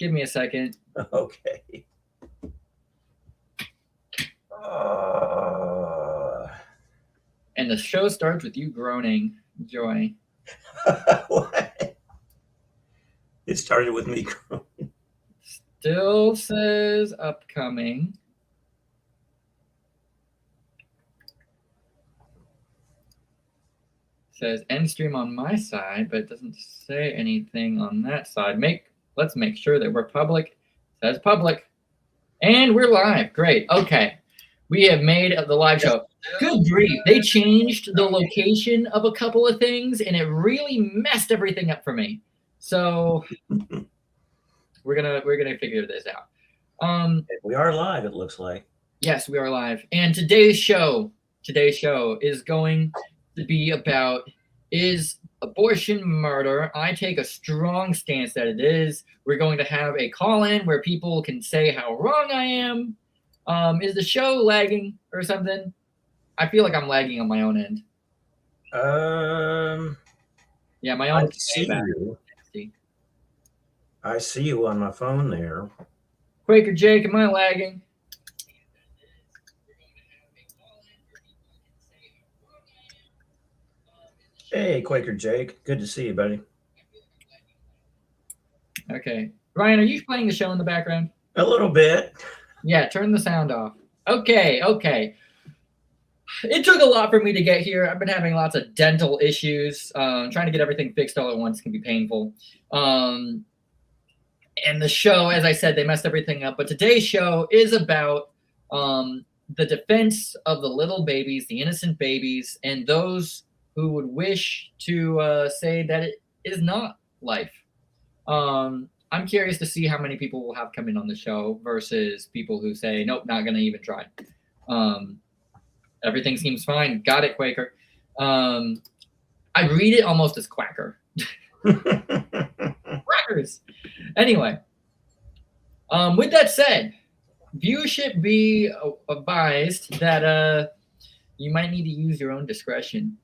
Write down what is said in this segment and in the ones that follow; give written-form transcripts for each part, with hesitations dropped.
give me a second. Okay. And the show starts with you groaning. Joy. What? It started with me. Still says upcoming. Says end stream on my side, but it doesn't say anything on that side. Let's make sure that we're public. Says public. And we're live. Great. Okay. We have made the live show. Good grief. They changed the location of a couple of things and it really messed everything up for me. So we're gonna figure this out. We are live, it looks like. Yes, we are live. And today's show is going to be about, is abortion murder? I take a strong stance that it is. We're going to have a call-in where people can say how wrong I am. Is the show lagging or something? I feel like I'm lagging on my own end. Yeah, my own. I see you. I see you on my phone there. Quaker Jake, am I lagging? Hey, Quaker Jake. Good to see you, buddy. Okay. Ryan, are you playing the show in the background? A little bit. Yeah, turn the sound off. Okay. It took a lot for me to get here. I've been having lots of dental issues. Trying to get everything fixed all at once can be painful. And the show, as I said, they messed everything up. But today's show is about the defense of the little babies, the innocent babies, and those who would wish to say that it is not life. I'm curious to see how many people will have come in on the show versus people who say, nope, not going to even try. Everything seems fine. Got it, Quaker. I read it almost as quacker. Quackers. Anyway, with that said, viewership be advised that you might need to use your own discretion.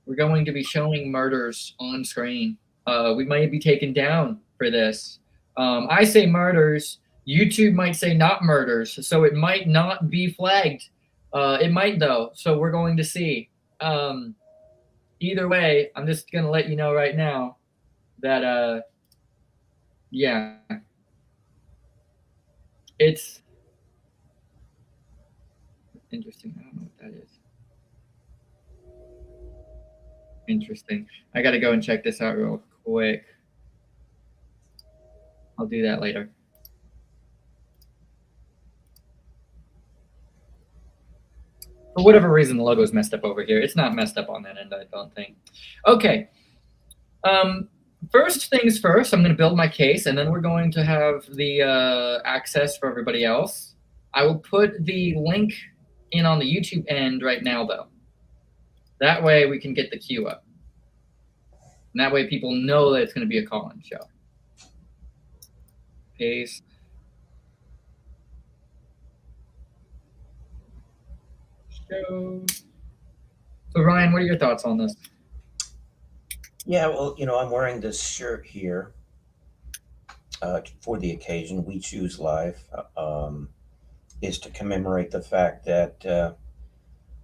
We're going to be showing murders on screen. We might be taken down for this. I say murders. YouTube might say not murders, so it might not be flagged. It might, though, so we're going to see. Either way, I'm just going to let you know right now that, yeah. It's interesting. I don't know what that is. Interesting. I got to go and check this out real quick. I'll do that later. For whatever reason, the logo's messed up over here. It's not messed up on that end, I don't think. Okay. First things first, I'm going to build my case, and then we're going to have the access for everybody else. I will put the link in on the YouTube end right now, though. That way we can get the queue up. And that way people know that it's going to be a call-in show. Paste. Show. So Ryan, what are your thoughts on this? Yeah, well, I'm wearing this shirt here for the occasion. We Choose Life is to commemorate the fact that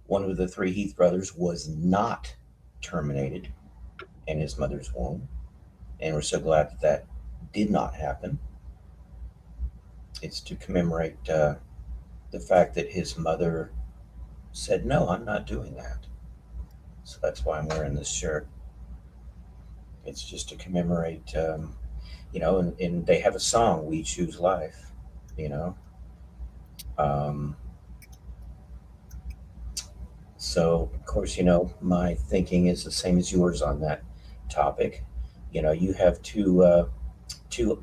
one of the three Heath brothers was not terminated in his mother's womb. And we're so glad that did not happen. It's to commemorate the fact that his mother said, no, I'm not doing that. So that's why I'm wearing this shirt. It's just to commemorate, and they have a song, We Choose Life, So, of course, my thinking is the same as yours on that topic. You have two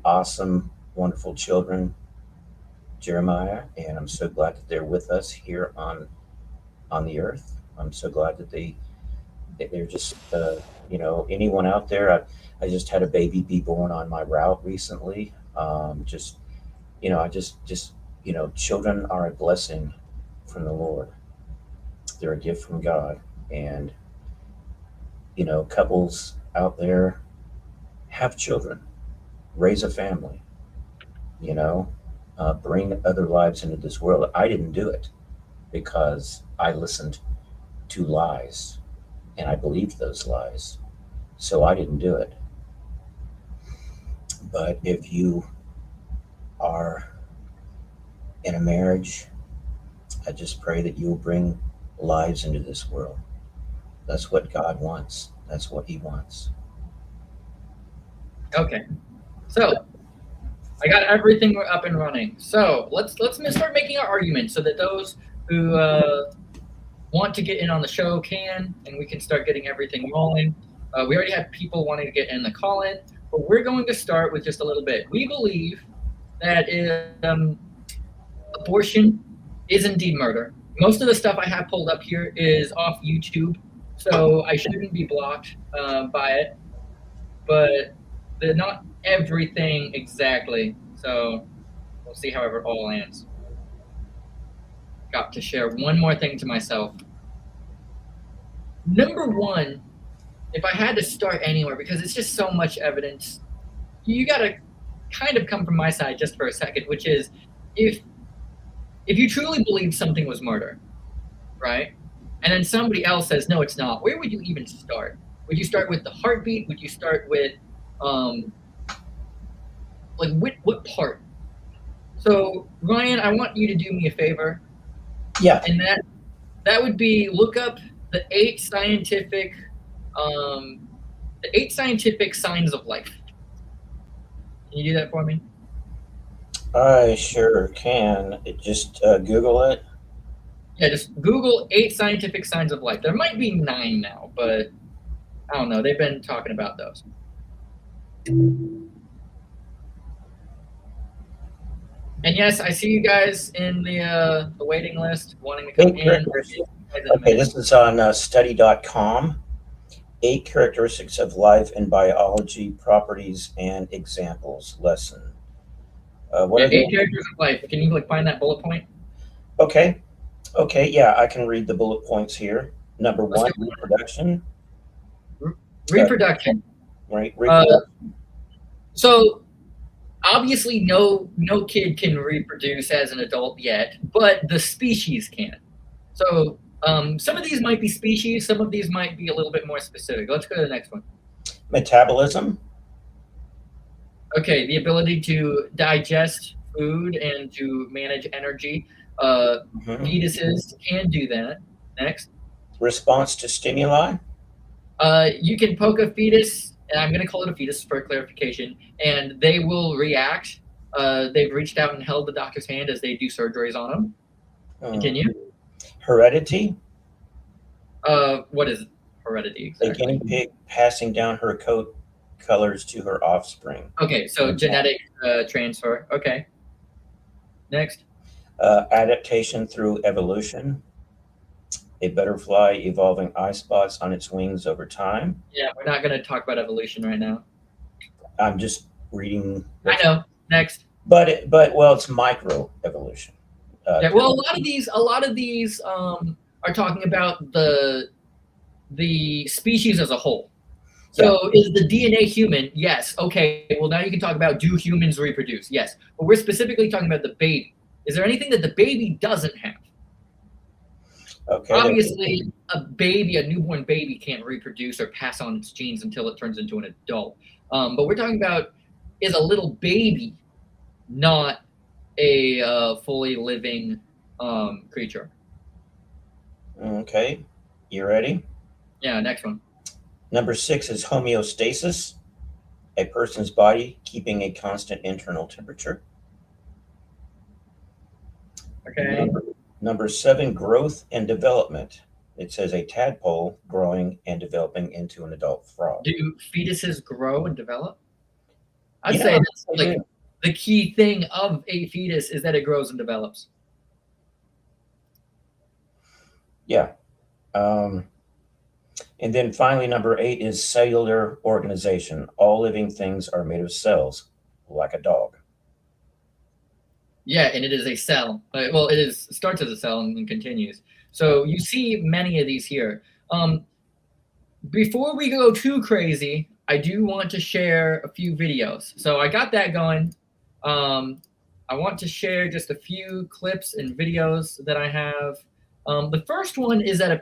awesome, wonderful children, Jeremiah, and I'm so glad that they're with us here on the earth. I'm so glad that they're just, anyone out there. I just had a baby be born on my route recently. Children are a blessing from the Lord. They're a gift from God. And, couples out there, have children, raise a family, you know, bring other lives into this world. I didn't do it because I listened to lies and I believed those lies. So I didn't do it. But if you are in a marriage, I just pray that you'll bring lives into this world. That's what God wants. That's what He wants. Okay. So I got everything up and running. So let's start making our arguments so that those who want to get in on the show can, and we can start getting everything rolling. We already have people wanting to get in the call-in, but we're going to start with just a little bit. We believe that abortion is indeed murder. Most of the stuff I have pulled up here is off YouTube, so I shouldn't be blocked by it. But they're not everything exactly. So we'll see how it all lands. Got to share one more thing to myself. Number one, if I had to start anywhere, because it's just so much evidence, you got to kind of come from my side just for a second, which is if you truly believe something was murder, right? And then somebody else says, no, it's not. Where would you even start? Would you start with the heartbeat? Would you start with like what part? So Ryan, I want you to do me a favor. Yeah. And that would be look up the 8 scientific signs of life. Can you do that for me? I sure can. Just Google it. Yeah, just Google 8 scientific signs of life. There might be 9 now, but I don't know. They've been talking about those. And yes, I see you guys in the waiting list wanting to come in. Okay, this is on study.com. 8 characteristics of life and biology, properties and examples lesson. What are 8 characters of life? Can you find that bullet point? Okay, yeah, I can read the bullet points here. Number 1, reproduction. Reproduction. Right, reproduction. So obviously, no kid can reproduce as an adult yet, but the species can. So some of these might be species, some of these might be a little bit more specific. Let's go to the next one. Metabolism. Okay, the ability to digest food and to manage energy. Fetuses can do that. Next. Response to stimuli. You can poke a fetus, and I'm going to call it a fetus for clarification, and they will react. They've reached out and held the doctor's hand as they do surgeries on them. Continue. Heredity. What is heredity exactly? A guinea pig passing down her coat colors to her offspring. Okay, so genetic transfer. Okay. Next. Adaptation through evolution. A butterfly evolving eye spots on its wings over time. Yeah, we're not going to talk about evolution right now. I'm just reading. I know. Next. But it's micro evolution. Yeah, well, a lot of these are talking about the species as a whole. So is the DNA human? Yes. Okay. Well, now you can talk about, do humans reproduce? Yes. But we're specifically talking about the baby. Is there anything that the baby doesn't have? Okay. Obviously, a newborn baby can't reproduce or pass on its genes until it turns into an adult. But we're talking about, is a little baby not a fully living creature? Okay. You ready? Yeah, next one. Number 6 is homeostasis, a person's body keeping a constant internal temperature. Okay. Number 7, growth and development. It says a tadpole growing and developing into an adult frog. Do fetuses grow and develop? I'd say that's the key thing of a fetus is that it grows and develops. Yeah. And then finally, number 8 is cellular organization. All living things are made of cells, like a dog. Yeah, and it is a cell. Well, it starts as a cell and then continues. So you see many of these here. Before we go too crazy, I do want to share a few videos. So I got that going. I want to share just a few clips and videos that I have. The first one is a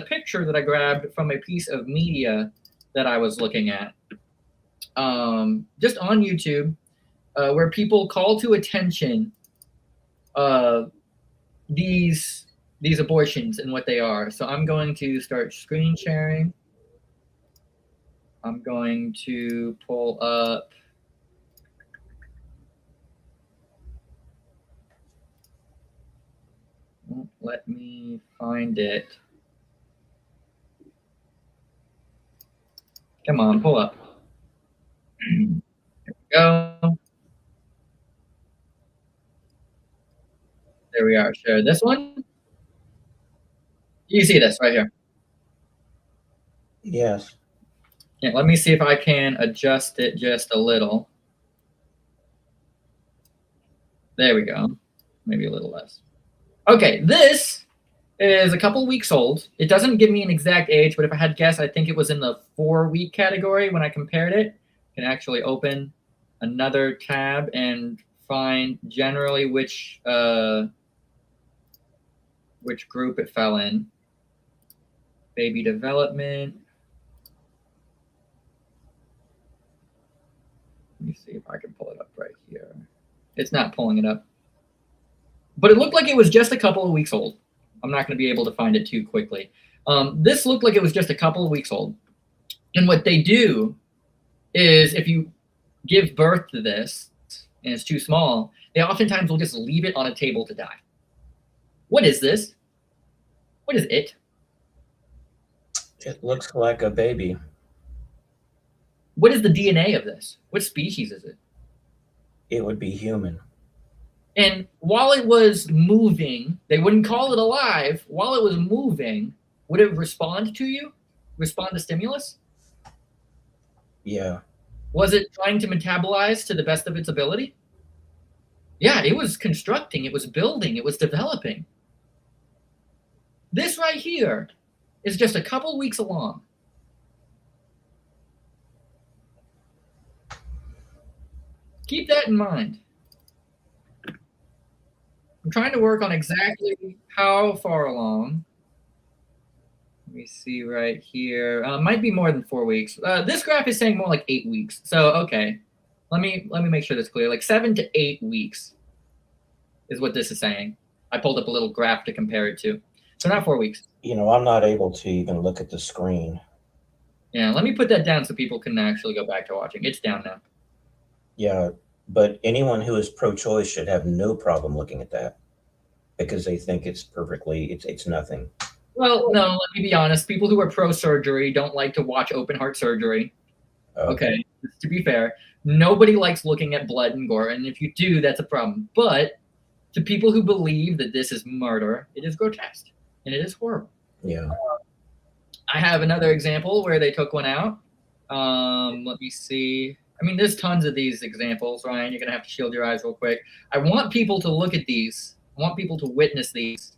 picture that I grabbed from a piece of media that I was looking at, just on YouTube, where people call to attention uh, these abortions and what they are. So I'm going to start screen sharing. I'm going to pull up. Let me find it. Come on, pull up. Here we go. There we are. Share this one. You see this right here. Yes. Yeah, let me see if I can adjust it just a little. There we go. Maybe a little less. Okay, this is a couple weeks old. It doesn't give me an exact age, but if I had to guess, I think it was in the 4-week category when I compared it. I can actually open another tab and find generally which group it fell in. Baby development. Let me see if I can pull it up right here. It's not pulling it up. But it looked like it was just a couple of weeks old. I'm not going to be able to find it too quickly. This looked like it was just a couple of weeks old. And what they do is if you give birth to this and it's too small, they oftentimes will just leave it on a table to die. What is this? What is it? It looks like a baby. What is the DNA of this? What species is it? It would be human. And while it was moving, they wouldn't call it alive. While it was moving, would it respond to you? Respond to stimulus? Yeah. Was it trying to metabolize to the best of its ability? Yeah, it was constructing, it was building, it was developing. This right here is just a couple weeks along. Keep that in mind. I'm trying to work on exactly how far along. Let me see right here. Might be more than 4 weeks. This graph is saying more like 8 weeks. So okay, let me make sure that's clear. Like 7 to 8 weeks is what this is saying. I pulled up a little graph to compare it to. So not 4 weeks. You know, I'm not able to even look at the screen. Yeah, let me put that down so people can actually go back to watching. It's down now. Yeah, but anyone who is pro-choice should have no problem looking at that because they think it's perfectly, it's nothing. Well, no, let me be honest. People who are pro-surgery don't like to watch open heart surgery. Okay, to be fair, nobody likes looking at blood and gore, and if you do, that's a problem. But to people who believe that this is murder, it is grotesque and it is horrible. Yeah. I have another example where they took one out. Let me see. I mean, there's tons of these examples, Ryan. You're going to have to shield your eyes real quick. I want people to look at these. I want people to witness these.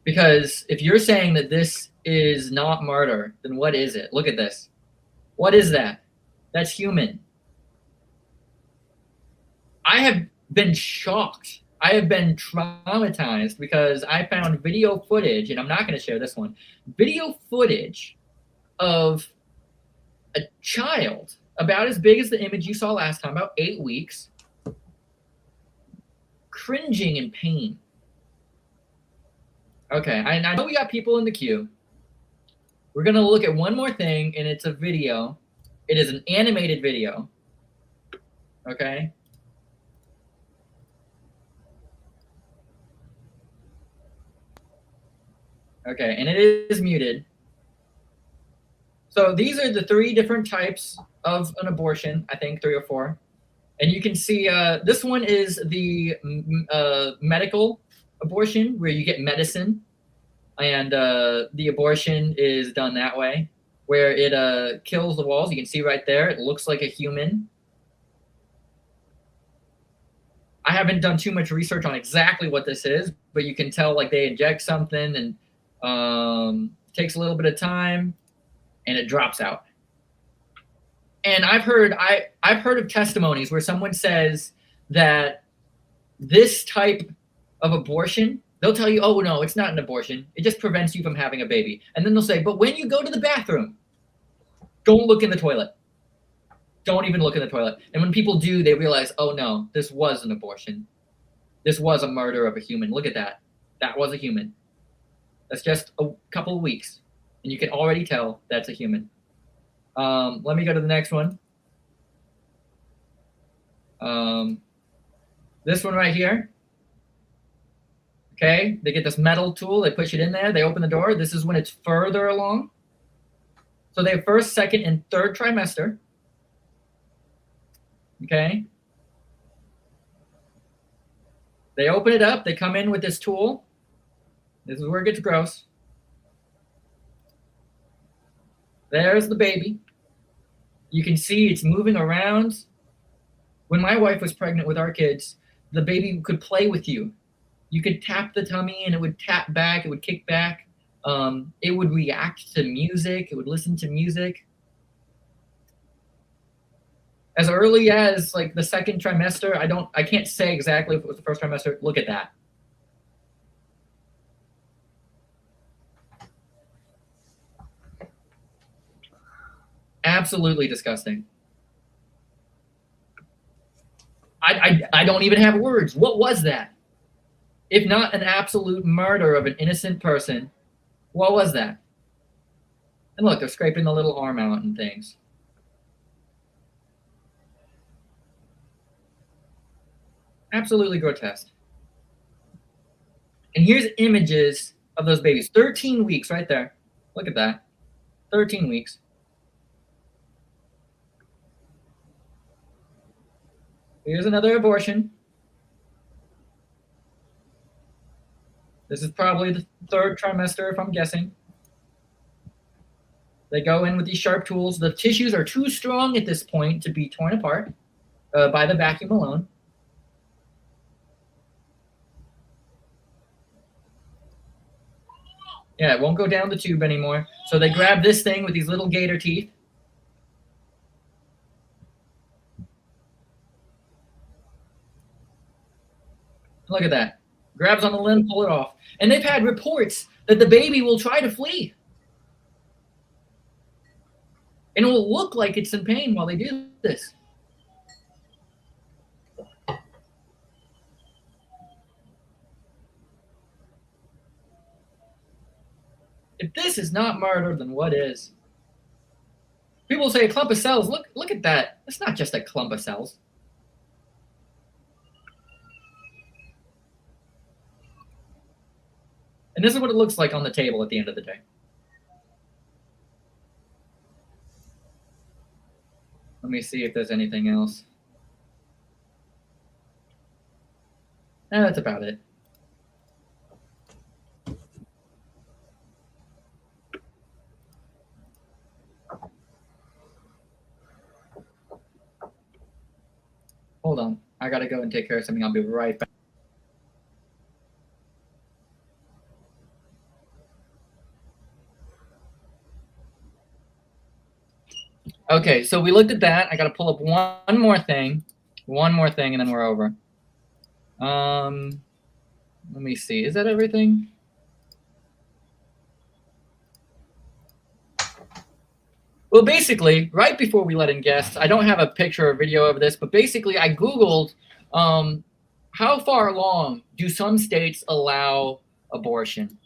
Because if you're saying that this is not murder, then what is it? Look at this. What is that? That's human. I have been shocked. I have been traumatized because I found video footage, and I'm not going to share this one, video footage of a child about as big as the image you saw last time, about 8 weeks, cringing in pain. Okay, I know we got people in the queue. We're going to look at one more thing, and it's a video. It is an animated video. Okay? Okay, and it is muted. So these are the 3 different types of an abortion, I think 3 or 4. And you can see this one is the medical abortion where you get medicine. And the abortion is done that way, where it kills the walls. You can see right there, it looks like a human. I haven't done too much research on exactly what this is, but you can tell like they inject something and takes a little bit of time and it drops out. And I've heard of testimonies where someone says that this type of abortion, they'll tell you, oh no, it's not an abortion. It just prevents you from having a baby. And then they'll say, but when you go to the bathroom, don't look in the toilet. Don't even look in the toilet. And when people do, they realize, oh no, this was an abortion. This was a murder of a human. Look at that. That was a human. That's just a couple of weeks. And you can already tell that's a human. Let me go to the next one. This one right here. Okay, they get this metal tool, they push it in there, they open the door. This is when it's further along. So they have first, second, and third trimester. Okay. They open it up, they come in with this tool. This is where it gets gross. There's the baby. You can see it's moving around. When my wife was pregnant with our kids, the baby could play with you. You could tap the tummy and it would tap back, it would kick back. It would react to music, it would listen to music. As early as like the second trimester, I can't say exactly if it was the first trimester. Look at that. Absolutely disgusting. I don't even have words. What was that? If not an absolute murder of an innocent person, what was that? And look, they're scraping the little arm out and things. Absolutely grotesque. And here's images of those babies. 13 weeks right there. Look at that. 13 weeks. Here's another abortion. This is probably the third trimester, if I'm guessing. They go in with these sharp tools. The tissues are too strong at this point to be torn apart by the vacuum alone. Yeah, it won't go down the tube anymore. So they grab this thing with these little gator teeth. Look at that. Grabs on the limb, pull it off. And they've had reports that the baby will try to flee. And it will look like it's in pain while they do this. If this is not murder, then what is? People say a clump of cells. Look at that. It's not just a clump of cells. And this is what it looks like on the table at the end of the day. Let me see if there's anything else. That's about it. Hold on. I gotta go and take care of something. I'll be right back. Okay, so we looked at that. I gotta pull up one more thing, and then we're over. Let me see. Is that everything? Well, basically, right before we let in guests, I don't have a picture or video of this, but basically I Googled how far along do some states allow abortion?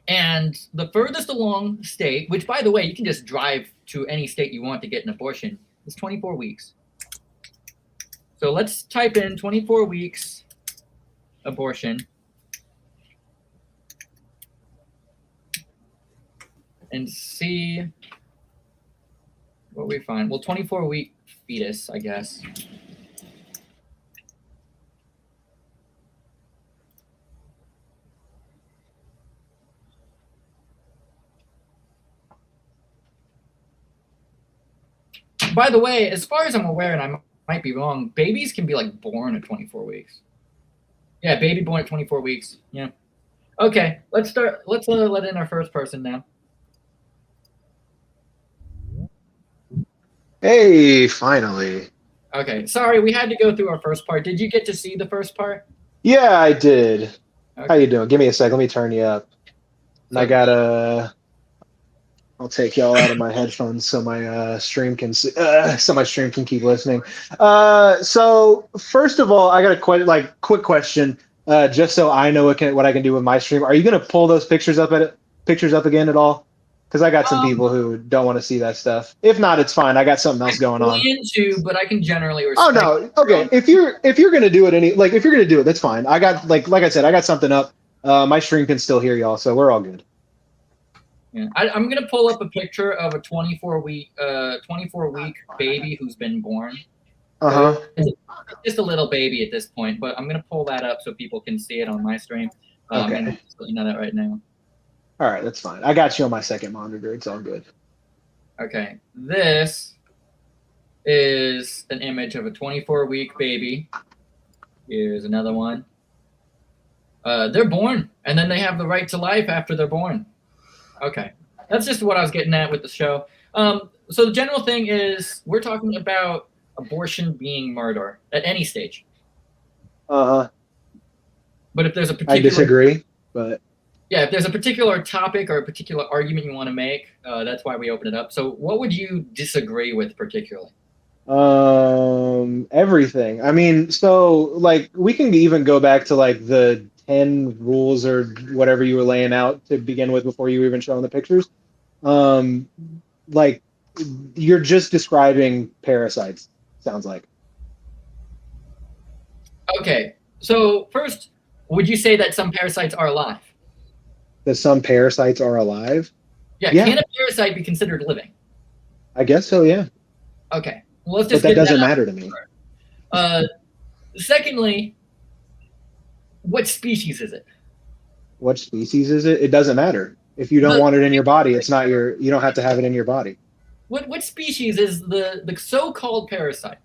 And the furthest along state, which by the way, you can just drive to any state you want to get an abortion, is 24 weeks. So let's type in 24 weeks abortion. And see what we find. Well, 24-week fetus, I guess. By the way, as far as I'm aware, and I might be wrong, babies can be like born at 24 weeks. Yeah, baby born at 24 weeks. Yeah. Okay, let's start. Let's let in our first person now. Hey, finally. Okay, sorry, we had to go through our first part. Did you get to see the first part? Yeah, I did. How you Okay, doing? Give me a sec. Let me turn you up. And I so gotta. I'll take y'all out of my headphones so my stream can so my stream can keep listening. So first of all, I got a quick question. Just so I know what I can do with my stream. Are you gonna pull those pictures up again at all? Because I got some um, people who don't want to see that stuff. If not, it's fine. I got something I else going on. plan to, but I can generally Oh respect no. your own. Okay. If you're gonna do it if you're gonna do it, that's fine. I got like I said, I got something up. My stream can still hear y'all, so we're all good. Yeah. I'm gonna pull up a picture of a 24-week baby who's been born. So Uh-huh. it's just a little baby at this point, but I'm gonna pull that up so people can see it on my stream. Okay. And just let you know that right now. All right, that's fine. I got you on my second monitor. It's all good. Okay, this is an image of a 24-week baby. Here's another one. They're born, and then they have the right to life after they're born. Okay, that's just what I was getting at with the show. So the general thing is we're talking about abortion being murder at any stage. Uh-huh. But if there's a I particular disagree, but if there's a particular topic or a particular argument you want to make, that's why we open it up. So what would you disagree with particularly? everything. I mean, so like we can even go back to like the 10 rules or whatever you were laying out to begin with before you were even showing the pictures. Um, like you're just describing parasites, sounds like. Okay, so first, would you say that some parasites are alive? That some parasites are alive? Yeah, Yeah, can a parasite be considered living? I guess so, yeah. Okay, well, let's But just that get that doesn't out. matter to me. Secondly, what species is it? What species is it? It doesn't matter. If you don't The want it in your body, you don't have to have it in your body. what species is the so-called parasite?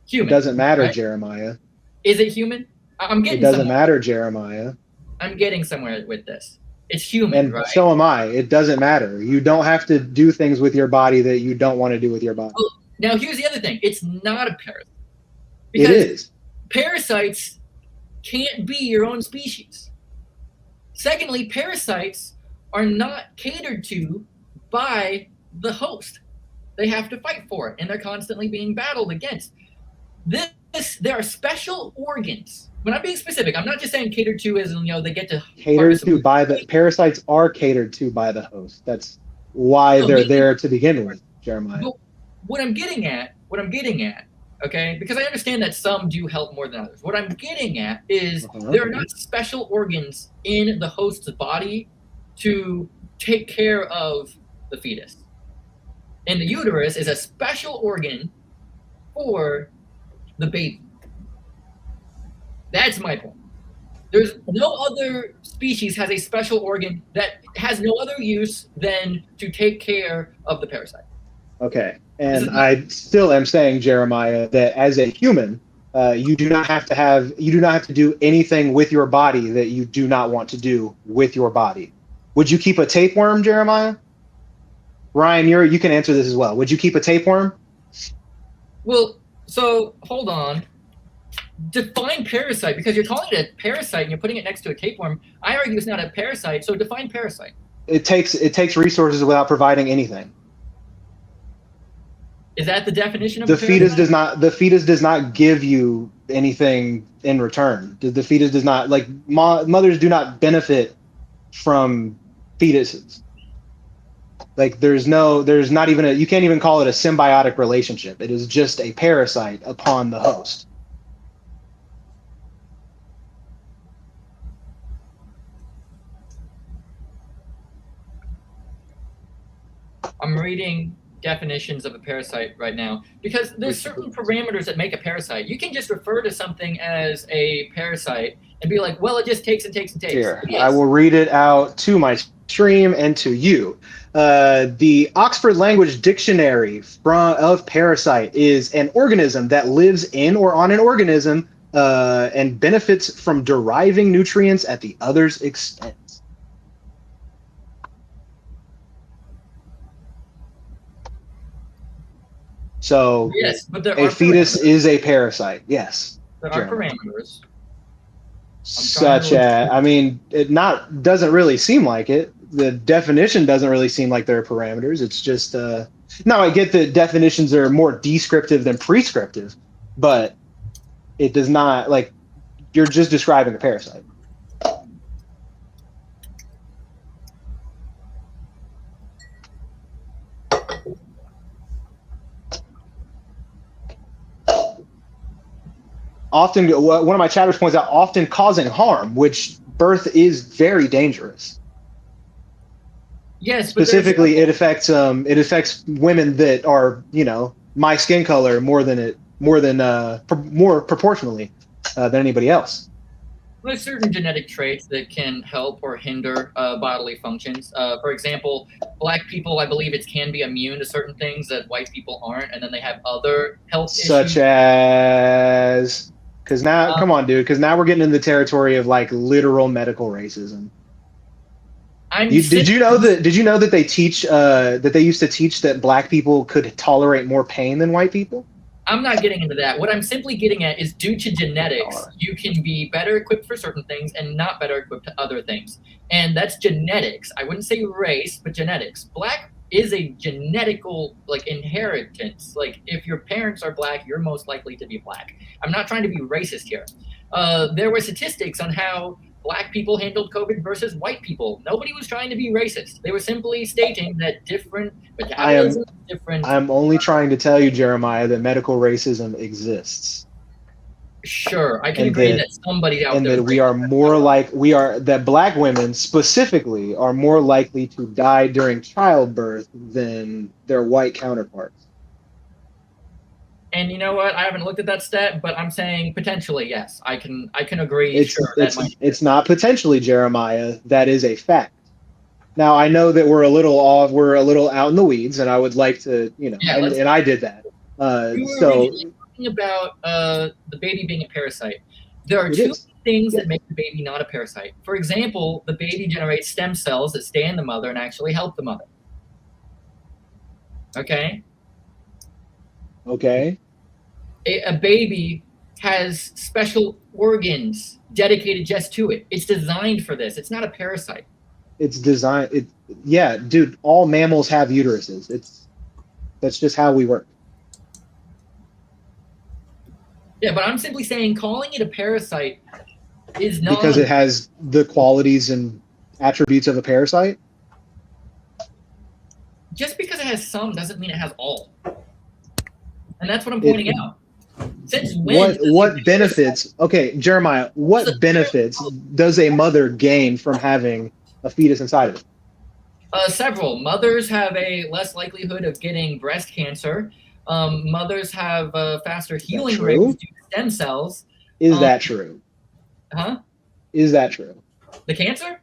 It Human, doesn't matter, right? Jeremiah. Is it human? I'm It getting doesn't somewhere. matter, Jeremiah. I'm getting somewhere with this. It's human, And right? so am I. It doesn't matter. You don't have to do things with your body that you don't want to do with your body. Well, now here's the other thing. It's not a parasite It because is. parasites can't be your own species. Secondly, parasites are not catered to by the host. They have to fight for it, and they're constantly being battled against. There are special organs. When I'm being specific, I'm not just saying catered to as they get to Catered harvest to by the parasites are catered to by the host. That's why No, they're there to begin with, Jeremiah. but what I'm getting at, okay, because I understand that some do help more than others. What I'm getting at is Uh-huh. there are not special organs in the host's body to take care of the fetus. And the uterus is a special organ for the baby. That's my point. There's no other species has a special organ that has no other use than to take care of the parasite. Okay. This And is not, I still am saying, Jeremiah, that as a human, you do not have to do anything with your body that you do not want to do with your body. Would you keep a tapeworm, Jeremiah? Ryan, you can answer this as well. Would you keep a tapeworm? well, so hold on. Define parasite because you're calling it a parasite and you're putting it next to a tapeworm. I argue it's not a parasite, so define parasite. It takes resources without providing anything. Is that the definition of The a parasite? the fetus does not give you anything in return. The fetus does not like mothers do not benefit from fetuses. Like there's not even you can't even call it a symbiotic relationship. It is just a parasite upon the host. I'm reading definitions of a parasite right now because there's certain parameters that make a parasite. You can just refer to something as a parasite and be like, well, it just takes and takes and takes. Here, I will read it out to my stream and to you. The Oxford Language Dictionary of parasite is an organism that lives in or on an organism and benefits from deriving nutrients at the other's expense. So Yes, but there a are fetus parameters. is a parasite. Yes. There are Jeremiah. parameters. trying Such to as, I mean, it not doesn't really seem like it. The definition doesn't really seem like there are parameters. It's just now I get that definitions are more descriptive than prescriptive, but it does not like you're just describing a parasite. Often, one of my chatters points out, often causing harm, which birth is very dangerous. Yes, but there's Specifically, it affects women that are, you know, my skin color more proportionally than anybody else. there's certain genetic traits that can help or hinder bodily functions. For example, black people, I believe it can be immune to certain things that white people aren't, and then they have other health Such issues. as, because now, come on, dude, because now we're getting into the territory of like literal medical racism. Did you know that? Did you know that they teach that they used to teach that black people could tolerate more pain than white people? I'm not getting into that. What I'm simply getting at is due to genetics, you can be better equipped for certain things and not better equipped to other things. And that's genetics. I wouldn't say race, but genetics. Black is a genetical like inheritance. Like if your parents are black, you're most likely to be black. I'm not trying to be racist here. There were statistics on how black people handled COVID versus white people. Nobody was trying to be racist. They were simply stating that different metabolism, different. I'm only trying to tell you, Jeremiah, that medical racism exists. Sure, I can agree that somebody out and there. that that black women specifically are more likely to die during childbirth than their white counterparts. And you know what? I haven't looked at that stat, but I'm saying potentially yes. I can agree. It's not potentially, Jeremiah. That is a fact. Now I know that we're a little out in the weeds, and I would like to, you know, and I did that. So talking about the baby being a parasite. There are two things that make the baby not a parasite. For example, the baby generates stem cells that stay in the mother and actually help the mother. Okay. Okay. A baby has special organs dedicated just to it. It's designed for this. It's not a parasite. It's designed. Yeah, dude. All mammals have uteruses. That's just how we work. Yeah, but I'm simply saying calling it a parasite is not because it has the qualities and attributes of a parasite. Just because it has some doesn't mean it has all. And that's what I'm pointing out. Since when? What benefits? Okay, Jeremiah, what benefits does a mother gain from having a fetus inside of it? Several. Mothers have a less likelihood of getting breast cancer. Mothers have faster healing rates due to stem cells. Is that true? Huh? Is that true? The cancer?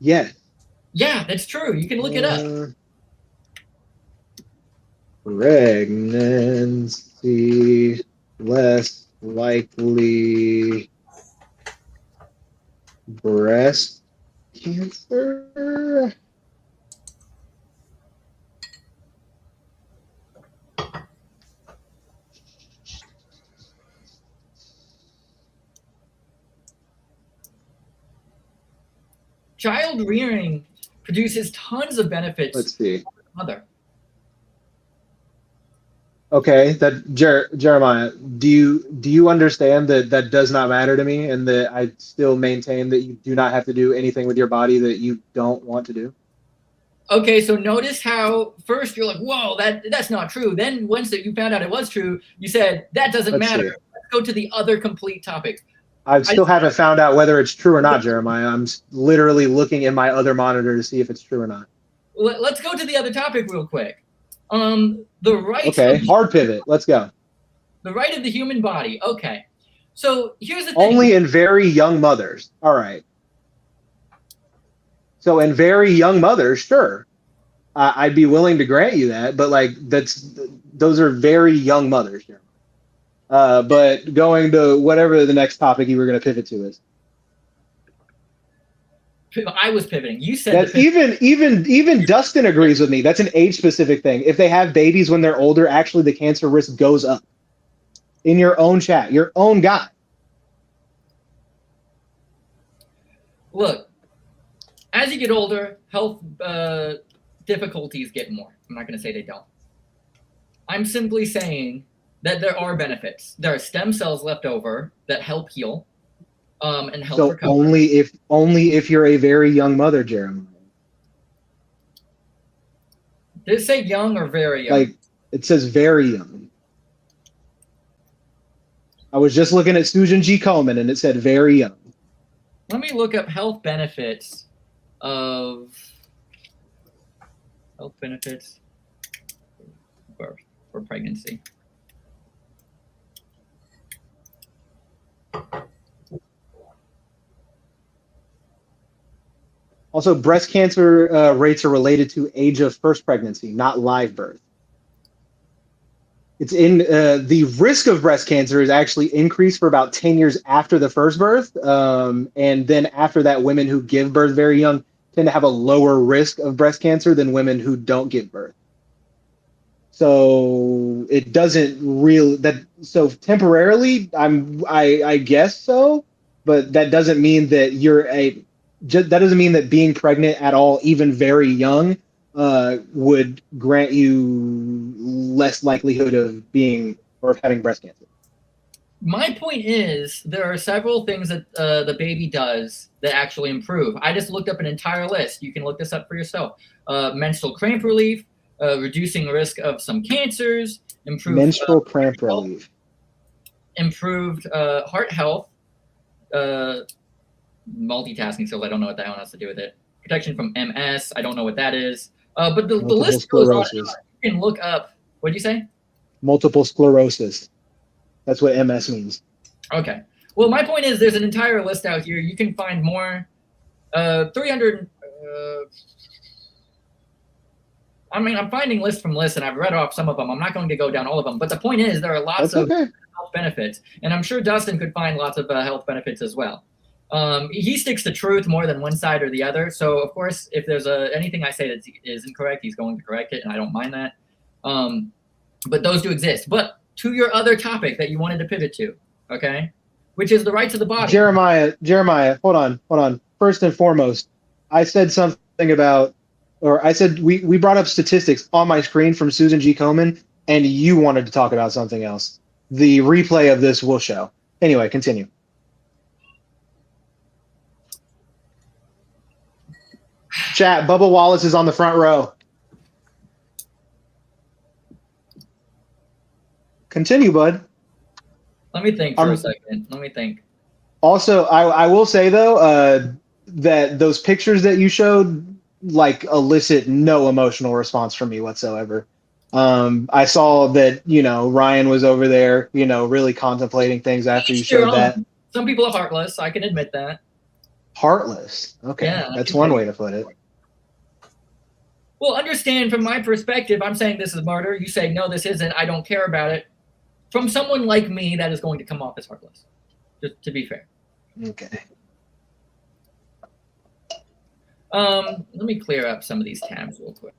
Yes. Yeah, that's true. You can look it up. Pregnancy less likely breast cancer. Child rearing produces tons of benefits. Let's see. For the mother. Okay, Jeremiah, do you understand that does not matter to me, and that I still maintain that you do not have to do anything with your body that you don't want to do? Okay, so notice how first you're like, "Whoa, that's not true." Then once that you found out it was true, you said that doesn't matter. Let's go to the other complete topic. I still haven't found out whether it's true or not, Jeremiah. I'm literally looking in my other monitor to see if it's true or not. Let's go to the other topic real quick. The right. Okay, hard pivot. Let's go. The right of the human body. Okay, so here's the thing. Only in very young mothers. All right. So in very young mothers, sure, I'd be willing to grant you that, but like those are very young mothers here. But going to whatever the next topic you were going to pivot to is. I was pivoting. You said That's even Dustin agrees with me. That's an age specific thing. If they have babies when they're older, actually the cancer risk goes up. In your own chat, your own guy. Look, as you get older, health difficulties get more. I'm not going to say they don't. I'm simply saying that there are benefits. There are stem cells left over that help heal and help So recover. only if you're a very young mother, Jeremiah. Did it say young or very young? Like it says very young. I was just looking at Susan G. Komen and it said very young. Let me look up health benefits for pregnancy. Also, breast cancer rates are related to age of first pregnancy, not live birth. It's in the risk of breast cancer is actually increased for about 10 years after the first birth. And then after that, women who give birth very young tend to have a lower risk of breast cancer than women who don't give birth. So it doesn't really so temporarily I guess so, but that doesn't mean that that doesn't mean that being pregnant at all, even very young, would grant you less likelihood of being or of having breast cancer. My point is there are several things that the baby does that actually improve. I just looked up an entire list. You can look this up for yourself. Menstrual cramp relief, reducing risk of some cancers, improved menstrual cramp relief, improved heart health, multitasking skills. I don't know what that one has to do with it. Protection from MS. I don't know what that is. But the list goes on. You can look up. What did you say? Multiple sclerosis. That's what MS means. Okay. Well, my point is there's an entire list out here. You can find more. 300. I mean, I'm finding list from lists, and I've read off some of them. I'm not going to go down all of them. But the point is there are lots of health benefits. And I'm sure Dustin could find lots of health benefits as well. He sticks to truth more than one side or the other. So, of course, if there's anything I say that is incorrect, he's going to correct it, and I don't mind that. But those do exist. But to your other topic that you wanted to pivot to, okay, which is the rights of the body. Jeremiah, hold on. First and foremost, I said something about, or I said we brought up statistics on my screen from Susan G. Komen, and you wanted to talk about something else. The replay of this will show. Anyway, continue. Chat, Bubba Wallace is on the front row. Continue, bud. Let me think for a second. Let me think. Also, I will say, though, that those pictures that you showed, like, elicit no emotional response from me whatsoever. I saw that, Ryan was over there, really contemplating things after you showed that. Some people are heartless. I can admit that. Heartless. Okay. Yeah, that's one way to put it. Well, understand from my perspective, I'm saying this is murder. You say, no, this isn't. I don't care about it. From someone like me, that is going to come off as heartless, just to be fair. Okay. Let me clear up some of these tabs real quick.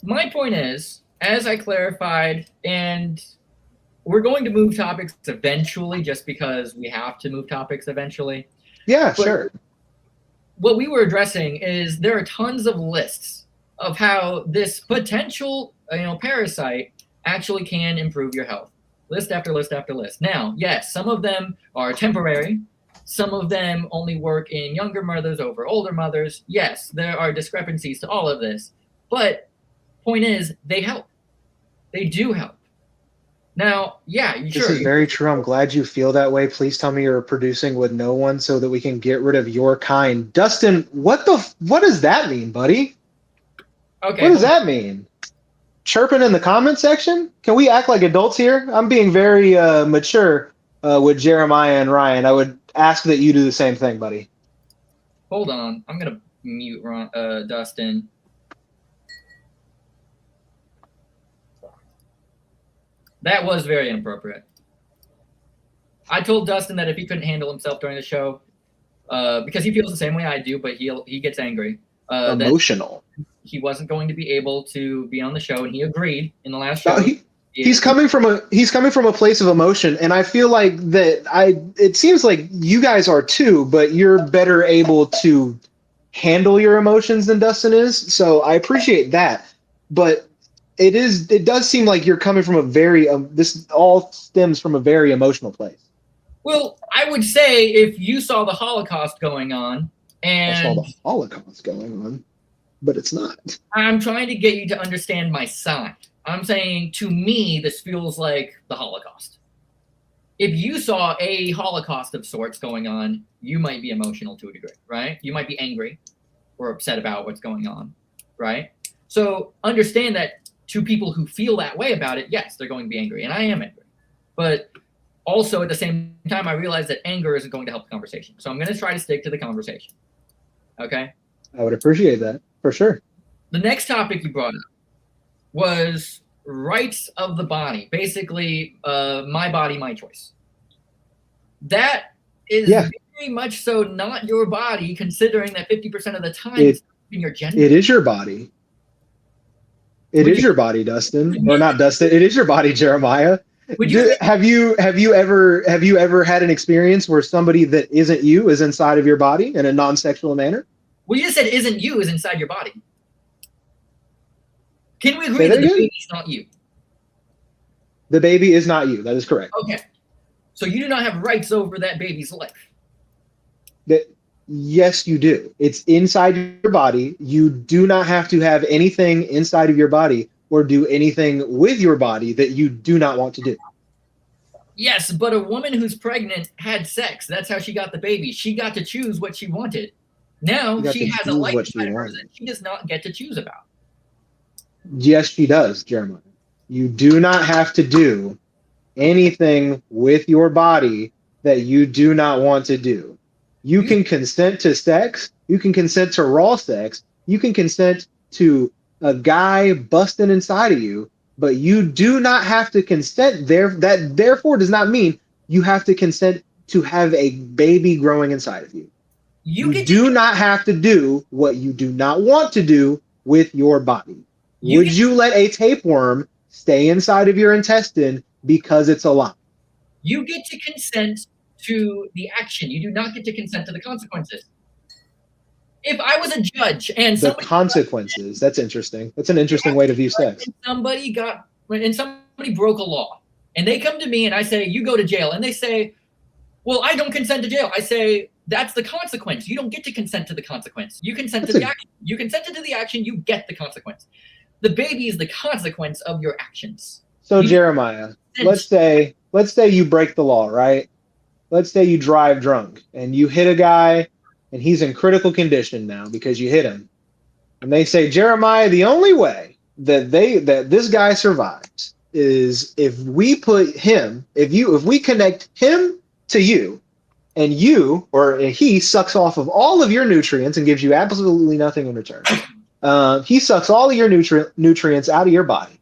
My point is, as I clarified, and we're going to move topics eventually just because we have to move topics eventually. Yeah, sure. What we were addressing is there are tons of lists of how this potential, parasite actually can improve your health. List after list after list. Now, yes, some of them are temporary. Some of them only work in younger mothers over older mothers. Yes, there are discrepancies to all of this. But point is, they help. They do help. Now, yeah, this is very true. I'm glad you feel that way. Please tell me you're producing with no one so that we can get rid of your kind. Dustin, what does that mean, buddy? Okay. What does that mean? Chirping in the comment section? Can we act like adults here? I'm being very mature with Jeremiah and Ryan. I would ask that you do the same thing, buddy. Hold on. I'm going to mute Dustin. That was very inappropriate. I told Dustin that if he couldn't handle himself during the show, because he feels the same way I do, but he gets angry. Emotional. He wasn't going to be able to be on the show, and he agreed in the last No, show. he's coming from a place of emotion, and I feel like it seems like you guys are too, but you're better able to handle your emotions than Dustin is. So I appreciate that. But it does seem like you're coming from a very this all stems from a very emotional place. Well, I would say if you saw the Holocaust going on, I saw and the Holocaust going on, but it's not. I'm trying to get you to understand my side. I'm saying, to me, this feels like the Holocaust. If you saw a Holocaust of sorts going on, you might be emotional to a degree, right? You might be angry or upset about what's going on, right? So understand that to people who feel that way about it, yes, they're going to be angry, and I am angry. But also, at the same time, I realize that anger isn't going to help the conversation. So I'm going to try to stick to the conversation, okay? I would appreciate that, for sure. The next topic you brought up was rights of the body. Basically, my body, my choice. That is very much so not your body, considering that 50% of the time it's in your gender. It is your body. It is your body, Dustin, or not Dustin. It is your body, Jeremiah. Have you ever had an experience where somebody that isn't you is inside of your body in a non-sexual manner? Well, you just said "isn't you" is inside your body. Can we agree that the baby's not you? The baby is not you. That is correct. Okay. So you do not have rights over that baby's life. Yes, you do. It's inside your body. You do not have to have anything inside of your body or do anything with your body that you do not want to do. Yes, but a woman who's pregnant had sex. That's how she got the baby. She got to choose what she wanted. Now she has a life inside of her that she does not get to choose about. Yes, she does, Jeremiah. You do not have to do anything with your body that you do not want to do. You can consent to sex. You can consent to raw sex. You can consent to a guy busting inside of you, but you do not have to consent there. That therefore does not mean you have to consent to have a baby growing inside of you. You do not have to do what you do not want to do with your body. Would you let a tapeworm stay inside of your intestine because it's alive? You get to consent to the action. You do not get to consent to the consequences. If I was a judge and the consequences, that's interesting. That's an interesting way to view sex. Somebody broke a law, and they come to me and I say, "You go to jail," and they say, "Well, I don't consent to jail." I say, "That's the consequence. You don't get to consent to the consequence. You consent to the action. You consented to the action. You get the consequence. The baby is the consequence of your actions." So Jeremiah, let's say you break the law, right? Let's say you drive drunk and you hit a guy and he's in critical condition now because you hit him. And they say, Jeremiah, the only way that this guy survives is if we connect him to you, and you or he sucks off of all of your nutrients and gives you absolutely nothing in return. He sucks all of your nutrients out of your body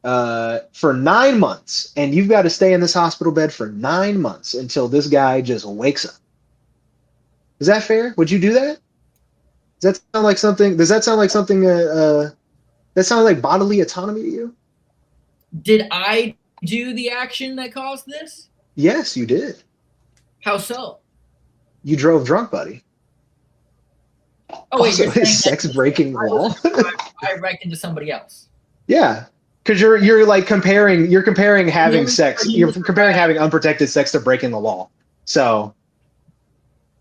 for 9 months, and you've got to stay in this hospital bed for 9 months until this guy just wakes up. Is that fair? Would you do that? Does that sound like something? That sounds like bodily autonomy to you? Did I do the action that caused this? Yes, you did. How so? You drove drunk, buddy. Oh, wait, also, is sex breaking the law? I wrecked into somebody else. Yeah, because you're like comparing having sex. You're comparing having unprotected sex to breaking the law. So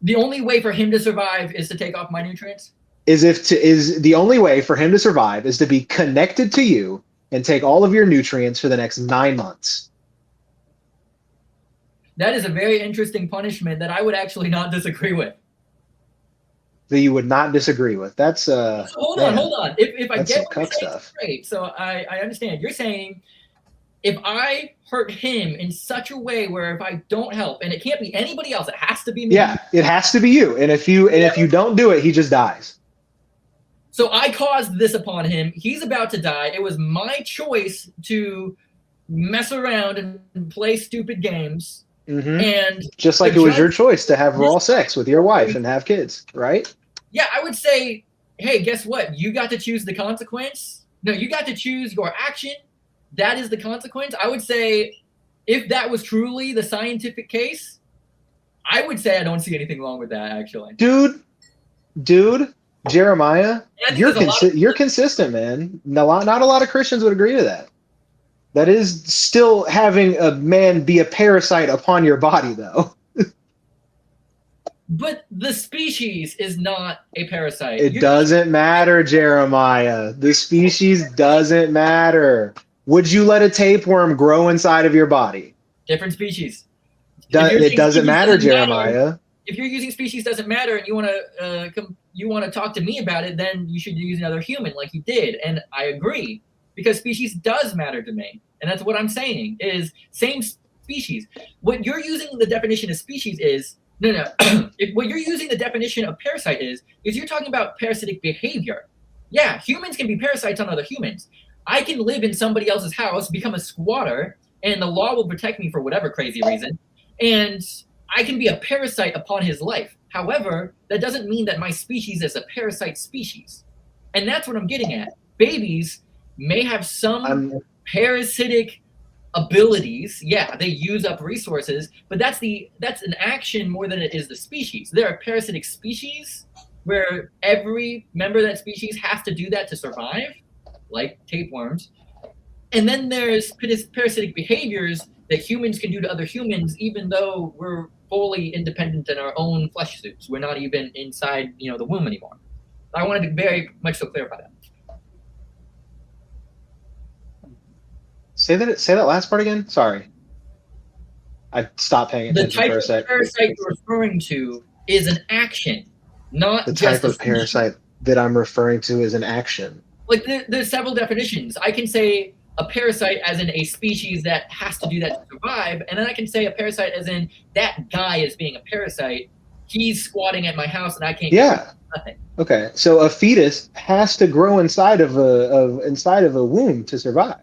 the only way for him to survive is to take off my nutrients? Is the only way for him to survive is to be connected to you and take all of your nutrients for the next 9 months. That is a very interesting punishment that I would actually not disagree with. That you would not disagree with. That's so hold on. If I get what you're saying straight, so I understand. You're saying if I hurt him in such a way where if I don't help, and it can't be anybody else, it has to be me. Yeah, it has to be you. And if you don't do it, he just dies. So I caused this upon him. He's about to die. It was my choice to mess around and play stupid games. Mhm. And Just like the it was your judge, choice to have raw sex with your wife and have kids, right? yeah, I would say, hey, guess what? You got to choose the consequence. No, you got to choose your action. That is the consequence. I would say, if that was truly the scientific case, I would say I don't see anything wrong with that, actually. Dude, Jeremiah, And I think there's a lot of you're consistent, man. Not a lot of Christians would agree to that. That is still having a man be a parasite upon your body, though. but the species is not a parasite. It doesn't matter, Jeremiah. The species doesn't matter. Would you let a tapeworm grow inside of your body? Different species. It doesn't matter, Jeremiah. If you're using species doesn't matter, and you want to talk to me about it, then you should use another human like you did, and I agree, because species does matter to me, and that's what I'm saying is same species. What you're using the definition of species is no. What you're using the definition of parasite is you're talking about parasitic behavior. Yeah, humans can be parasites on other humans. I can live in somebody else's house, become a squatter, and the law will protect me for whatever crazy reason, and I can be a parasite upon his life. However, that doesn't mean that my species is a parasite species. And that's what I'm getting at. Babies may have some parasitic abilities. Yeah, they use up resources, but that's an action more than it is the species. There are parasitic species where every member of that species has to do that to survive, like tapeworms. And then there's parasitic behaviors that humans can do to other humans, even though we're fully independent in our own flesh suits. We're not even inside, the womb anymore. I wanted to very much so clarify that. Say that last part again. Sorry, I stopped paying attention for a sec. The type of parasite you're referring to is an action, not the just type of parasite that I'm referring to is an action. Like there's several definitions. I can say a parasite as in a species that has to do that to survive, and then I can say a parasite as in that guy is being a parasite. He's squatting at my house, and I can't. Yeah. Nothing. Okay, so a fetus has to grow inside of a womb to survive.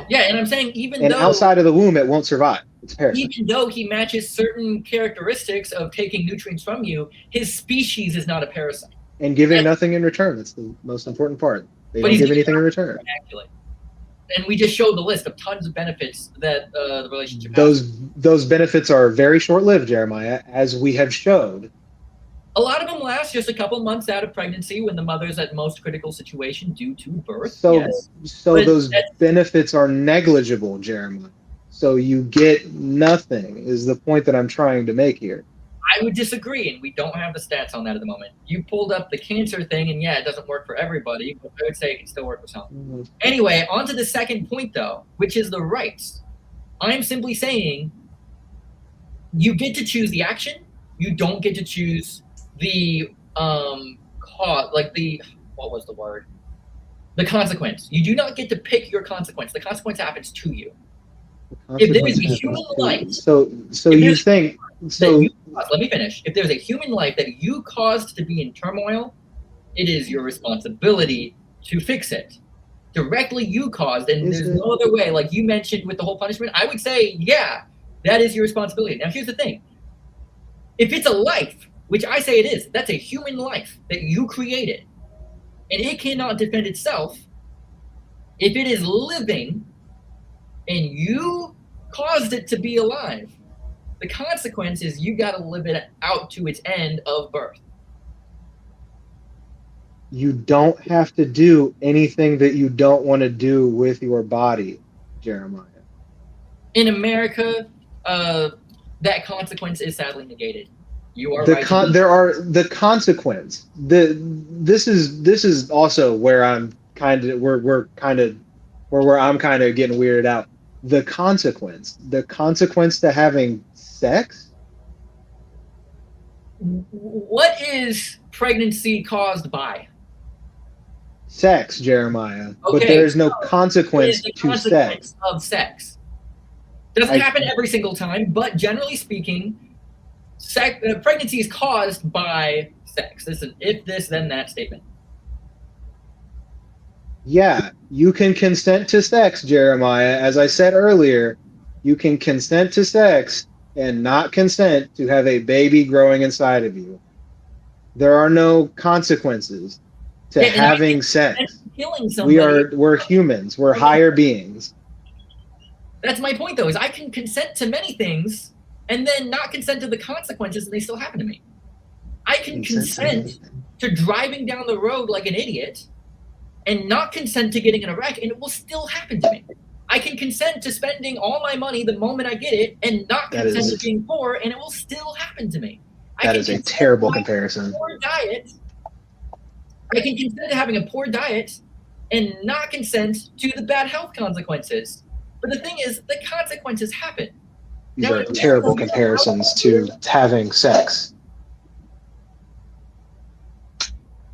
Yeah, and I'm saying though outside of the womb it won't survive. It's a parasite. Even though he matches certain characteristics of taking nutrients from you, his species is not a parasite. And giving nothing in return. That's the most important part. They don't give anything in return. Actually. And we just showed the list of tons of benefits that the relationship has. Those benefits are very short-lived, Jeremiah, as we have showed. A lot of them last just a couple months out of pregnancy when the mother's at most critical situation due to birth. So those benefits are negligible, Jeremiah. So you get nothing is the point that I'm trying to make here. I would disagree, and we don't have the stats on that at the moment. You pulled up the cancer thing, and yeah, it doesn't work for everybody, but I would say it can still work for some. Mm-hmm. Anyway, on to the second point, though, which is the rights. I'm simply saying you get to choose the action. You don't get to choose the the consequence. You do not get to pick your consequence. The consequence happens to you. If there is a human life, let me finish. If there's a human life that you caused to be in turmoil, it is your responsibility to fix it. Directly you caused, and there's no other way. Like you mentioned with the whole punishment, I would say, yeah, that is your responsibility. Now, here's the thing. If it's a life, which I say it is, that's a human life that you created, and it cannot defend itself. If it is living and you caused it to be alive, the consequence is you got to live it out to its end of birth. You don't have to do anything that you don't want to do with your body, Jeremiah. In America, that consequence is sadly negated. You are right. The consequence. This is also where I'm kind of where I'm kind of getting weirded out. The consequence to having sex. What is pregnancy caused by? Sex, Jeremiah. Okay, but there's no consequence to sex. Of sex. Doesn't happen every single time, but generally speaking, pregnancy is caused by sex. This is an if this then that statement. Yeah, you can consent to sex, Jeremiah. As I said earlier, you can consent to sex and not consent to have a baby growing inside of you, there are no consequences to Yeah, and I having can consent sex. to killing somebody. We're humans. We're higher beings. That's my point, though, is I can consent to many things and then not consent to the consequences, and they still happen to me. I can consent to driving down the road like an idiot and not consent to getting in a wreck, and it will still happen to me. I can consent to spending all my money the moment I get it and not consent to being poor, and it will still happen to me. That is a terrible comparison. Poor diet. I can consent to having a poor diet and not consent to the bad health consequences. But the thing is, the consequences happen. These are terrible comparisons to having sex.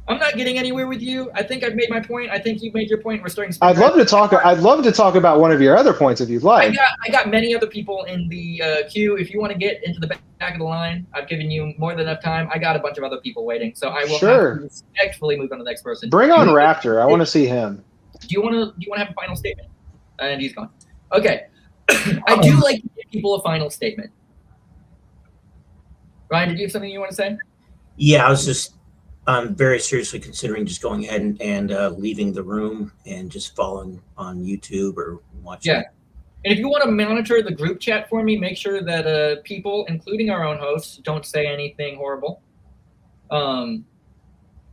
I'm not getting anywhere with you. I think I've made my point. I think you've made your point. We're starting. I'd love to talk about one of your other points if you'd like. I got many other people in the queue. If you want to get into the back of the line, I've given you more than enough time. I got a bunch of other people waiting, so I will have to respectfully move on to the next person. Bring on Raptor. I want to see him. Do you want to have a final statement? And he's gone. Okay. I do like to give people a final statement. Ryan, did you have something you want to say? Yeah, I'm very seriously considering just going ahead and leaving the room and just following on YouTube or watching. Yeah. And if you want to monitor the group chat for me, make sure that people, including our own hosts, don't say anything horrible.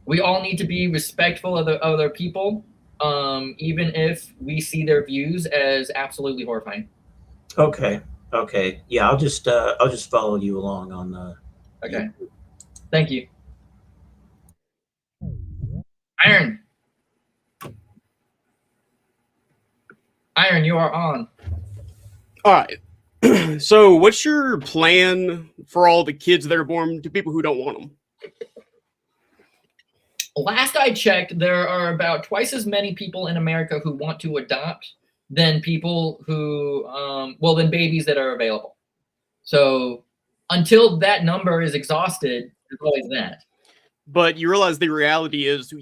We all need to be respectful of the other people, even if we see their views as absolutely horrifying. Okay. Yeah, I'll just follow you along on the. Okay. Thank you. Iron, you are on. All right. So what's your plan for all the kids that are born to people who don't want them? Last I checked, there are about twice as many people in America who want to adopt than people who, than babies that are available. So until that number is exhausted, there's always that. But you realize the reality is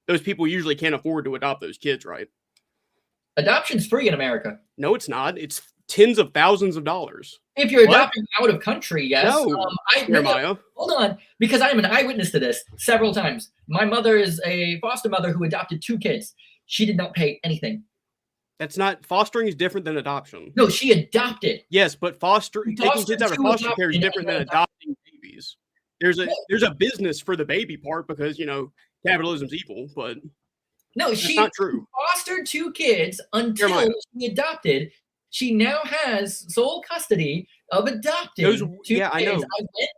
those people usually can't afford to adopt those kids, right? Adoption's free in America. No, it's not. It's tens of thousands of dollars. If you're adopting out of country, yes. No, Jeremiah. Hold on, because I am an eyewitness to this several times. My mother is a foster mother who adopted 2 kids. She did not pay anything. Fostering is different than adoption. No, she adopted. Yes, but taking kids out of foster care is different than adopting babies. There's a business for the baby part because, capitalism's evil, but no, she not true. Fostered 2 kids until she adopted. She now has sole custody of adopting 2 kids. I know.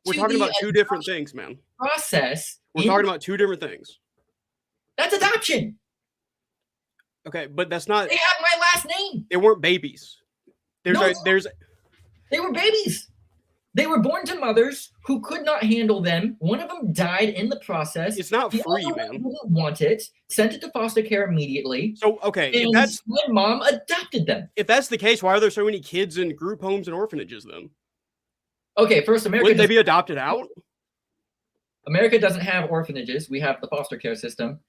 We're talking about 2 different things, man. Process. We're talking about 2 different things. That's adoption. Okay, but that's not. They have my last name. They weren't babies. They were babies. They were born to mothers who could not handle them. One of them died in the process. It's not free, man. Didn't want it. Sent it to foster care immediately. So okay, and my mom adopted them. If that's the case, why are there so many kids in group homes and orphanages then? Okay, first, America. Wouldn't they be adopted out? America doesn't have orphanages. We have the foster care system.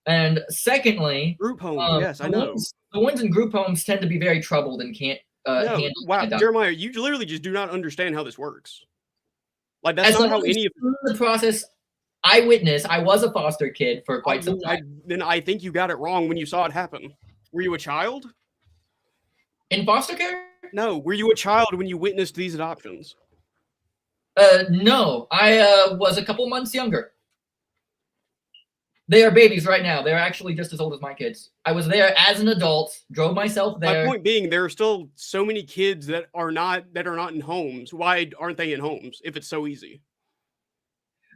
And secondly, group homes. Yes, I know. The ones in group homes tend to be very troubled and can't. Wow, Jeremiah, you literally just do not understand how this works. Like that's not how any of the process. I was a foster kid for quite some time. Then I think you got it wrong when you saw it happen. Were you a child? In foster care? No. Were you a child when you witnessed these adoptions? No. I was a couple months younger. They are babies right now. They're actually just as old as my kids. I was there as an adult, drove myself there. My point being, there are still so many kids that are not in homes. Why aren't they in homes if it's so easy?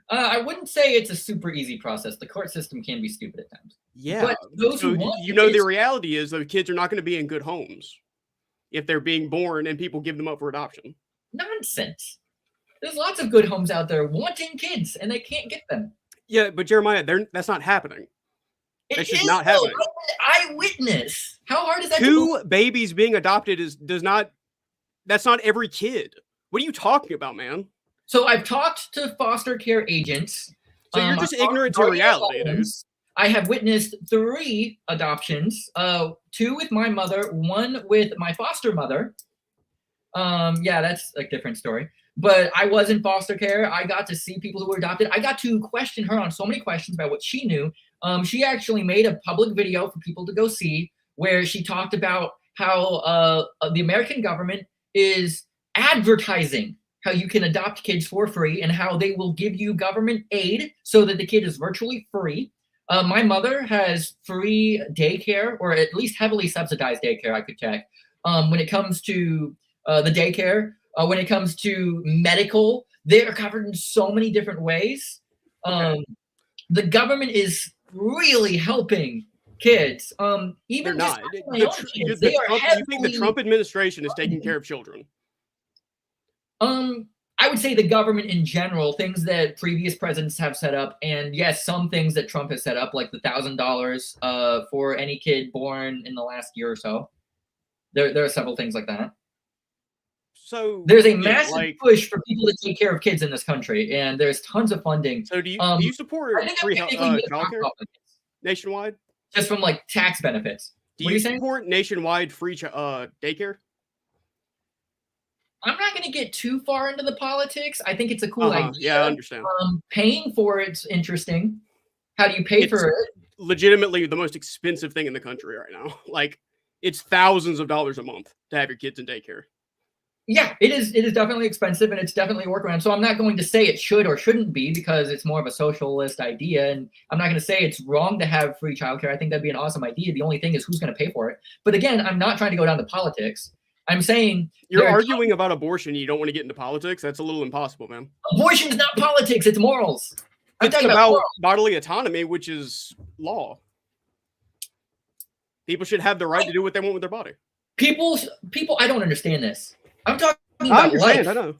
I wouldn't say it's a super easy process. The court system can be stupid at times. Yeah, but those who the reality is those kids are not going to be in good homes if they're being born and people give them up for adoption. Nonsense. There's lots of good homes out there wanting kids, and they can't get them. Yeah, but Jeremiah, that's not happening. That's just not happening. Eyewitness. How hard is that? 2 babies being adopted that's not every kid. What are you talking about, man? So I've talked to foster care agents. So you're just ignorant to reality, dude. I have witnessed 3 adoptions, 2 with my mother, 1 with my foster mother. Yeah, that's a different story. But I was in foster care. I got to see people who were adopted. I got to question her on so many questions about what she knew. She actually made a public video for people to go see where she talked about how the American government is advertising how you can adopt kids for free and how they will give you government aid so that the kid is virtually free. My mother has free daycare, or at least heavily subsidized daycare, I could check. When it comes to the daycare, when it comes to medical, they are covered in so many different ways. The government is really helping kids. Even They're just not. my own kids, they are You think the Trump administration is taking care of children? I would say the government in general, things that previous presidents have set up, and yes, some things that Trump has set up, like the $1,000 for any kid born in the last year or so. There are several things like that. So there's a massive push for people to take care of kids in this country, and there's tons of funding. So do you support free childcare nationwide? Just from like tax benefits. Do you support nationwide free daycare? I'm not going to get too far into the politics. I think it's a cool idea. Yeah, I understand. Paying for it's interesting. How do you pay for it? Legitimately the most expensive thing in the country right now. Like, it's thousands of dollars a month to have your kids in daycare. Yeah, it is definitely expensive, and it's definitely a workaround. So I'm not going to say it should or shouldn't be, because it's more of a socialist idea. And I'm not going to say it's wrong to have free childcare. I think that'd be an awesome idea. The only thing is who's going to pay for it. But again, I'm not trying to go down to politics. I'm saying you're arguing about abortion. You don't want to get into politics. That's a little impossible, man. Abortion is not politics. It's morals. I'm talking about bodily autonomy, which is law. People should have the right to do what they want with their body. People, I don't understand this. I'm talking about life. I know.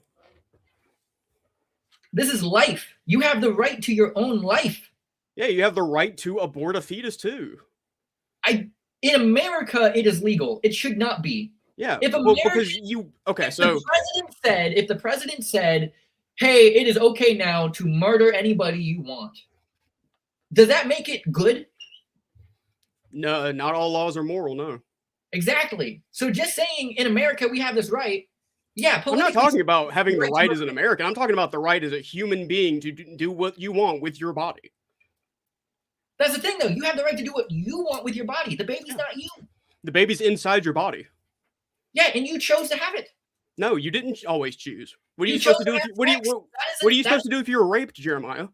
This is life. You have the right to your own life. Yeah, you have the right to abort a fetus too. In America, it is legal. It should not be. Yeah, if the president said, "Hey, it is okay now to murder anybody you want," does that make it good? No, not all laws are moral. No. Exactly. So just saying in America we have this right. Yeah, I'm not talking about having the right as an American. I'm talking about the right as a human being to do what you want with your body. That's the thing, though. You have the right to do what you want with your body. The baby's not you. The baby's inside your body. Yeah, and you chose to have it. No, you didn't always choose. What are you supposed to do? What are you supposed to do if you were raped, Jeremiah?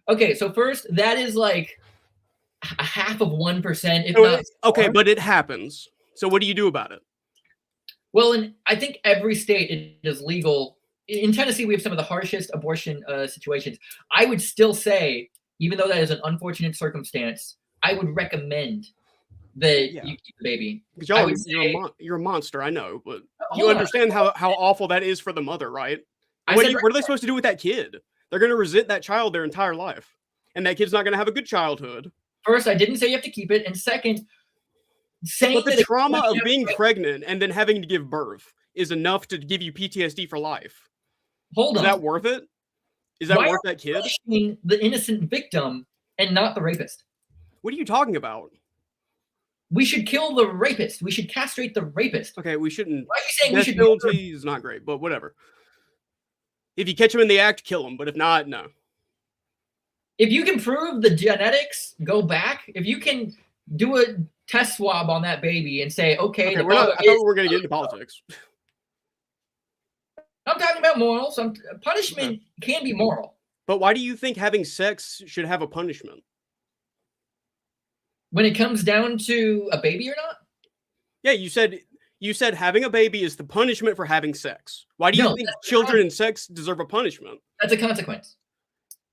Okay, so first, that is like a half of 1%. If not okay, but it happens. So what do you do about it? Well, I think every state it is legal. In Tennessee, we have some of the harshest abortion situations. I would still say, even though that is an unfortunate circumstance, I would recommend that you keep the baby. Because you're a monster, I know, but you understand how awful that is for the mother, right? What are they supposed to do with that kid? They're going to resent that child their entire life, and that kid's not going to have a good childhood. First, I didn't say you have to keep it, and second, saying but the trauma of being pregnant and then having to give birth is enough to give you PTSD for life. Hold on. Is that worth it? Is that worth that kid? The innocent victim and not the rapist. What are you talking about? We should kill the rapist. We should castrate the rapist. Okay, we shouldn't. Why are you saying we should? Penalty is not great, but whatever. If you catch him in the act, kill him. But if not, no. If you can prove the genetics, go back. If you can do a test swab on that baby and say, okay, I thought we were going to get into politics. I'm talking about morals. Punishment can be moral. But why do you think having sex should have a punishment? When it comes down to a baby or not? Yeah, you said having a baby is the punishment for having sex. Why do you think children and sex deserve a punishment? That's a consequence.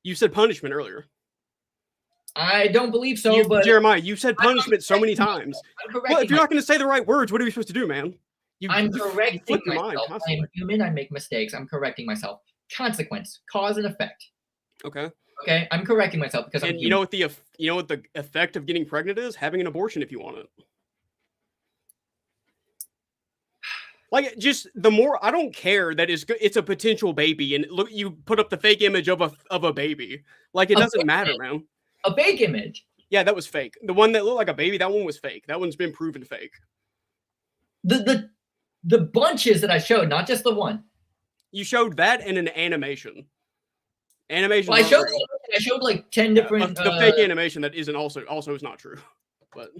You said punishment earlier. I don't believe so, but Jeremiah, you said punishment so many times. Well, if you're not going to say the right words, what are we supposed to do, man? I'm correcting myself. I'm human. I make mistakes. I'm correcting myself. Consequence, cause and effect. Okay. Okay, I'm correcting myself because I'm human. You know what the effect of getting pregnant is? Having an abortion if you want it. Like, just the more, I don't care that it's a potential baby, and look, you put up the fake image of a baby. Like, it doesn't matter, man. A fake image? Yeah, that was fake. The one that looked like a baby, that one was fake. That one's been proven fake. the bunches that I showed, not just the one. You showed that in an animation. Animation. Well, I showed like 10 different. The fake animation that isn't also is not true. But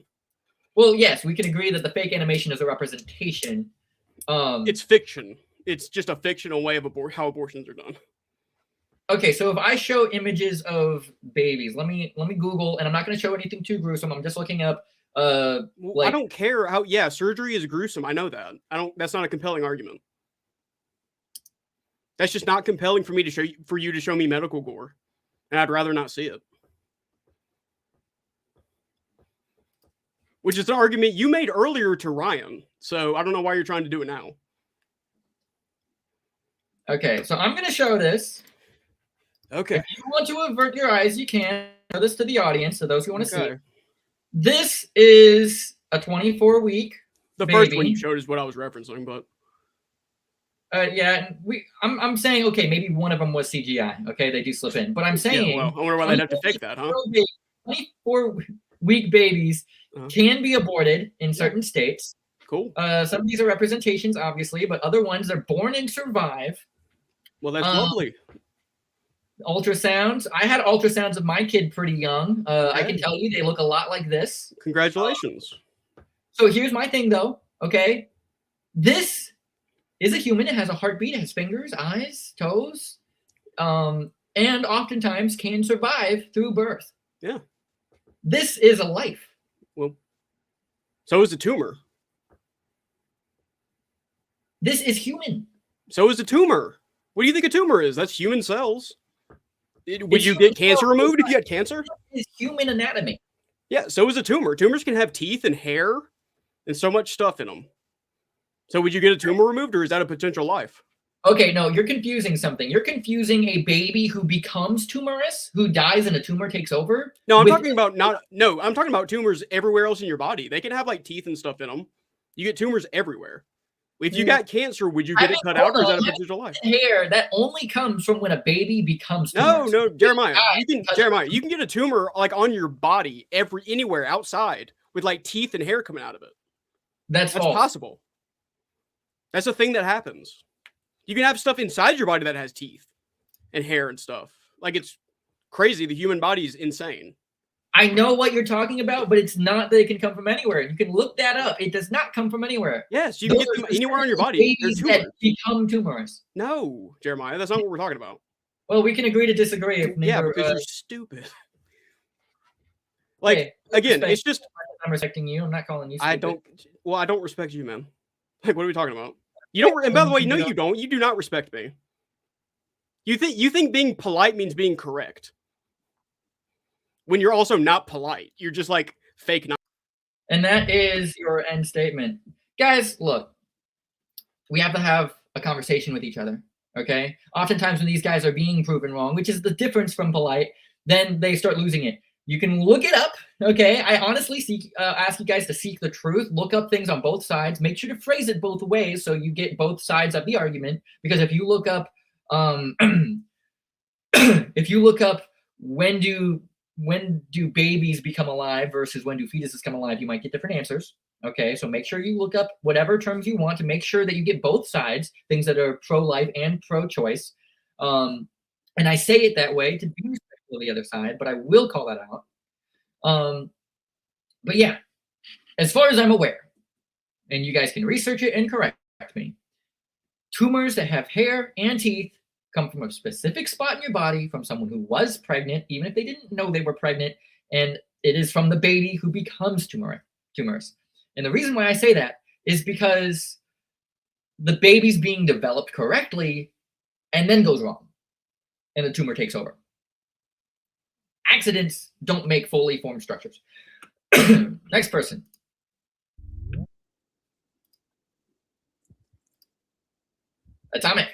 well, yes, we can agree that the fake animation is a representation. It's fiction. It's just a fictional way of how abortions are done. Okay, so if I show images of babies, let me Google, and I'm not going to show anything too gruesome. I'm just looking up. I don't care how. Yeah, surgery is gruesome. I know that. That's not a compelling argument. That's just not compelling for me to for you to show me medical gore, and I'd rather not see it. Which is an argument you made earlier to Ryan. So I don't know why you're trying to do it now. Okay, so I'm going to show this. Okay. If you want to avert your eyes, you can. Show this to the audience, so those who want to see. This is a 24-week. The first one you showed is what I was referencing, but. Yeah, I'm saying, okay, maybe one of them was CGI. Okay, they do slip in. But I'm saying. Yeah, well, I wonder why they'd have to fake that, huh? 24-week babies can be aborted in certain states. Cool. Some of these are representations, obviously, but other ones are born and survive. Well, that's lovely. Ultrasounds. I had ultrasounds of my kid pretty young. I can tell you they look a lot like this. Congratulations. So here's my thing, though. Okay, this is a human. It has a heartbeat. It has fingers, eyes, toes, and oftentimes can survive through birth. Yeah. This is a life. Well, so is a tumor. This is human. So is a tumor. What do you think a tumor is? That's human cells. Would you get cancer removed if you had cancer? It's human anatomy. Yeah, so is a tumor. Tumors can have teeth and hair and so much stuff in them. So would you get a tumor removed, or is that a potential life? Okay, no, you're confusing something. You're confusing a baby who becomes tumorous, who dies and a tumor takes over. No, I'm talking about I'm talking about tumors everywhere else in your body. They can have like teeth and stuff in them. You get tumors everywhere. If you got cancer, would you get it cut out, or is that a potential life? Hair that only comes from when a baby becomes tumorous. No, Jeremiah, you can get a tumor like on your body anywhere outside with like teeth and hair coming out of it. That's false. Possible. That's a thing that happens. You can have stuff inside your body that has teeth and hair and stuff. Like, it's crazy. The human body is insane. I know what you're talking about, but it's not that it can come from anywhere. You can look that up. It does not come from anywhere. Yes, you can get them anywhere on your body. Babies that become tumorous. No, Jeremiah, that's not what we're talking about. Well, we can agree to disagree. Yeah, because you're stupid. Like, hey, again, it's just... I'm respecting you. I'm not calling you stupid. I don't respect you, man. Like, what are we talking about? You don't, and by the way, no, you don't. You do not respect me. You think being polite means being correct. When you're also not polite. You're just like fake. And that is your end statement. Guys, look. We have to have a conversation with each other. Okay? Oftentimes when these guys are being proven wrong, which is the difference from polite, then they start losing it. You can look it up, okay? I honestly ask you guys to seek the truth, look up things on both sides, make sure to phrase it both ways so you get both sides of the argument. Because if you look up, when do babies become alive versus when do fetuses come alive, you might get different answers. Okay, so make sure you look up whatever terms you want to make sure that you get both sides, things that are pro-life and pro-choice. And I say it that way to be respectful of the other side, but I will call that out. But yeah, as far as I'm aware, and you guys can research it and correct me, tumors that have hair and teeth come from a specific spot in your body from someone who was pregnant, even if they didn't know they were pregnant, and it is from the baby who becomes tumorous. And the reason why I say that is because the baby's being developed correctly and then goes wrong, and the tumor takes over. Accidents don't make fully formed structures. Next person. Atomic.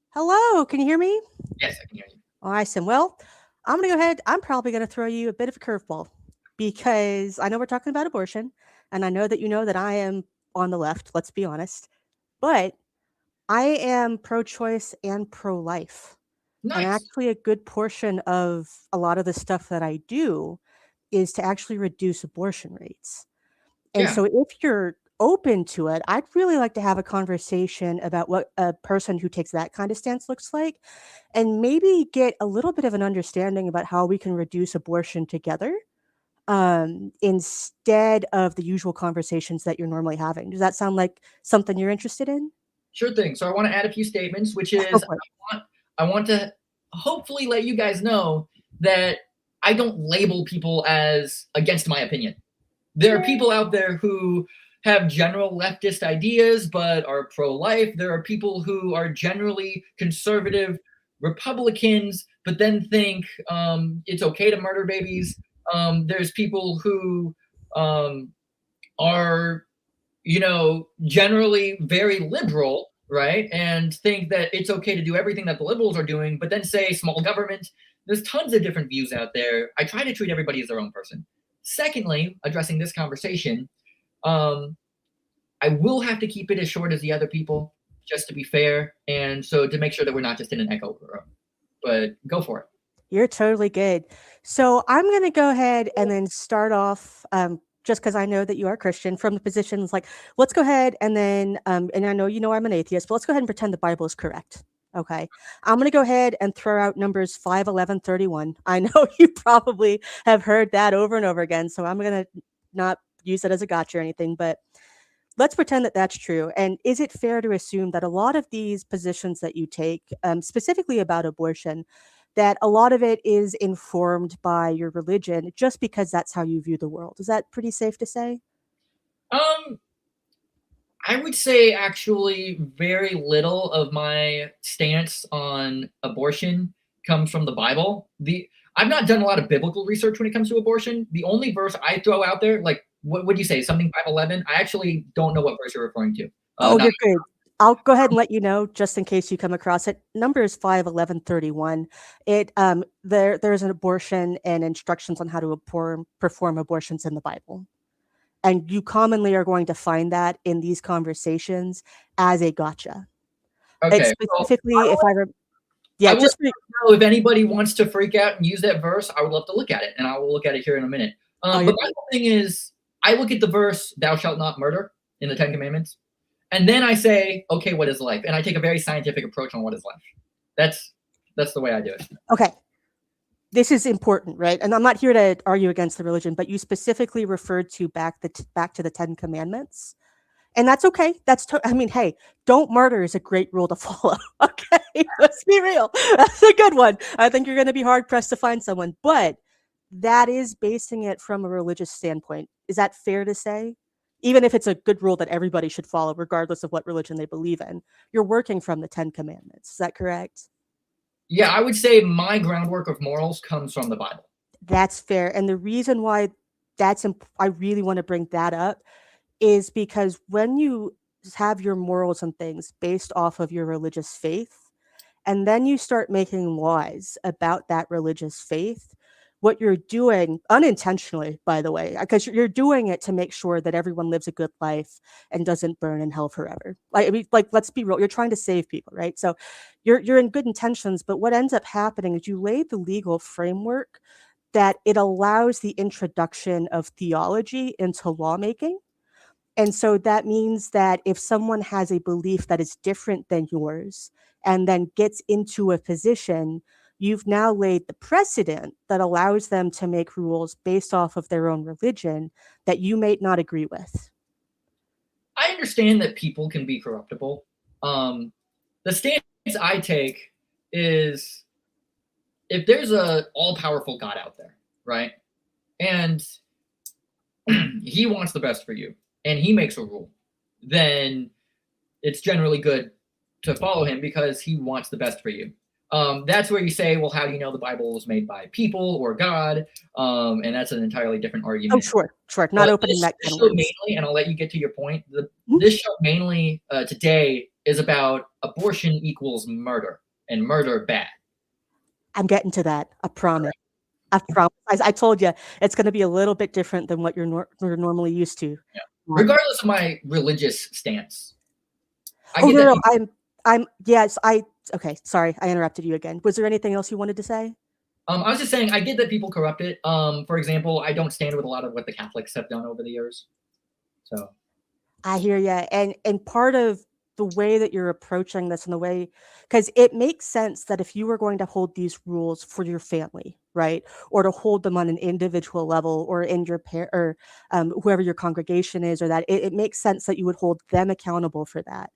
Hello, can you hear me? Yes, I can hear you. Awesome. Well, I'm going to go ahead. I'm probably going to throw you a bit of a curveball because I know we're talking about abortion, and I know that you know that I am on the left, let's be honest, but I am pro-choice and pro-life. Nice. And actually a good portion of a lot of the stuff that I do is to actually reduce abortion rates. And so if you're open to it, I'd really like to have a conversation about what a person who takes that kind of stance looks like, and maybe get a little bit of an understanding about how we can reduce abortion together, instead of the usual conversations that you're normally having. Does that sound like something you're interested in? Sure thing. So I want to add a few statements, which Go is for it. I want to hopefully let you guys know that I don't label people as against my opinion. There are people out there who have general leftist ideas but are pro-life. There are people who are generally conservative Republicans but then think it's okay to murder babies. There's people who are, generally very liberal, right? And think that it's okay to do everything that the liberals are doing, but then say small government. There's tons of different views out there. I try to treat everybody as their own person. Secondly, addressing this conversation, I will have to keep it as short as the other people, just to be fair, and so to make sure that we're not just in an echo room. But go for it. You're totally good. So I'm going to go ahead and then start off, just because I know that you are Christian, from the positions like, let's go ahead and then, and I know I'm an atheist, but let's go ahead and pretend the Bible is correct. Okay. I'm going to go ahead and throw out numbers 5, 11, 31. I know you probably have heard that over and over again, so I'm going to not use it as a gotcha or anything, but let's pretend that that's true. And is it fair to assume that a lot of these positions that you take, specifically about abortion, that a lot of it is informed by your religion just because that's how you view the world? Is that pretty safe to say? I would say actually very little of my stance on abortion comes from the Bible. I've not done a lot of biblical research when it comes to abortion. The only verse I throw out there, like, what would you say? Something 5:11? I actually don't know what verse you're referring to. Oh, you're good. I'll go ahead and let you know just in case you come across it. Numbers 5, 11, 31. There's an abortion and instructions on how to perform abortions in the Bible. And you commonly are going to find that in these conversations as a gotcha. Okay. It's specifically, well, if I just know if anybody wants to freak out and use that verse, I would love to look at it, and I will look at it here in a minute. But my whole thing is, I look at the verse, "Thou shalt not murder," in the Ten Commandments, and then I say, "Okay, what is life?" And I take a very scientific approach on what is life. That's the way I do it. Okay. This is important, right? And I'm not here to argue against the religion, but you specifically referred to back to the 10 Commandments. And that's okay. Hey, don't murder is a great rule to follow. Okay, let's be real. That's a good one. I think you're going to be hard pressed to find someone, but that is basing it from a religious standpoint. Is that fair to say? Even if it's a good rule that everybody should follow, regardless of what religion they believe in, you're working from the 10 Commandments. Is that correct? Yeah, I would say my groundwork of morals comes from the Bible. That's fair. And the reason why I really want to bring that up is because when you have your morals and things based off of your religious faith, and then you start making laws about that religious faith, what you're doing unintentionally, by the way, because you're doing it to make sure that everyone lives a good life and doesn't burn in hell forever. Let's be real. You're trying to save people, right? So you're in good intentions, but what ends up happening is you lay the legal framework that it allows the introduction of theology into lawmaking. And so that means that if someone has a belief that is different than yours and then gets into a position, you've now laid the precedent that allows them to make rules based off of their own religion that you may not agree with. I understand that people can be corruptible. The stance I take is, if there's a all-powerful God out there, right, and he wants the best for you, and he makes a rule, then it's generally good to follow him because he wants the best for you. That's where you say, well, how do you know the Bible was made by people or God? And that's an entirely different argument. Oh, sure. Not opening that can of words. Mainly, and I'll let you get to your point. This show mainly today is about abortion equals murder and murder bad. I'm getting to that. I promise. Right. I promise. I told you it's going to be a little bit different than what you're normally used to. Yeah. Regardless of my religious stance. Okay, sorry, I interrupted you again. Was there anything else you wanted to say? I was just saying, I get that people corrupt it. For example, I don't stand with a lot of what the Catholics have done over the years. So I hear you. And part of the way that you're approaching this and the way, because it makes sense that if you were going to hold these rules for your family, right, or to hold them on an individual level or in your or whoever your congregation is, or that it makes sense that you would hold them accountable for that.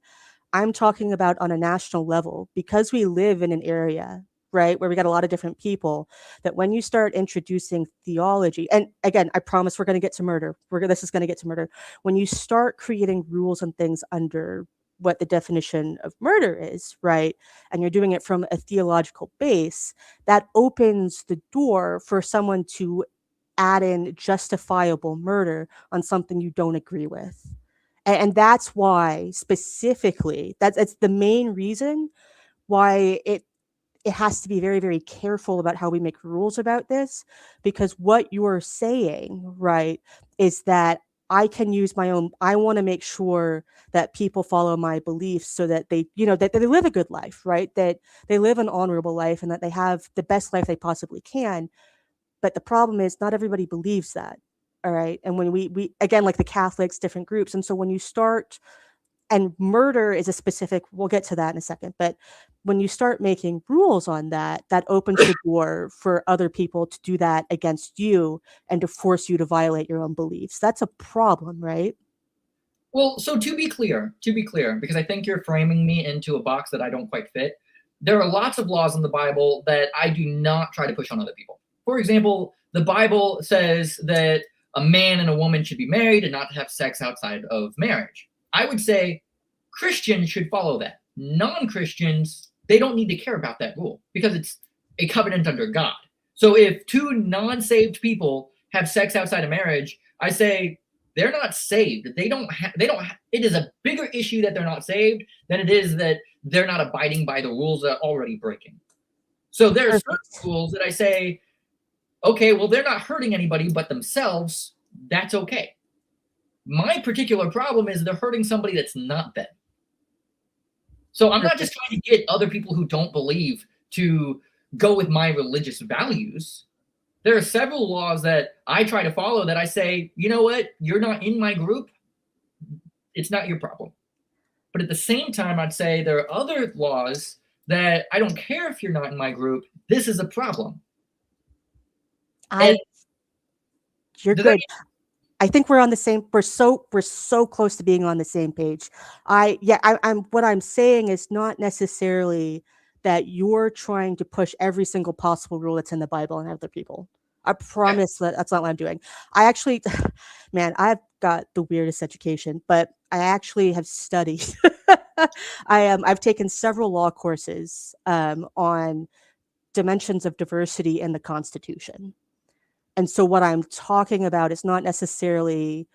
I'm talking about on a national level because we live in an area, right, where we got a lot of different people, that when you start introducing theology, and again, I promise we're going to get to murder. This is going to get to murder. When you start creating rules and things under what the definition of murder is, right, and you're doing it from a theological base, that opens the door for someone to add in justifiable murder on something you don't agree with. And that's why specifically, it's the main reason why it has to be very, very careful about how we make rules about this, because what you're saying, right, is that I can use my own, I want to make sure that people follow my beliefs so that they, that they live a good life, right? That they live an honorable life and that they have the best life they possibly can. But the problem is not everybody believes that. All right. And when we again, like the Catholics, different groups. And so when you start, and murder is a specific, we'll get to that in a second, but when you start making rules on that, that opens the door for other people to do that against you and to force you to violate your own beliefs. That's a problem, right? Well, so to be clear, because I think you're framing me into a box that I don't quite fit, there are lots of laws in the Bible that I do not try to push on other people. For example, the Bible says that a man and a woman should be married and not have sex outside of marriage. I would say Christians should follow that. Non-Christians, they don't need to care about that rule because it's a covenant under God. So if two non-saved people have sex outside of marriage, I say they're not saved. It is a bigger issue that they're not saved than it is that they're not abiding by the rules that are already breaking. So there are certain rules that I say, okay, well, they're not hurting anybody but themselves. That's okay. My particular problem is they're hurting somebody that's not them. So I'm not just trying to get other people who don't believe to go with my religious values. There are several laws that I try to follow that I say, you know what, you're not in my group, it's not your problem. But at the same time, I'd say there are other laws that I don't care if you're not in my group, this is a problem. You're good. I think we're on the same. We're so close to being on the same page. I'm. What I'm saying is not necessarily that you're trying to push every single possible rule that's in the Bible on other people. I promise that that's not what I'm doing. I actually, man, I've got the weirdest education, but I actually have studied. I've taken several law courses on dimensions of diversity in the Constitution. And so what I'm talking about is not necessarily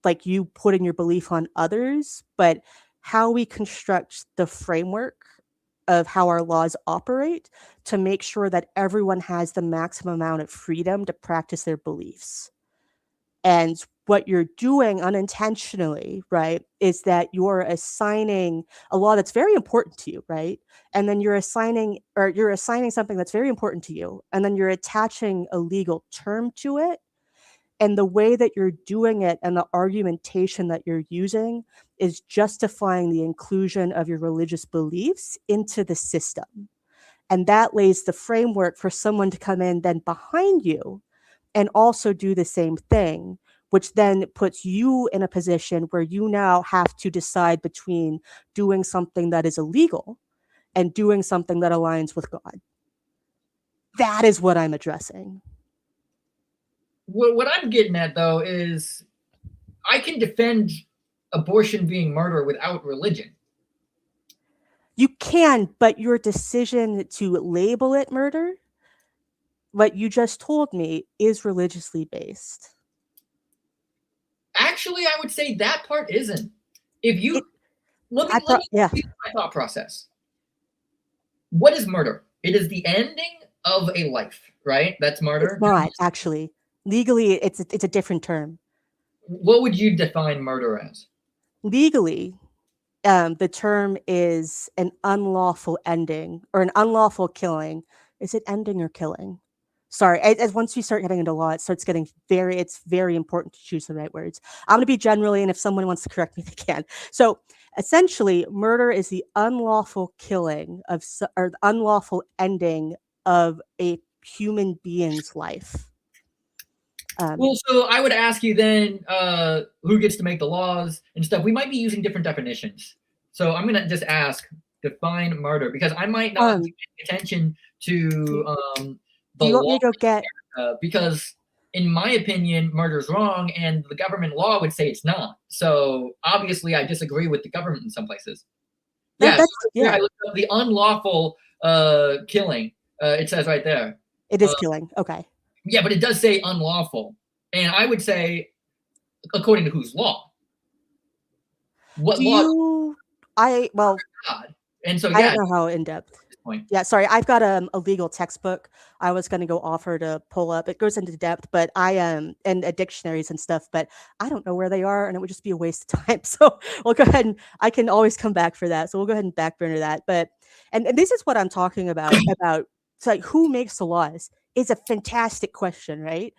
like you putting your belief on others, but how we construct the framework of how our laws operate to make sure that everyone has the maximum amount of freedom to practice their beliefs. And what you're doing unintentionally, right, is that you're assigning a law that's very important to you, right? And then you're assigning something that's very important to you, and then you're attaching a legal term to it. And the way that you're doing it and the argumentation that you're using is justifying the inclusion of your religious beliefs into the system. And that lays the framework for someone to come in then behind you and also do the same thing, which then puts you in a position where you now have to decide between doing something that is illegal and doing something that aligns with God. That is what I'm addressing. What I'm getting at, though, is I can defend abortion being murder without religion. You can, but your decision to label it murder, what you just told me, is religiously based. Actually, I would say that part isn't. Let me give you my thought process. What is murder? It is the ending of a life, right? That's murder. It's not, actually. Legally, it's a different term. What would you define murder as? Legally, the term is an unlawful ending or an unlawful killing. Is it ending or killing? Sorry, as once you start getting into law, it starts getting it's very important to choose the right words. I'm going to be generally, and if someone wants to correct me, they can. So essentially, murder is the unlawful killing of, or the unlawful ending of a human being's life. Well, so I would ask you then, who gets to make the laws and stuff? We might be using different definitions. So I'm gonna just ask, define murder, because I might not be paying attention to do you want me to go get? Because in my opinion, murder is wrong, and the government law would say it's not. So obviously, I disagree with the government in some places. Yeah, I looked up the unlawful killing. It says right there. It is killing. Okay. Yeah, but it does say unlawful, and I would say, according to whose law? What law? God. And so I don't know how in depth. Point. Yeah, sorry, I've got a legal textbook I was going to go offer to pull up. It goes into depth, but I and dictionaries and stuff, but I don't know where they are, and it would just be a waste of time. So we'll go ahead and I can always come back for that. So we'll go ahead and backburner that. But and this is what I'm talking about it's like who makes the laws is a fantastic question, right?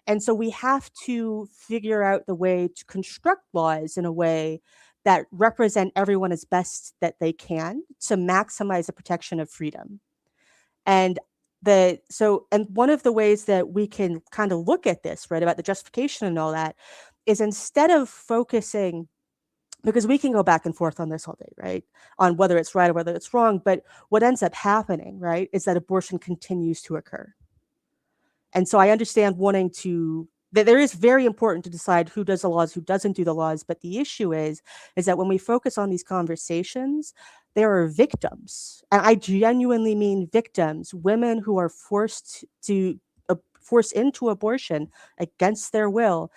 And so we have to figure out the way to construct laws in a way that represent everyone as best that they can to maximize the protection of freedom. And one of the ways that we can kind of look at this, right, about the justification and all that, is instead of focusing, because we can go back and forth on this all day, right, on whether it's right or whether it's wrong, but what ends up happening, right, is that abortion continues to occur. And so I understand wanting to, that there is very important to decide who does the laws, who doesn't do the laws. But the issue is that when we focus on these conversations, there are victims. And I genuinely mean victims, women who are forced into abortion against their will.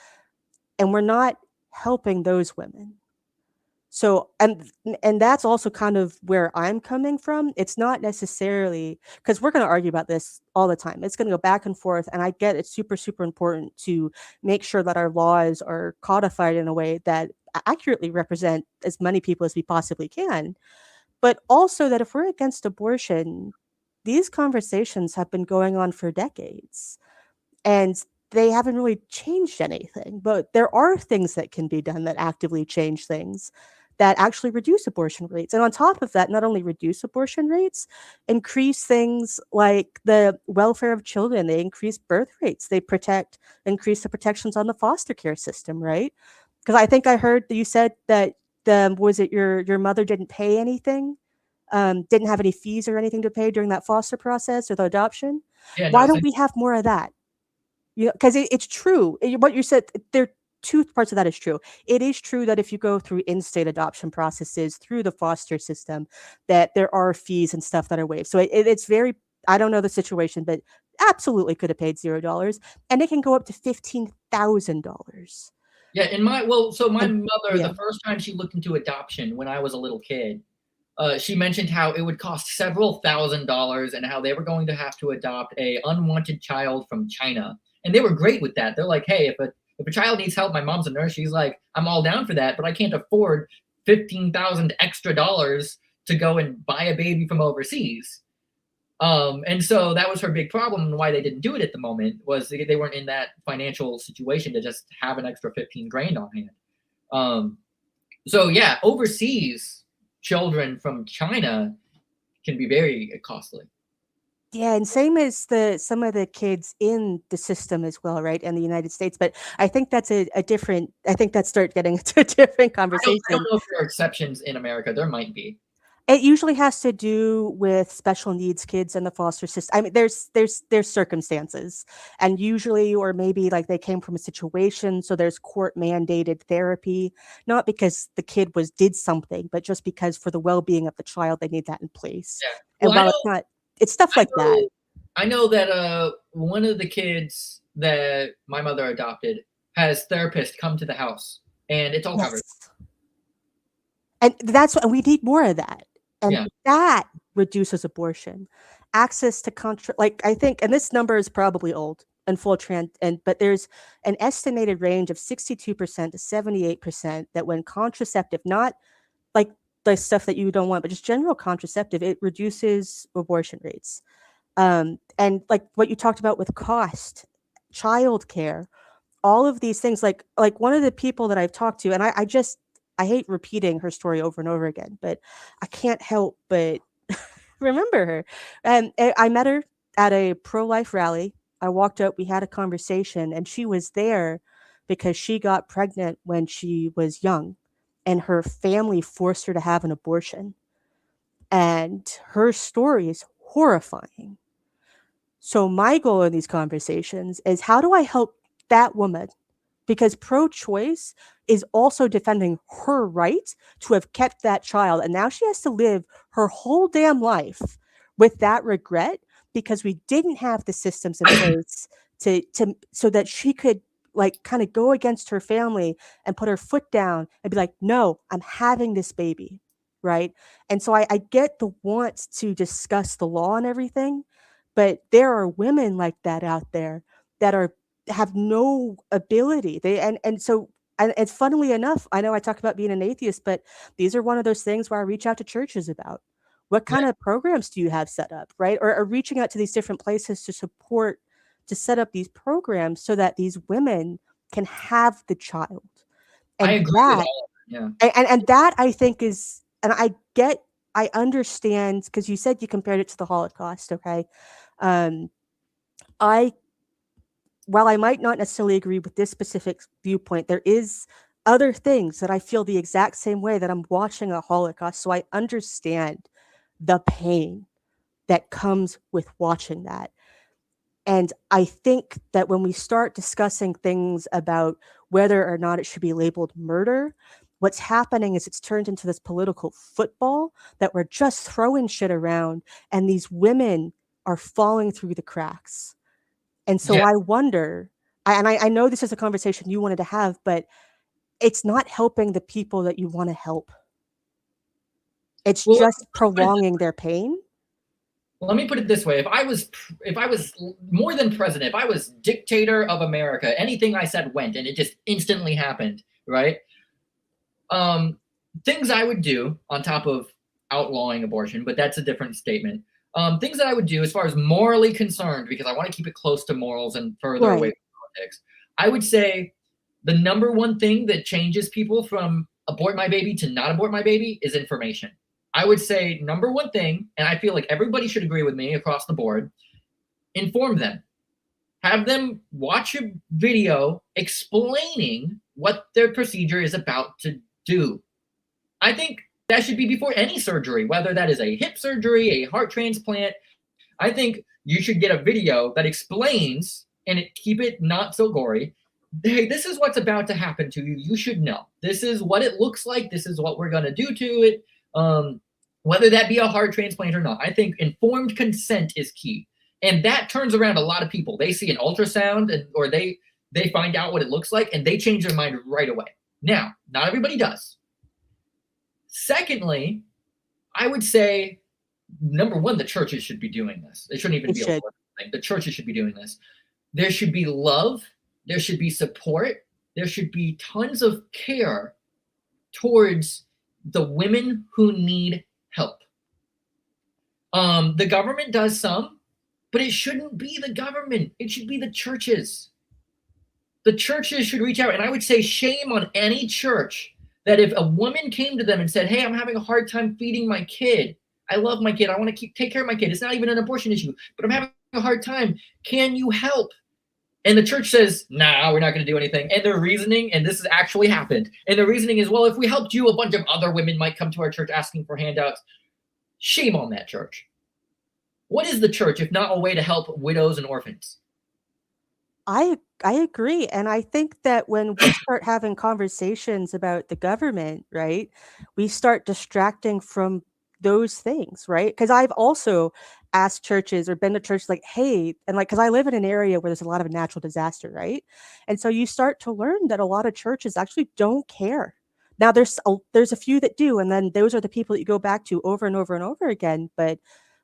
And we're not helping those women. So, and that's also kind of where I'm coming from. It's not necessarily, because we're going to argue about this all the time. It's going to go back and forth. And I get it's super, super important to make sure that our laws are codified in a way that accurately represent as many people as we possibly can. But also that if we're against abortion, these conversations have been going on for decades. And they haven't really changed anything. But there are things that can be done that actively change things, that actually reduce abortion rates. And on top of that, not only reduce abortion rates, increase things like the welfare of children. They increase birth rates. They increase the protections on the foster care system, right? Because I think I heard that you said that was it your mother didn't pay anything, didn't have any fees or anything to pay during that foster process or the adoption. Yeah, why don't we have more of that? Because it's true. What you said, there two parts of that is true. It is true that if you go through in-state adoption processes through the foster system, that there are fees and stuff that are waived. So it's very, I don't know the situation, but absolutely could have paid $0, and it can go up to $15,000. Yeah, my mother, the first time she looked into adoption when I was a little kid, she mentioned how it would cost several $1,000s and how they were going to have to adopt a unwanted child from China. And they were great with that. They're like, hey, if a child needs help, my mom's a nurse. She's like, I'm all down for that, but I can't afford $15,000 extra to go and buy a baby from overseas. And so that was her big problem, and why they didn't do it at the moment was they weren't in that financial situation to just have an extra 15 grand on hand. So yeah, overseas children from China can be very costly. Yeah, and same as some of the kids in the system as well, right? In the United States. But I think that's a different, I think that starts getting to a different conversation. I don't know if there are exceptions in America. There might be. It usually has to do with special needs kids in the foster system. I mean, there's circumstances, and usually, or maybe like they came from a situation, so there's court mandated therapy, not because the kid did something, but just because for the well-being of the child, they need that in place. Yeah. Well, and it's stuff like that. I know that one of the kids that my mother adopted has therapists come to the house, and it's all covered. And we need more of that. And that reduces abortion. Access to I think, and this number is probably old and but there's an estimated range of 62% to 78% that when contraceptive, not like the stuff that you don't want, but just general contraceptive, it reduces abortion rates. And like what you talked about with cost, childcare, all of these things, like one of the people that I've talked to, and I hate repeating her story over and over again, but I can't help but remember her. And I met her at a pro-life rally. I walked up, we had a conversation, and she was there because she got pregnant when she was young, and her family forced her to have an abortion. And her story is horrifying. So my goal in these conversations is, how do I help that woman? Because pro-choice is also defending her right to have kept that child. And now she has to live her whole damn life with that regret because we didn't have the systems in place to so that she could like kind of go against her family and put her foot down and be like, no, I'm having this baby. Right. And so I get the want to discuss the law and everything, but there are women like that out there that have no ability. And it's funnily enough, I know I talked about being an atheist, but these are one of those things where I reach out to churches about what kind of programs do you have set up, right? Or reaching out to these different places to set up these programs so that these women can have the child. And I agree with all of it. Yeah. and that I think is, and I understand, because you said you compared it to the Holocaust, okay? While I might not necessarily agree with this specific viewpoint, there is other things that I feel the exact same way that I'm watching a Holocaust. So I understand the pain that comes with watching that. And I think that when we start discussing things about whether or not it should be labeled murder, what's happening is it's turned into this political football that we're just throwing shit around, and these women are falling through the cracks. And so I wonder, I know this is a conversation you wanted to have, but it's not helping the people that you want to help. It's just prolonging their pain. Let me put it this way: if I was more than president, if I was dictator of America, anything I said went, and it just instantly happened, right? Things I would do on top of outlawing abortion, but that's a different statement. Things that I would do as far as morally concerned, because I want to keep it close to morals and further away from politics. I would say the number one thing that changes people from abort my baby to not abort my baby is information. I would say number one thing, and I feel like everybody should agree with me across the board, inform them. Have them watch a video explaining what their procedure is about to do. I think that should be before any surgery, whether that is a hip surgery, a heart transplant. I think you should get a video that explains, and keep it not so gory. Hey, this is what's about to happen to you. You should know. This is what it looks like. This is what we're going to do to it. Whether that be a heart transplant or not. I think informed consent is key. And that turns around a lot of people. They see an ultrasound or they find out what it looks like, and they change their mind right away. Now, not everybody does. Secondly, I would say, number one, the churches should be doing this. It shouldn't even be a thing. The churches should be doing this. There should be love. There should be support. There should be tons of care towards the women who need help. The government does some, but it shouldn't be the government. It should be the churches. The churches should reach out. And I would say shame on any church that if a woman came to them and said, hey, I'm having a hard time feeding my kid. I love my kid. I want to take care of my kid. It's not even an abortion issue, but I'm having a hard time. Can you help? And the church says, nah, we're not going to do anything. And their reasoning, and this has actually happened, and the reasoning is, well, if we helped you, a bunch of other women might come to our church asking for handouts. Shame on that church. What is the church if not a way to help widows and orphans? I agree. And I think that when we start having conversations about the government, right, we start distracting from those things, right? Because I've also asked churches or been to church like, hey, and like, because I live in an area where there's a lot of natural disaster, right? And so you start to learn that a lot of churches actually don't care. Now there's a few that do, and then those are the people that you go back to over and over and over again. But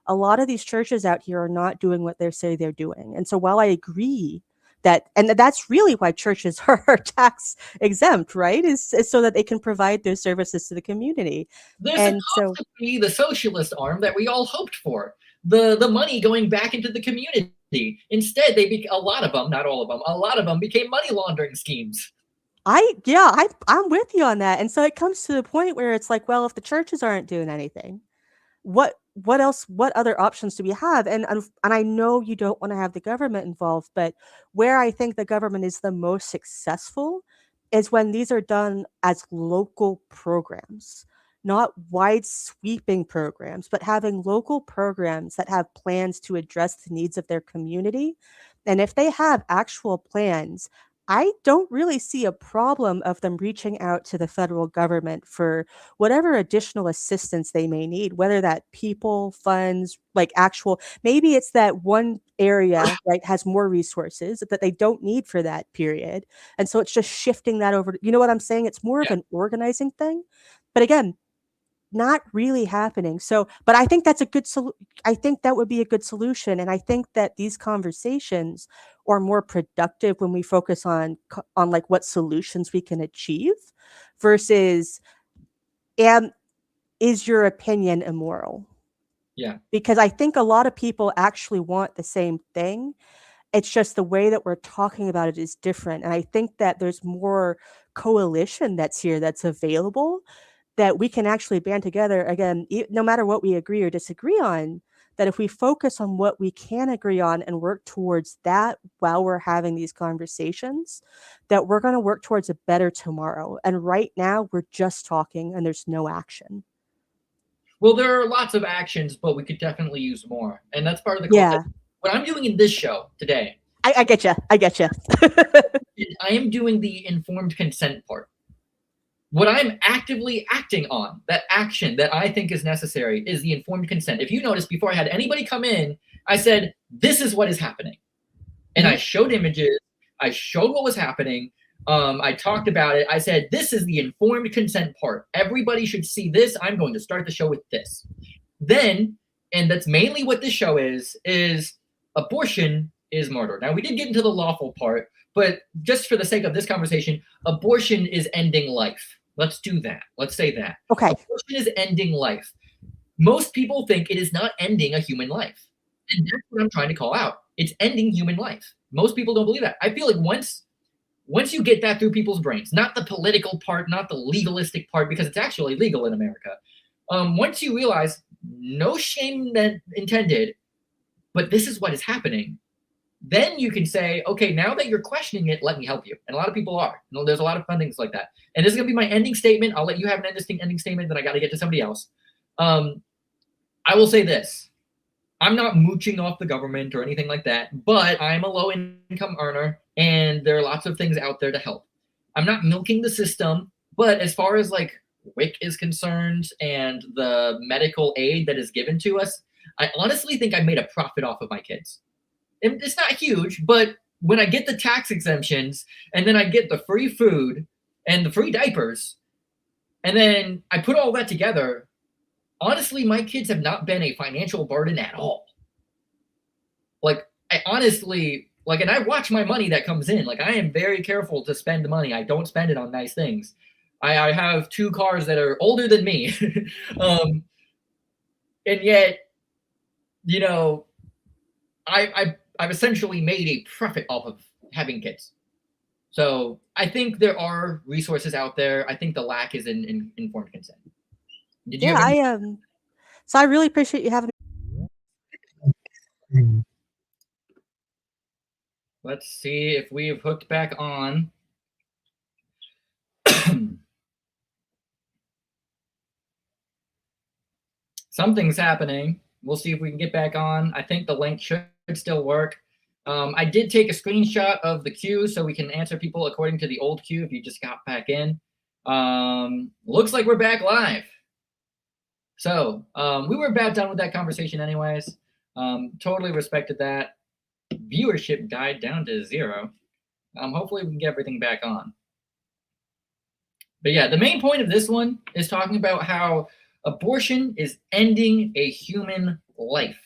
a lot of these churches out here are not doing what they say they're doing. And so while I agree and that's really why churches are tax exempt, right? Is so that they can provide those services to the community. They're supposed to be the socialist arm that we all hoped for. the money going back into the community. Instead, a lot of them, not all of them, a lot of them became money laundering schemes. I'm with you on that. And so it comes to the point where it's like, well, if the churches aren't doing anything, what else, what other options do we have? And I know you don't want to have the government involved, but where I think the government is the most successful is when these are done as local programs, not wide sweeping programs, but having local programs that have plans to address the needs of their community. And if they have actual plans, I don't really see a problem of them reaching out to the federal government for whatever additional assistance they may need, whether that people, funds, like actual, maybe it's that one area, right, has more resources that they don't need for that period. And so it's just shifting that over. You know what I'm saying? It's more of an organizing thing. But again, not really happening. So, but I think that's a good I think that would be a good solution, and I think that these conversations are more productive when we focus on like what solutions we can achieve versus is your opinion immoral? Yeah. Because I think a lot of people actually want the same thing. It's just the way that we're talking about it is different, and I think that there's more coalition that's here that's available that we can actually band together again, no matter what we agree or disagree on, that if we focus on what we can agree on and work towards that while we're having these conversations, that we're going to work towards a better tomorrow. And right now we're just talking and there's no action. Well, there are lots of actions, but we could definitely use more. And that's part of the Yeah. What I'm doing in this show today. I get you. I get you. I am doing the informed consent part. What I'm actively acting on, that action that I think is necessary, is the informed consent. If you notice, before I had anybody come in, I said, this is what is happening. And I showed images. I showed what was happening. I talked about it. I said, this is the informed consent part. Everybody should see this. I'm going to start the show with this. Then, and that's mainly what this show is abortion is murder. Now, we did get into the lawful part, but just for the sake of this conversation, abortion is ending life. Let's do that. Let's say that. Okay. Abortion is ending life. Most people think it is not ending a human life. And that's what I'm trying to call out. It's ending human life. Most people don't believe that. I feel like once you get that through people's brains, not the political part, not the legalistic part, because it's actually legal in America. Once you realize, no shame intended, but this is what is happening, then you can say, okay, now that you're questioning it, let me help you. And a lot of people are. You know, there's a lot of fun things like that. And this is going to be my ending statement. I'll let you have an ending statement, then I got to get to somebody else. I will say this. I'm not mooching off the government or anything like that, but I'm a low-income earner, and there are lots of things out there to help. I'm not milking the system, but as far as like WIC is concerned and the medical aid that is given to us, I honestly think I made a profit off of my kids. It's not huge, but when I get the tax exemptions and then I get the free food and the free diapers, and then I put all that together, honestly, my kids have not been a financial burden at all. Like, I honestly, like, and I watch my money that comes in. Like, I am very careful to spend money. I don't spend it on nice things. I have 2 cars that are older than me. And yet, you know, I've essentially made a profit off of having kids. So I think there are resources out there. I think the lack is in informed consent. So I really appreciate you having me. Let's see if we've hooked back on. Something's happening. We'll see if we can get back on. I think the link should still work. I did take a screenshot of the queue so we can answer people according to the old queue if you just got back in. Looks like we're back live. So we were about done with that conversation anyways. Totally respected that. Viewership died down to 0. Hopefully we can get everything back on. But yeah, the main point of this one is talking about how abortion is ending a human life.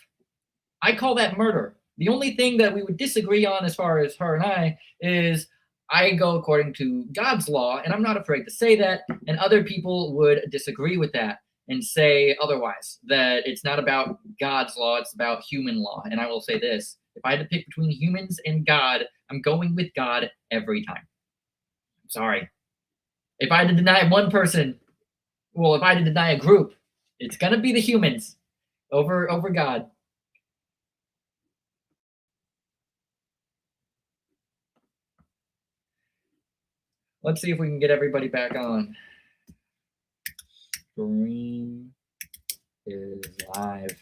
I call that murder. The only thing that we would disagree on as far as her and I is I go according to God's law, and I'm not afraid to say that, and other people would disagree with that and say otherwise, that it's not about God's law. It's about human law. And I will say this: if I had to pick between humans and God, I'm going with God every time. I'm sorry. If I had to deny one person, well, if I had to deny a group, it's gonna be the humans over God. Let's see if we can get everybody back on. Stream is live.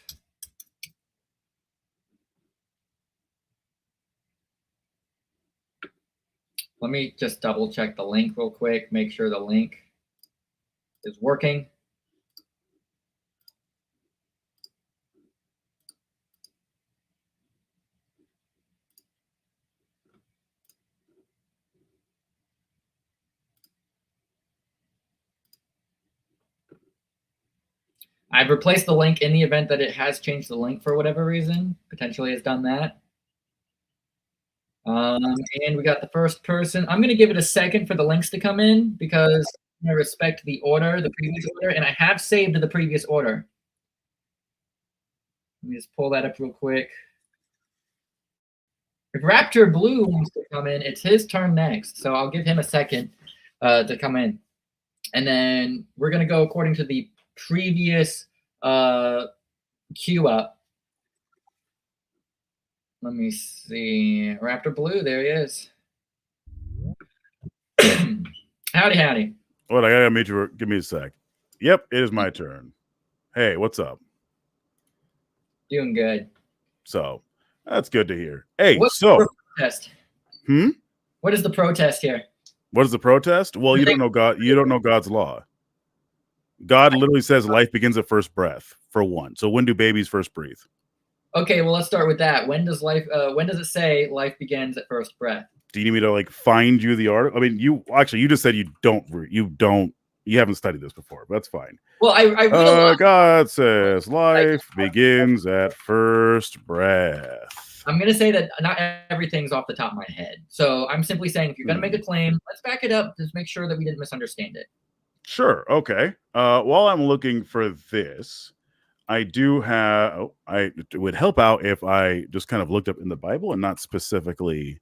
Let me just double check the link real quick, make sure the link is working. I've replaced the link in the event that it has changed the link for whatever reason. Potentially has done that. And we got the first person. I'm going to give it a second for the links to come in because I respect the order, the previous order, and I have saved the previous order. Let me just pull that up real quick. If Raptor Blue wants to come in, it's his turn next. So I'll give him a second to come in. And then we're going to go according to the previous queue up. Let me see. Raptor Blue, there he is. Howdy. Well, I gotta meet you. Give me a sec. Yep, it is my turn. Hey, what's up? Doing good. So that's good to hear. Hey, What's so the protest? What is the protest here? What is the protest? Well, you don't know God. You don't know God's law. God literally says life begins at first breath. For one, so when do babies first breathe? Okay, well, let's start with that. When does it say life begins at first breath? Do you need me to like find you the article? I mean, you just said you haven't studied this before, but that's fine. Well, I read a lot. God says life begins at first breath. I'm going to say that not everything's off the top of my head. So I'm simply saying if you're going to make a claim, let's back it up. Just make sure that we didn't misunderstand it. Sure. Okay. While I'm looking for this, I do have. It would help out if I just kind of looked up in the Bible and not specifically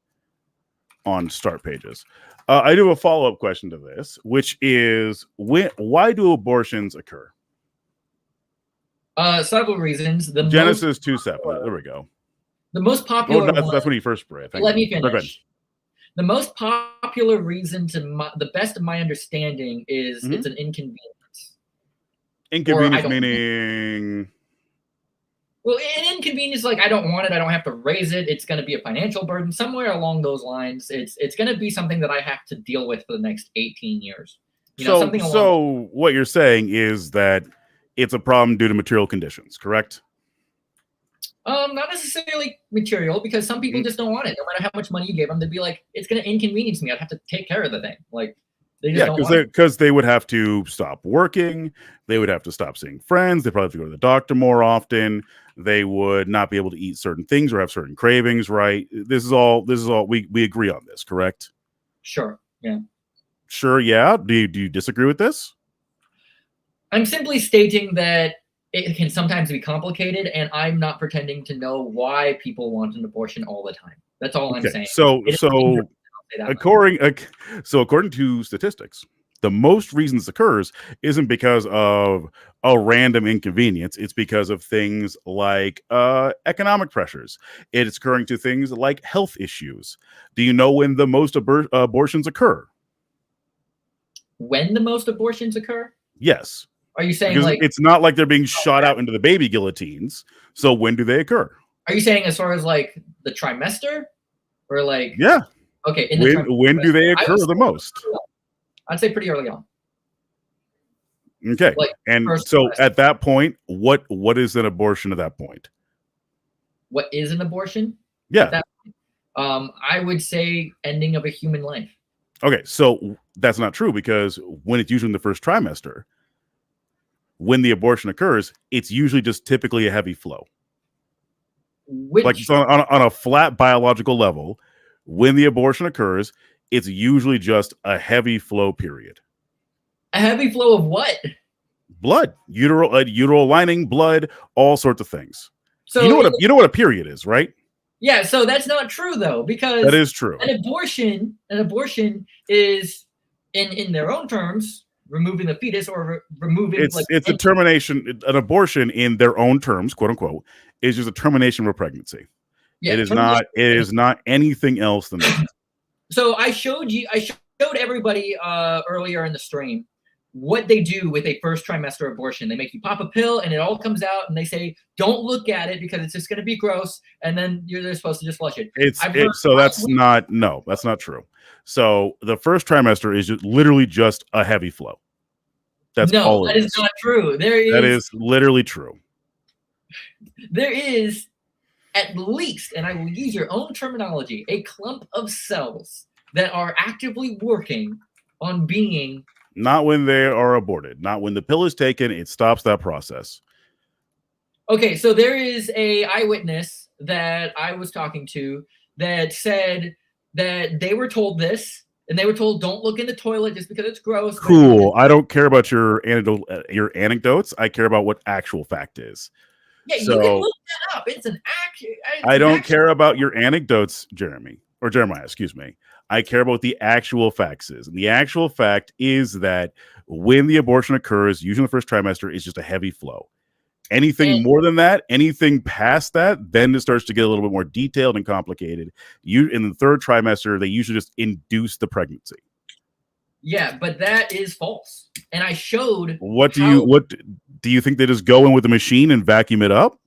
on start pages. I do have a follow-up question to this, which is why do abortions occur? Several reasons. Genesis 2:7. There we go. The most popular. That's when he first breathed. Let me finish. The most popular reason, the best of my understanding, is it's an inconvenience. Inconvenience meaning. Well, an inconvenience, like I don't want it, I don't have to raise it, it's going to be a financial burden, somewhere along those lines. It's going to be something that I have to deal with for the next 18 years. So what you're saying is that it's a problem due to material conditions, correct? Not necessarily material, because some people just don't want it. No matter how much money you gave them, they'd be like, it's going to inconvenience me. I'd have to take care of the thing. Like, they just don't want it. Because they would have to stop working. They would have to stop seeing friends. They probably have to go to the doctor more often. They would not be able to eat certain things or have certain cravings, right? This is all we agree on this, correct? Sure. Yeah. Sure. Yeah. Do you disagree with this? I'm simply stating that it can sometimes be complicated, and I'm not pretending to know why people want an abortion all the time. That's all I'm saying. According to statistics, the most reasons occurs isn't because of a random inconvenience. It's because of things like economic pressures. It's occurring to things like health issues. Do you know when the most abortions occur? When the most abortions occur? Yes. Are you saying because it's not like they're being shot out into the baby guillotines. So when do they occur? Are you saying as far as like the trimester, or like? Yeah. Okay. When do they occur the most? I'd say pretty early on. Okay. And so at that point, what is an abortion at that point? What is an abortion? Yeah. I would say ending of a human life. Okay. So that's not true, because when it's usually in the first trimester, when the abortion occurs, it's usually just typically a heavy flow. Like it's on a flat biological level. When the abortion occurs, it's usually just a heavy flow period. A heavy flow of what? Blood, uteral lining, blood, all sorts of things. So you know what a period is, right? Yeah, so that's not true though, because that is true. An abortion is in their own terms removing the fetus or removing it's a termination. An abortion in their own terms, quote unquote, is just a termination of a pregnancy. Yeah, it is not anything else than that. So I showed everybody earlier in the stream what they do with a first trimester abortion. They make you pop a pill and it all comes out and they say, don't look at it because it's just going to be gross. And then they're supposed to just flush it. That's not true. So the first trimester is literally just a heavy flow. That's all that is not true. That is literally true. There is at least, and I will use your own terminology, a clump of cells that are actively working on being. Not when they are aborted. Not when the pill is taken. It stops that process. Okay, so there is a eyewitness that I was talking to that said that they were told this, and they were told don't look in the toilet just because it's gross. Cool. I don't care about your anecdotes. I care about what actual fact is. Yeah, you can look that up. It's an act. I don't care about your anecdotes, Jeremiah, excuse me. I care about what the actual facts is. And the actual fact is that when the abortion occurs, usually in the first trimester, it's just a heavy flow. Anything more than that, anything past that, then it starts to get a little bit more detailed and complicated. In the third trimester, they usually just induce the pregnancy. Yeah, but that is false. And I showed. What do you think they just go in with the machine and vacuum it up?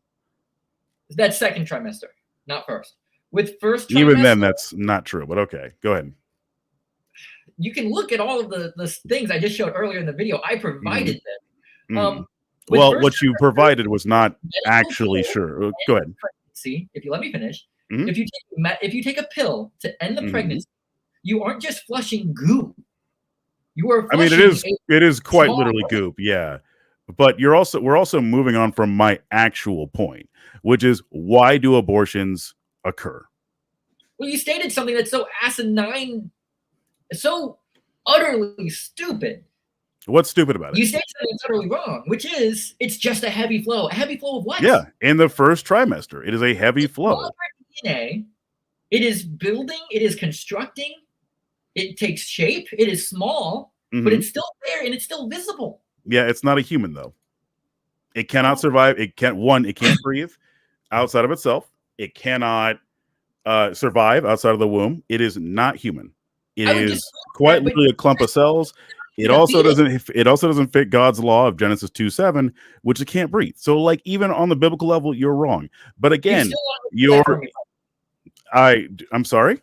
That's second trimester, not first. With first trimester, even then, that's not true. But okay, go ahead. You can look at all of the things I just showed earlier in the video. I provided them. Well, what you provided was not actually sure. Go ahead. See, if you let me finish, if you take a pill to end the pregnancy, you aren't just flushing goo. You are. I mean, it is quite literally goop, yeah. But we're also moving on from my actual point, which is why do abortions occur? Well, you stated something that's so asinine, so utterly stupid. What's stupid about it? You stated something that's utterly wrong, which is it's just a heavy flow. A heavy flow of what? Yeah, in the first trimester, it is a heavy flow. DNA, it is building, it is constructing, it takes shape, it is small, but it's still there and it's still visible. Yeah, it's not a human though. It cannot survive. It can't breathe outside of itself. It cannot survive outside of the womb. It is not human. It is quite literally a clump of cells. It also doesn't fit God's law of Genesis 2:7, which it can't breathe. So, like, even on the biblical level, you're wrong. But again, I'm sorry.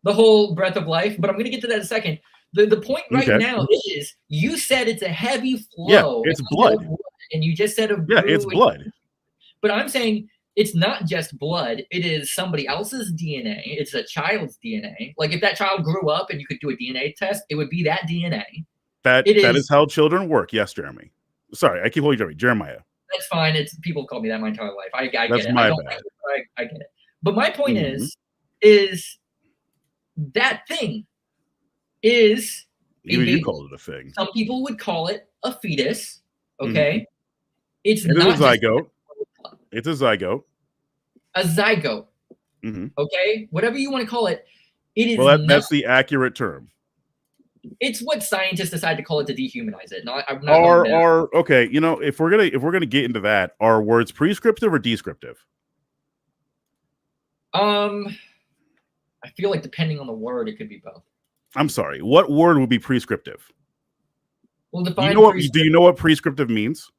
The whole breath of life, but I'm going to get to that in a second. The point now is you said it's a heavy flow. Yeah, it's blood. And you just said it's blood. But I'm saying it's not just blood. It is somebody else's DNA. It's a child's DNA. Like if that child grew up and you could do a DNA test, it would be that DNA. That is how children work. Yes, Jeremy. Sorry, I keep calling you Jeremiah. That's fine. It's people call me that my entire life. I get That's it. My I don't bad. like it, I get it. But my point is that thing is even you called it a thing. Some people would call it a fetus. Okay. It's not a zygote. It's a zygote. A zygote. Okay? Whatever you want to call it. It is that's the accurate term. It's what scientists decide to call it to dehumanize it. Okay, if we're gonna get into that, are words prescriptive or descriptive? I feel like depending on the word, it could be both. I'm sorry. What word would be prescriptive? Well, do you know what prescriptive means?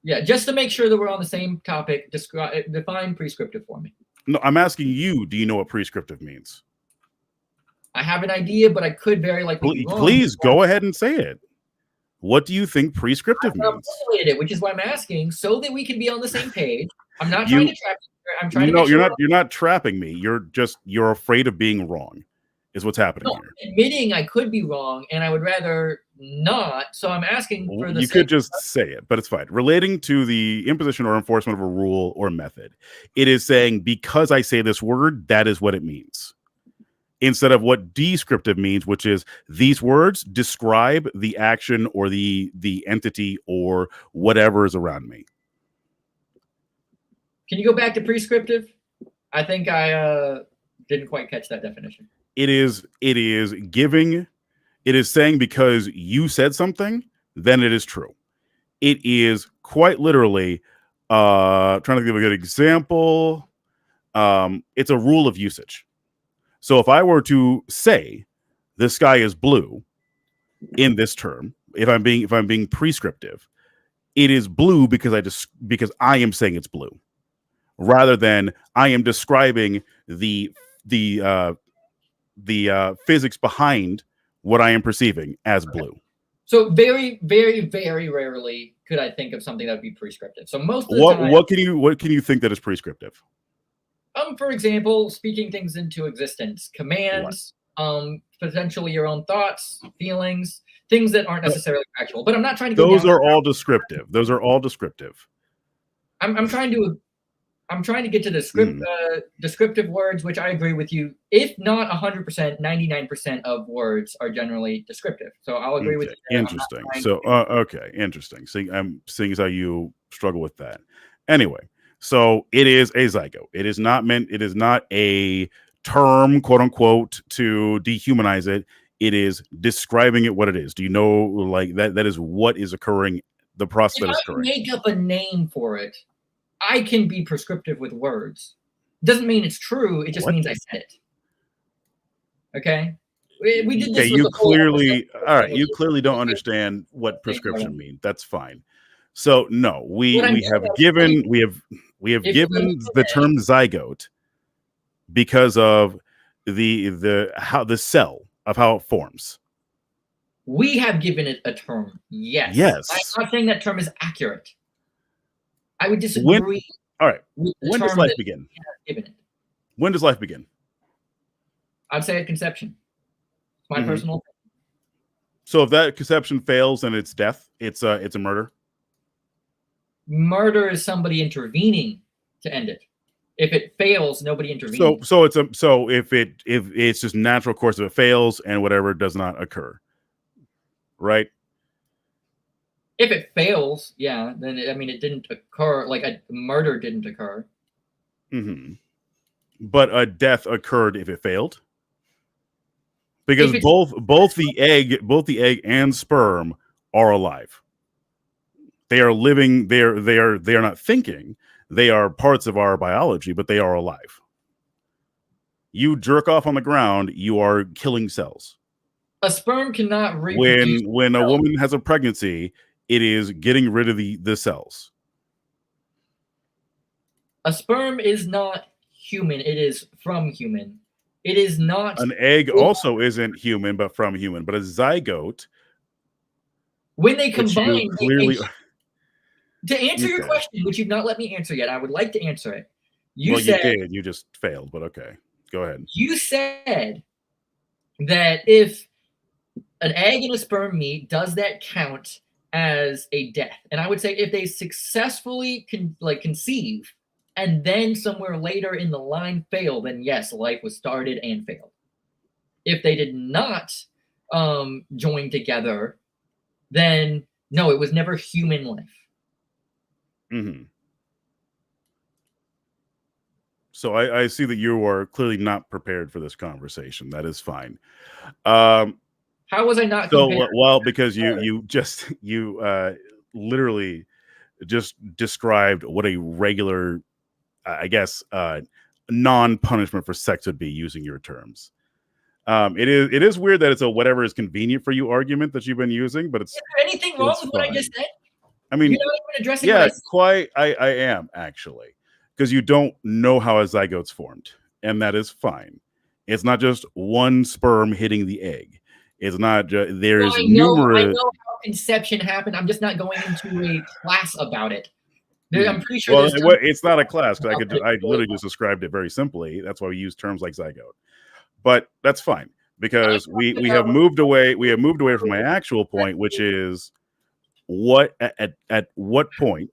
Yeah, just to make sure that we're on the same topic, define prescriptive for me. No, I'm asking you, do you know what prescriptive means? I have an idea, but I could very likely be wrong. Please go ahead and say it. What do you think prescriptive means? It, which is why I'm asking, so that we can be on the same page. I'm not trying to trap you. I'm trying to you're not trapping me. You're afraid of being wrong, is what's happening here. Admitting I could be wrong, and I would rather not. So I'm asking for the. You could just say it, but it's fine. Relating to the imposition or enforcement of a rule or method, it is saying because I say this word, that is what it means. instead of what descriptive means, which is these words describe the action or the entity or whatever is around me. Can you go back to prescriptive? I think I didn't quite catch that definition. It is giving, it is saying because you said something, then it is true. It is quite literally trying to give a good example. It's a rule of usage. So if I were to say the sky is blue in this term, if I'm being prescriptive, it is blue because I am saying it's blue, rather than I am describing the physics behind what I am perceiving as blue. So very, very, very rarely could I think of something that would be prescriptive. So most of the time, what can you think that is prescriptive? For example, speaking things into existence, commands, potentially your own thoughts, feelings, things that aren't necessarily factual. But I'm not trying to go Those down are all descriptive. Those are all descriptive. I'm trying to get to the descriptive words, which I agree with you. If not 100%, 99% of words are generally descriptive. So I'll agree with you there. Interesting. So, okay, interesting. I'm seeing as how you struggle with that. Anyway, so it is a zygote. It is not a term, quote unquote, to dehumanize it. It is describing it what it is. Do you know, like that is what is occurring, the process that is occurring? If I make up a name for it, I can be prescriptive with words. Doesn't mean it's true. It just means I said it. Okay? We did this. Okay, you clearly don't understand what prescription means. That's fine. So no, we have given the term zygote because of the cell of how it forms. We have given it a term. Yes. I'm not saying that term is accurate. I would disagree. All right. When does life begin? When does life begin? I'd say at conception. It's my personal opinion. So if that conception fails and it's death, it's a murder. Murder is somebody intervening to end it. If it fails, nobody intervenes. So if it's just natural course, if it fails and whatever does not occur, right? If it fails, yeah, then it didn't occur. Like a murder didn't occur. But a death occurred if it failed, because both the egg and sperm are alive. They are living. They are not thinking. They are parts of our biology, but they are alive. You jerk off on the ground, you are killing cells. A sperm cannot reproduce. When a woman has a pregnancy, it is getting rid of the cells. A sperm is not human. It is from human. It is not. An egg also isn't human, but from human. But a zygote, when they combine, clearly. To answer your question, which you've not let me answer yet, I would like to answer it. You did. You just failed, but okay. Go ahead. You said that if an egg and a sperm meet, does that count as a death? And I would say if they successfully conceive and then somewhere later in the line fail, then yes, life was started and failed. If they did not join together, then no, it was never human life. So I see that you are clearly not prepared for this conversation. That is fine. How was I not? So well, because you literally just described what a regular, I guess, non-punishment for sex would be, using your terms. It is weird that it's a whatever is convenient for you argument that you've been using, but it's. Is there anything wrong with what I just said? I mean, you're not even addressing. Yeah, quite. I am actually, because you don't know how a zygote's formed, and that is fine. It's not just one sperm hitting the egg. It's not. There's numerous. I know how conception happened. I'm just not going into a class about it. I'm pretty sure. Well, it's not a class. I literally just described it very simply. That's why we use terms like zygote. But that's fine, because we have moved away. We have moved away from my actual point, which is at what point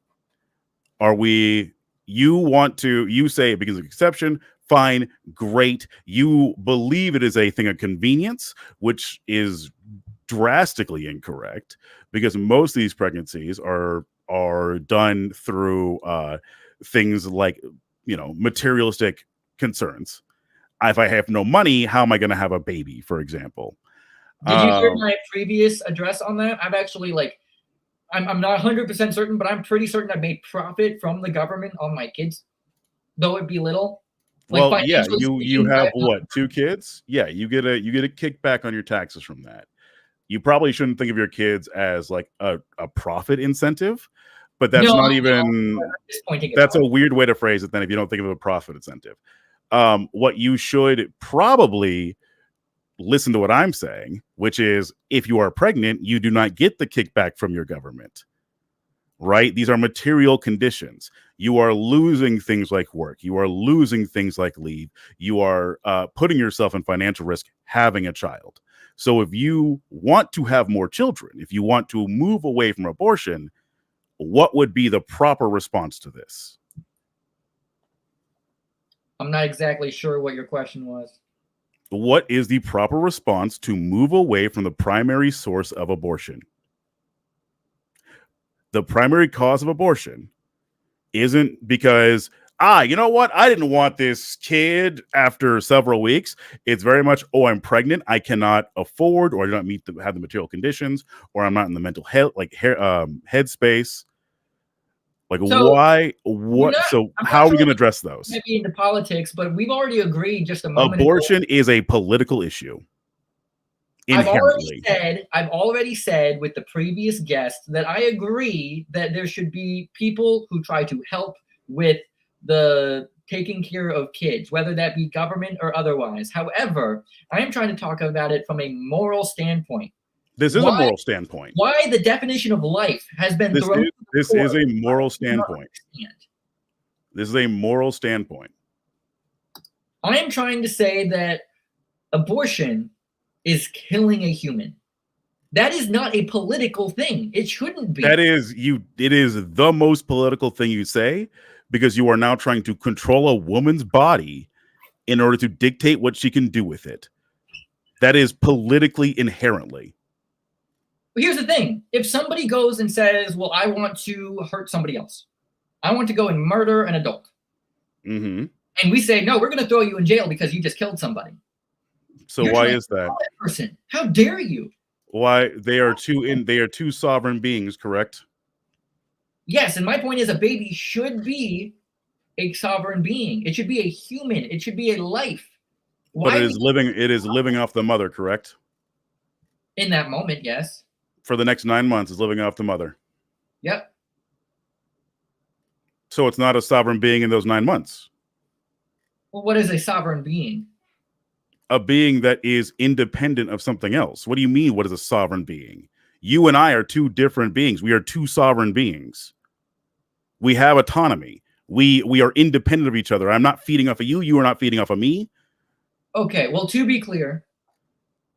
are we? You say it begins with conception. Fine, great. You believe it is a thing of convenience, which is drastically incorrect, because most of these pregnancies are done through things like, materialistic concerns. If I have no money, how am I going to have a baby, for example? Did you hear my previous address on that? I've actually I'm not 100% certain, but I'm pretty certain I've made profit from the government on my kids, though it be little. Well, yeah, financially you speaking, have what, 2 kids? Yeah, you get a kickback on your taxes from that. You probably shouldn't think of your kids as like a profit incentive, but that's No, not I know, even I'm just pointing it that's out. a weird way to phrase it then if you don't think of a profit incentive. What you should probably listen to what I'm saying, which is if you are pregnant, you do not get the kickback from your government. Right? These are material conditions. You are losing things like work. You are losing things like leave. You are putting yourself in financial risk having a child. So if you want to have more children, if you want to move away from abortion, what would be the proper response to this? I'm not exactly sure what your question was. What is the proper response to move away from the primary source of abortion? The primary cause of abortion isn't because, you know what? I didn't want this kid after several weeks. It's very much, I'm pregnant. I cannot afford, or I don't have the material conditions, or I'm not in the mental health, headspace. Why? What? So how are we going to address those? Might be into politics, but we've already agreed just a moment Abortion is a political issue. Inherently. I've already said with the previous guest that I agree that there should be people who try to help with the taking care of kids, whether that be government or otherwise. However, I am trying to talk about it from a moral standpoint. This is a moral standpoint. Why the definition of life has been thrown. This is a moral standpoint. This is a moral standpoint. I am trying to say that abortion is killing a human. That is not a political thing. It shouldn't be. It is the most political thing you say, because you are now trying to control a woman's body in order to dictate what she can do with it. That is politically inherently. Well, here's the thing. If somebody goes and says, well, I want to hurt somebody else. I want to go and murder an adult. Mm-hmm. And we say, no, we're going to throw you in jail because you just killed somebody. So why is that? Person. How dare you? Why? They are two sovereign beings, correct? Yes, and my point is a baby should be a sovereign being. It should be a human. It should be a life. But it is living off the mother, correct? In that moment, yes. For the next 9 months, it's living off the mother. Yep. So it's not a sovereign being in those 9 months. Well, what is a sovereign being? A being that is independent of something else. What do you mean, what is a sovereign being? You and I are two different beings. We are two sovereign beings. We have autonomy. We are independent of each other. I'm not feeding off of you. You are not feeding off of me. Okay, well, to be clear,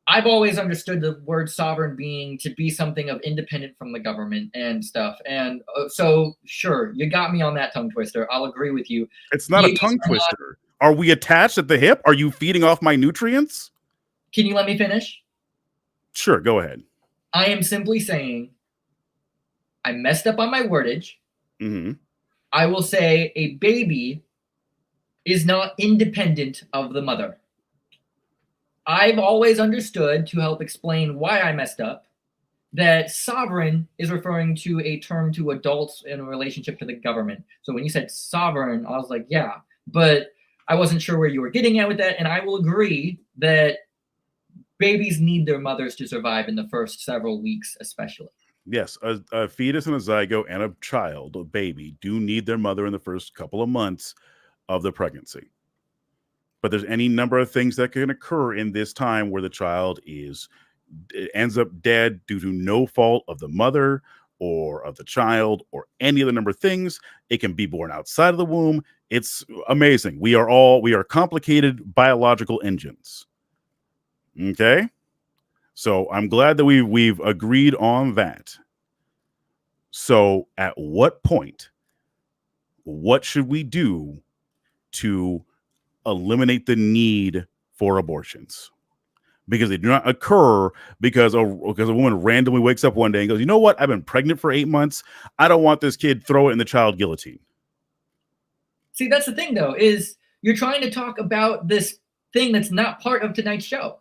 I've always understood the word sovereign being to be something of independent from the government and stuff. And so, sure, you got me on that tongue twister. I'll agree with you. It's not a tongue twister. Are we attached at the hip? Are you feeding off my nutrients? Can you let me finish? Sure, go ahead. I am simply saying I messed up on my wordage. Mm-hmm. I will say a baby is not independent of the mother. I've always understood, to help explain why I messed up, that sovereign is referring to a term to adults in relationship to the government. So when you said sovereign, I was like, yeah, but I wasn't sure where you were getting at with that. And I will agree that babies need their mothers to survive in the first several weeks, especially. Yes, a fetus and a zygote and a child, a baby, do need their mother in the first couple of months of the pregnancy. But there's any number of things that can occur in this time where the child ends up dead due to no fault of the mother or of the child or any other number of things. It can be born outside of the womb. It's amazing. We are complicated biological engines. Okay? So I'm glad that we've agreed on that. So at what point, what should we do to eliminate the need for abortions, because they do not occur because a woman randomly wakes up one day and goes, you know what? I've been pregnant for 8 months. I don't want this kid. Throw it in the child guillotine. See, that's the thing, though, is you're trying to talk about this thing that's not part of tonight's show.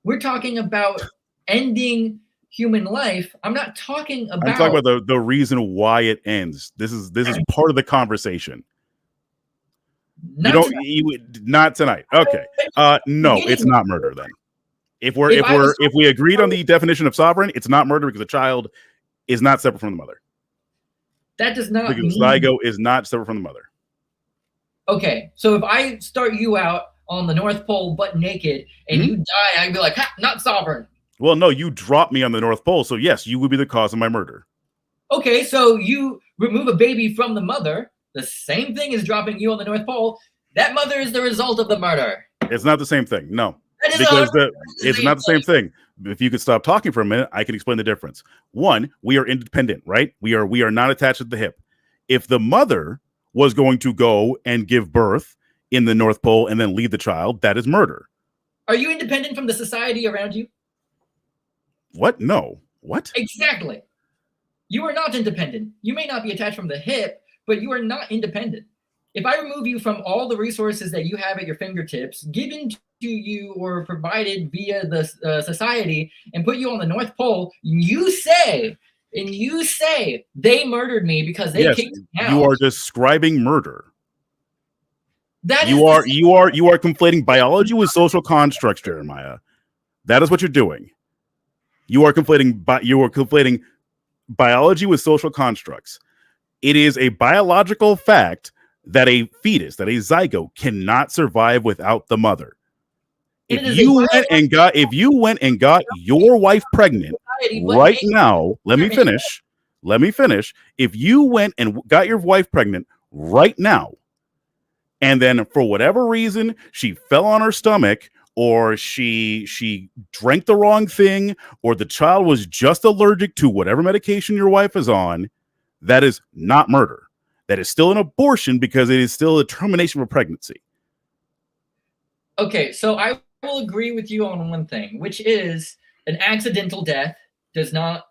We're talking about ending human life. I'm not talking about. I'm talking about the reason why it ends. This is part of the conversation. Not not tonight. Okay. No, it's not murder then. If we agreed on the definition of sovereign, it's not murder because the child is not separate from the mother. That does not because mean zygote is not separate from the mother. Okay, so if I start you out on the North Pole butt naked and you die, I'd be like, ha, not sovereign. Well, no, you drop me on the North Pole, so yes, you would be the cause of my murder. Okay, so you remove a baby from the mother, the same thing as dropping you on the North Pole. That mother is the result of the murder. It's not the same thing, no. That is Because it's not the same thing. If you could stop talking for a minute, I can explain the difference. One, we are independent, right? We are not attached at the hip. If the mother was going to go and give birth in the North Pole and then leave the child, that is murder. Are you independent from the society around you? What? No. What? Exactly. You are not independent. You may not be attached from the hip, but you are not independent. If I remove you from all the resources that you have at your fingertips, given to you or provided via the society, and put you on the North Pole, you say they murdered me because they kicked me out. You are describing murder. That you are conflating biology with social constructs, Jeremiah. That is what you're doing. You are conflating biology with social constructs. It is a biological fact that a fetus, that a zygote, cannot survive without the mother. If you went and got your wife pregnant right now, let me finish. If you went and got your wife pregnant right now, and then for whatever reason she fell on her stomach, or she drank the wrong thing, or the child was just allergic to whatever medication your wife is on, that is not murder. That is still an abortion because it is still a termination of a pregnancy. Okay, so I will agree with you on one thing, which is an accidental death does not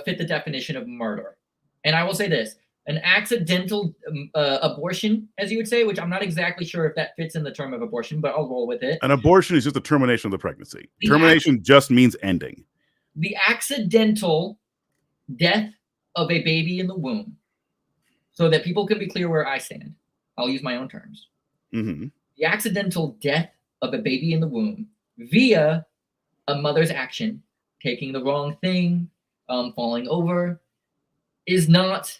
fit the definition of murder. And I will say this, an accidental abortion, as you would say, which I'm not exactly sure if that fits in the term of abortion, but I'll roll with it. An abortion is just a termination of the pregnancy. Termination just means ending. The accidental death of a baby in the womb, so that people can be clear where I stand. I'll use my own terms. Mm-hmm. The accidental death of a baby in the womb via a mother's action, taking the wrong thing, falling over, is not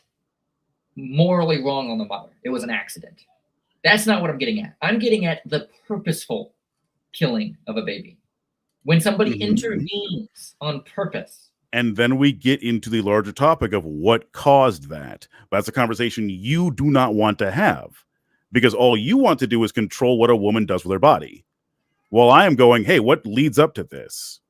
morally wrong on the mother. It was an accident. That's not what I'm getting at. I'm getting at the purposeful killing of a baby. When somebody intervenes on purpose. And then we get into the larger topic of what caused that. That's a conversation you do not want to have, because all you want to do is control what a woman does with her body. Well, I am going, hey, what leads up to this?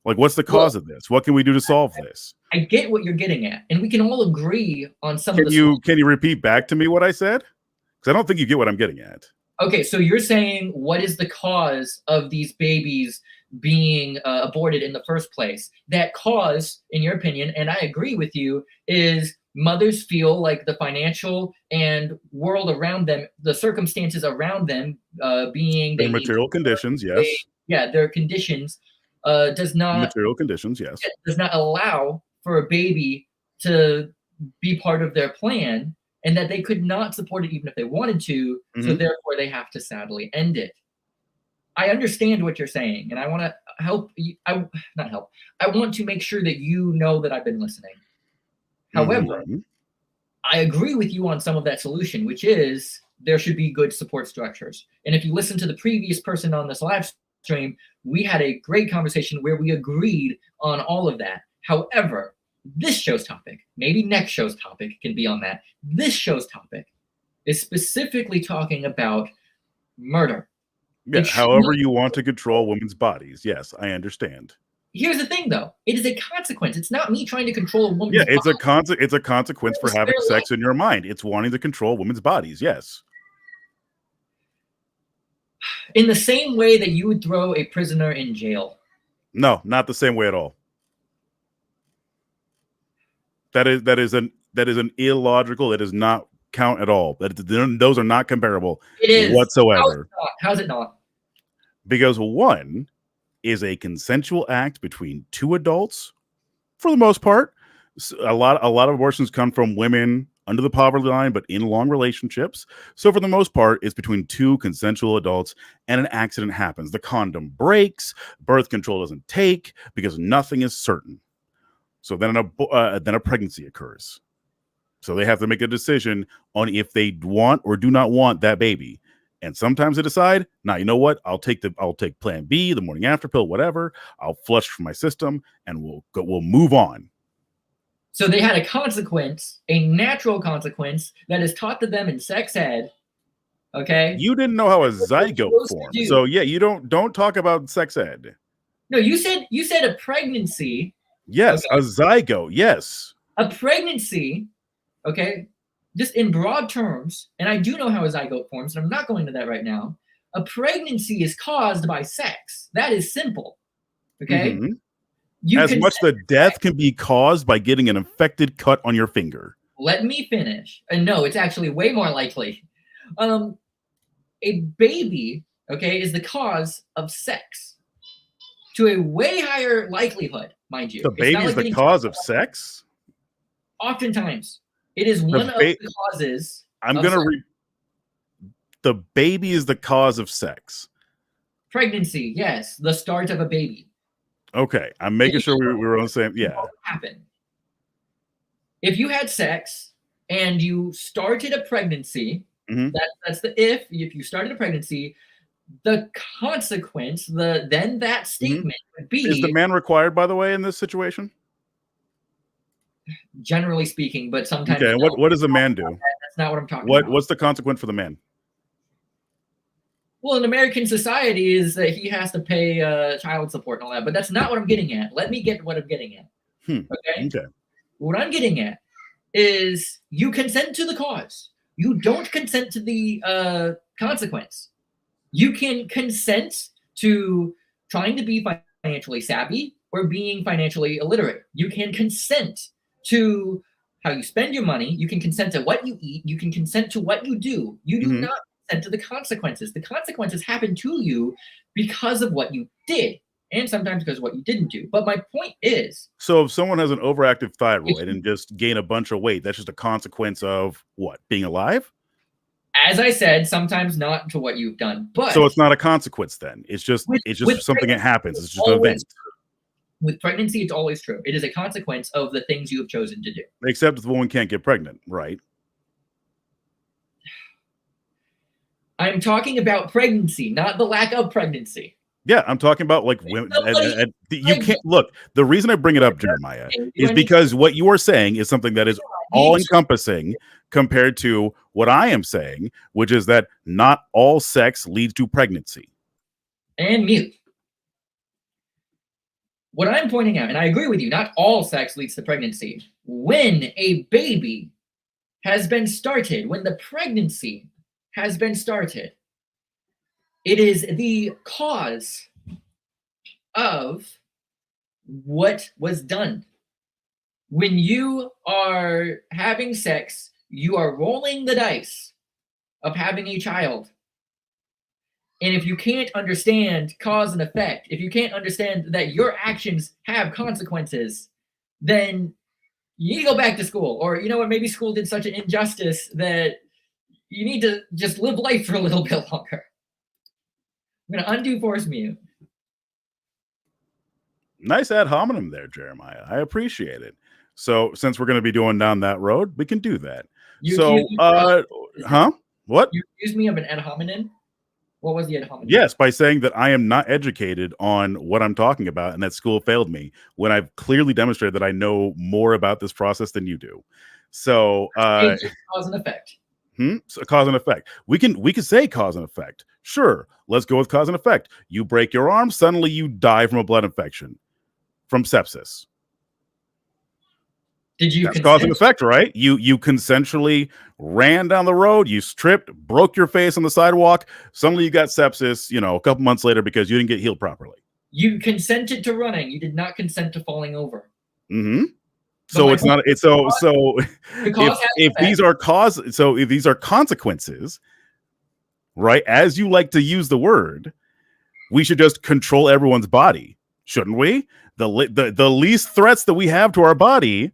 Like, what's the cause of this? What can we do to solve this? I get what you're getting at, and we can all agree on some of the... Can you repeat back to me what I said? Because I don't think you get what I'm getting at. Okay, so you're saying what is the cause of these babies being aborted in the first place? That cause, in your opinion, and I agree with you, is mothers feel like the financial and world around them, the circumstances around them being... Their material conditions, yes. Their conditions does not... Material conditions, yes. Does not allow for a baby to be part of their plan, and that they could not support it even if they wanted to, so therefore they have to sadly end it. I understand what you're saying, and I want to help you. I want to make sure that you know that I've been listening. However, I agree with you on some of that solution, which is there should be good support structures. And if you listen to the previous person on this live stream, we had a great conversation where we agreed on all of that. However, this show's topic, maybe next show's topic can be on that. This show's topic is specifically talking about murder. Yeah, however you want to control women's bodies. Yes, I understand. Here's the thing, though. It is a consequence. It's not me trying to control a woman's body. Yeah, it's a consequence for having sex in your mind. It's wanting to control women's bodies. Yes. In the same way that you would throw a prisoner in jail. No, not the same way at all. That is an illogical. It does not count at all. Those are not comparable. It is whatsoever. How's it not? Because one is a consensual act between two adults, for the most part. A lot of abortions come from women under the poverty line, but in long relationships. So for the most part, it's between two consensual adults, and an accident happens. The condom breaks, birth control doesn't take because nothing is certain. So then a pregnancy occurs. So they have to make a decision on if they want or do not want that baby. And sometimes they decide, nah, you know what? I'll take plan B, the morning after pill, whatever. I'll flush from my system and we'll move on. So they had a consequence, a natural consequence that is taught to them in sex ed. Okay. You didn't know how a zygote formed. So yeah, you don't talk about sex ed. No, you said a pregnancy. Yes, okay. A zygote, yes. A pregnancy, okay, just in broad terms, and I do know how a zygote forms, and I'm not going into that right now. A pregnancy is caused by sex. That is simple, okay? Mm-hmm. As much the death can be caused by getting an infected cut on your finger. Let me finish. And no, it's actually way more likely. A baby, okay, is the cause of sex to a way higher likelihood, mind you. The baby is the cause of sex? Oftentimes. It is one of the causes. The baby is the cause of sex. Pregnancy, yes. The start of a baby. Okay. I'm making sure we were on the same. Yeah. What happened? If you had sex and you started a pregnancy, that's the if you started a pregnancy, the consequence, then that statement would be. Is the man required, by the way, in this situation? Generally speaking, but sometimes. Okay, no. What does the man do? That's not what I'm talking about. What's the consequence for the man? Well, in American society is that he has to pay child support and all that, but that's not what I'm getting at. Let me get what I'm getting at. Okay. What I'm getting at is you consent to the cause. You don't consent to the consequence. You can consent to trying to be financially savvy or being financially illiterate. You can consent to how you spend your money. You can consent to what you eat. You can consent to what you do. You do not consent to the consequences. The consequences happen to you because of what you did, and sometimes because of what you didn't do. But my point is, so if someone has an overactive thyroid and just gain a bunch of weight, that's just a consequence of what? Being alive? As I said, sometimes not to what you've done. But so it's not a consequence then. It's just something that happens. It's just an event. With pregnancy, it's always true. It is a consequence of the things you have chosen to do. Except if the woman can't get pregnant, right? I'm talking about pregnancy, not the lack of pregnancy. Yeah, I'm talking about like women. You can't look. The reason I bring it up, Jeremiah, is because what you are saying is something that is all-encompassing compared to what I am saying, which is that not all sex leads to pregnancy. And mute. What I'm pointing out, and I agree with you, not all sex leads to pregnancy. When a baby has been started, when the pregnancy has been started, it is the cause of what was done. When you are having sex, you are rolling the dice of having a child. And if you can't understand cause and effect, if you can't understand that your actions have consequences, then you need to go back to school. Or you know what, maybe school did such an injustice that you need to just live life for a little bit longer. I'm going to undo force mute. Nice ad hominem there, Jeremiah. I appreciate it. So since we're going to be going down that road, we can do that. What? You accused me of an ad hominem? What was the ad hominem? Yes, by saying that I am not educated on what I'm talking about and that school failed me when I've clearly demonstrated that I know more about this process than you do. So cause and effect. So cause and effect. We can say cause and effect. Sure, let's go with cause and effect. You break your arm, suddenly you die from a blood infection, from sepsis. Did you That's cause and consent? effect, right? You consensually ran down the road, you stripped, broke your face on the sidewalk. Suddenly you got sepsis, a couple months later because you didn't get healed properly. You consented to running. You did not consent to falling over. Mm-hmm. But So my it's not. It's so The cause has if effect. these are if these are consequences, right? As you like to use the word, we should just control everyone's body, shouldn't we? The least threats that we have to our body,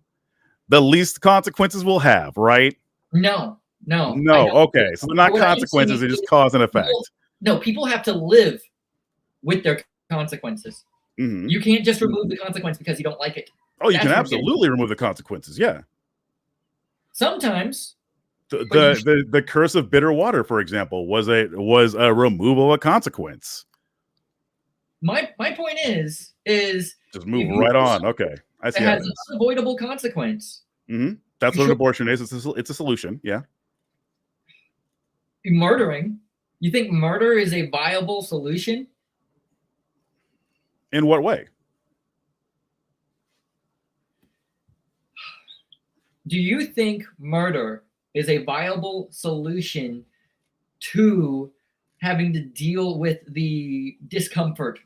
the least consequences we'll have, right? No. Okay, so not consequences; it's just cause and effect. People have to live with their consequences. Mm-hmm. You can't just remove the consequence because you don't like it. Oh, you can absolutely remove the consequences. Yeah. Sometimes. The curse of bitter water, for example, was a removal of a consequence. My point is just move right on. Okay, I see. It has an unavoidable consequence. Mm-hmm. That's what an abortion is. It's a solution. Yeah. Murdering. You think murder is a viable solution? In what way? Do you think murder is a viable solution to having to deal with the discomfort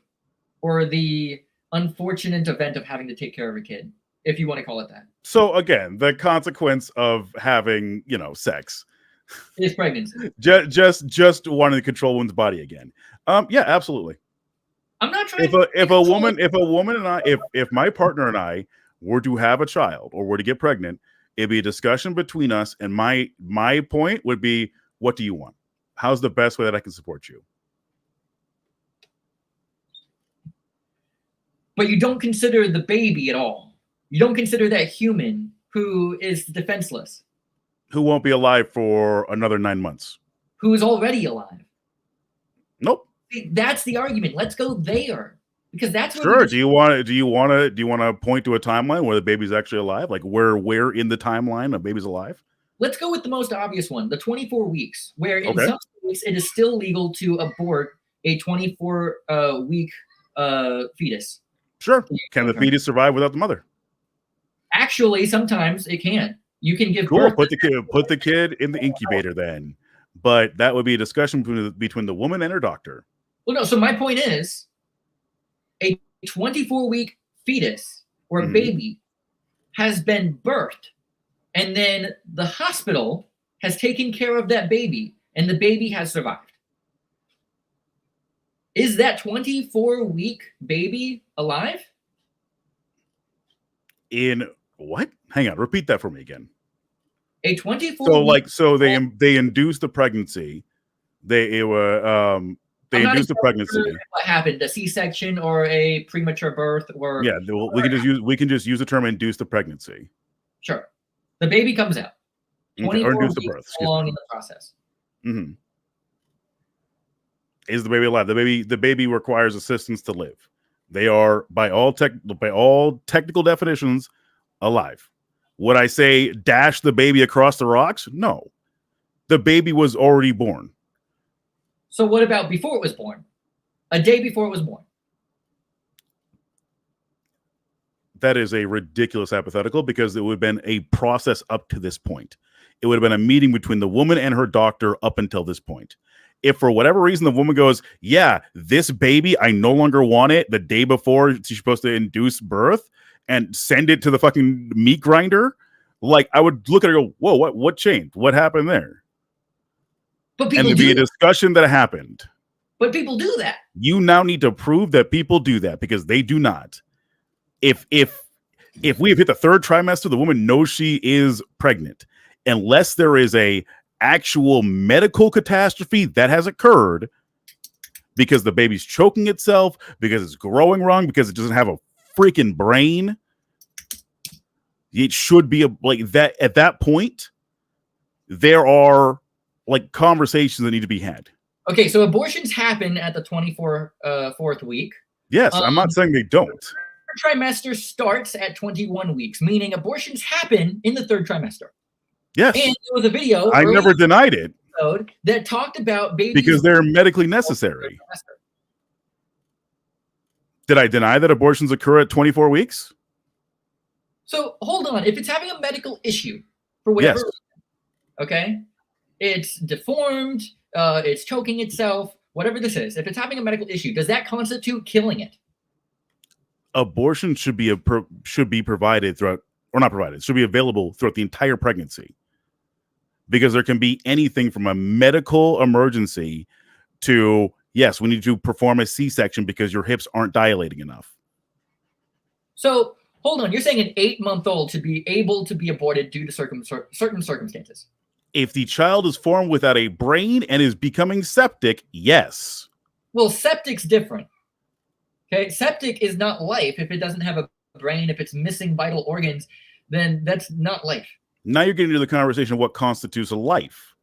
or the unfortunate event of having to take care of a kid, if you want to call it that? So again, the consequence of having, sex is pregnancy. Just wanting to control one's body again. Yeah, absolutely. I'm not trying. If a woman and I, if my partner and I were to have a child or were to get pregnant, it'd be a discussion between us, and my point would be, what do you want? How's the best way that I can support you? But you don't consider the baby at all. You don't consider that human who is defenseless, who won't be alive for another 9 months, who is already alive. Nope. See, that's the argument. Let's go there, because that's sure. Do you want to point to a timeline where the baby's actually alive? Like where in the timeline a baby's alive? Let's go with the most obvious one, the 24 weeks, where in some states it is still legal to abort a 24 week fetus. Sure. Can the fetus survive without the mother? Actually, sometimes it can. You can give birth. Put the kid in the incubator then. But that would be a discussion between the woman and her doctor. Well, no. So my point is, a 24-week fetus or a baby has been birthed, and then the hospital has taken care of that baby, and the baby has survived. Is that 24-week baby alive? In what? Hang on, repeat that for me again. A 24. So they induced the pregnancy. They induced the pregnancy. Sure what happened? A C-section or a premature birth? Or yeah, we can just use the term induce the pregnancy. Sure, the baby comes out. 24 or induce the weeks birth. along in the process. Mm-hmm. Is the baby alive? The baby requires assistance to live. They are by all technical definitions alive. Would I say dash the baby across the rocks? No. The baby was already born. So what about before it was born? A day before it was born? That is a ridiculous hypothetical, because it would have been a process up to this point. It would have been a meeting between the woman and her doctor up until this point. If for whatever reason the woman goes, yeah, this baby, I no longer want it, the day before she's supposed to induce birth, and send it to the fucking meat grinder, like, I would look at her and go, whoa, what changed? What happened there? But and there'd be a discussion that happened. But people do that. You now need to prove that people do that, because they do not. If we have hit the third trimester, the woman knows she is pregnant, unless there is a actual medical catastrophe that has occurred, because the baby's choking itself, because it's growing wrong, because it doesn't have a freaking brain. It should be like that. At that point, there are like conversations that need to be had. Okay, so abortions happen at the 24th week. Yes, I'm not saying they don't. Third trimester starts at 21 weeks, meaning abortions happen in the third trimester. Yes. And there was a video I never denied it that talked about babies because they're medically necessary. Did I deny that abortions occur at 24 weeks? So hold on. If it's having a medical issue for whatever Yes. reason, okay, it's deformed, it's choking itself, whatever this is. If it's having a medical issue, does that constitute killing it? Abortion should be provided throughout, or not provided, should be available throughout the entire pregnancy, because there can be anything from a medical emergency to, yes, we need to perform a C-section because your hips aren't dilating enough. So hold on. You're saying an 8-month-old should be able to be aborted due to certain circumstances? If the child is formed without a brain and is becoming septic, yes. Well, septic's different. Okay, septic is not life. If it doesn't have a brain, if it's missing vital organs, then that's not life. Now you're getting into the conversation of what constitutes a life.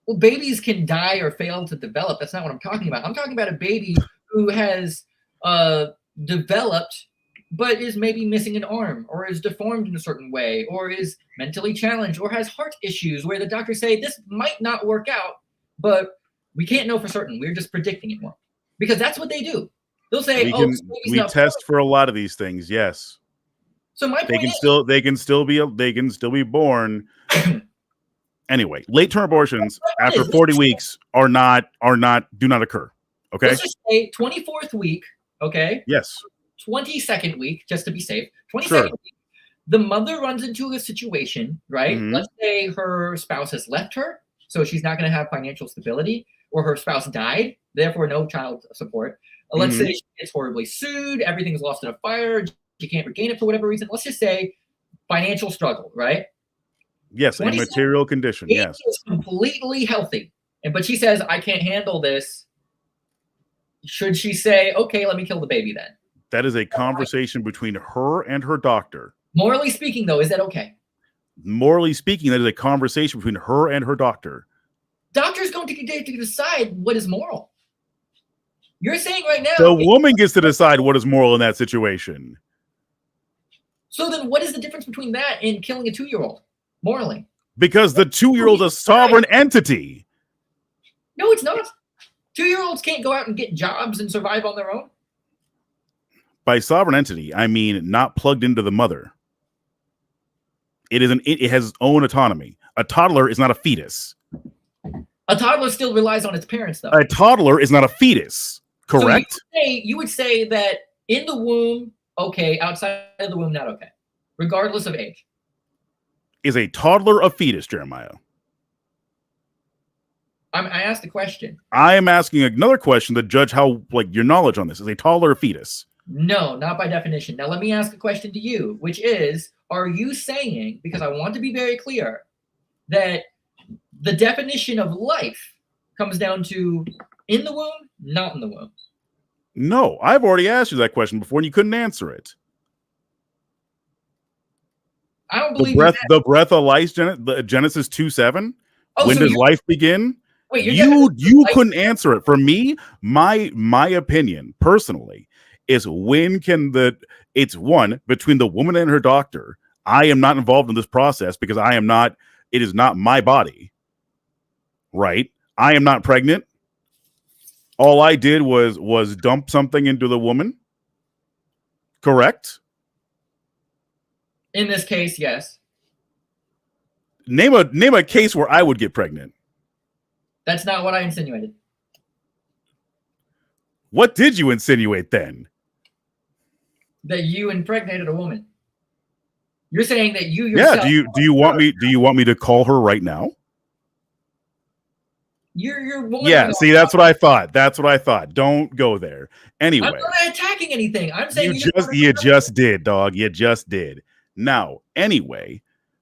Well, babies can die or fail to develop. That's not what I'm talking about. I'm talking about a baby who has developed but is maybe missing an arm, or is deformed in a certain way, or is mentally challenged, or has heart issues where the doctors say this might not work out, but we can't know for certain. We're just predicting it more. Because that's what they do. They'll say, we test for a lot of these things, yes. So my point is, they can still be born. Anyway, late-term abortions after 40 weeks do not occur. Okay. Let's just say 24th week. Okay. Yes. 22nd week, just to be safe. 22nd Sure. week, the mother runs into a situation, right? Mhm. Let's say her spouse has left her, so she's not going to have financial stability, or her spouse died, therefore no child support. Let's say she gets horribly sued, everything's lost in a fire, she can't regain it for whatever reason. Let's just say financial struggle, right? Yes, a material condition. Yes. Is completely healthy, but she says, I can't handle this. Should she say, okay, let me kill the baby then? That is a conversation between her and her doctor. Morally speaking, though, is that okay? Morally speaking, that is a conversation between her and her doctor. Doctor's going to decide what is moral. You're saying right now... The woman gets to decide what is moral in that situation. So then what is the difference between that and killing a 2-year-old, morally? Because the 2-year-old's a sovereign entity. No, it's not. 2-year-olds can't go out and get jobs and survive on their own. By sovereign entity, I mean not plugged into the mother. It has its own autonomy. A toddler is not a fetus. A toddler still relies on its parents, though. A toddler is not a fetus, correct? So you would say that in the womb, okay, outside of the womb, not okay, regardless of age. Is a toddler a fetus, Jeremiah? I asked a question. I am asking another question to judge how, your knowledge on this. Is a toddler a fetus? No, not by definition. Now, let me ask a question to you, which is, are you saying, because I want to be very clear, that the definition of life comes down to in the womb, not in the womb? No, I've already asked you that question before and you couldn't answer it. I don't believe the breath of life, Genesis 2:7. When does life begin? Wait, you couldn't answer it. For me, my opinion personally is it's one between the woman and her doctor. I am not involved in this process because it is not my body. Right? I am not pregnant. All I did was dump something into the woman. Correct? In this case, yes. Name a case where I would get pregnant. That's not what I insinuated. What did you insinuate then? That you impregnated a woman. You're saying that you yourself... Yeah, do you want me to call her right now? You're yeah, see, that's what I thought. Don't go there. Anyway. I'm not attacking anything. I'm saying you just did, dog. You just did. Now, anyway,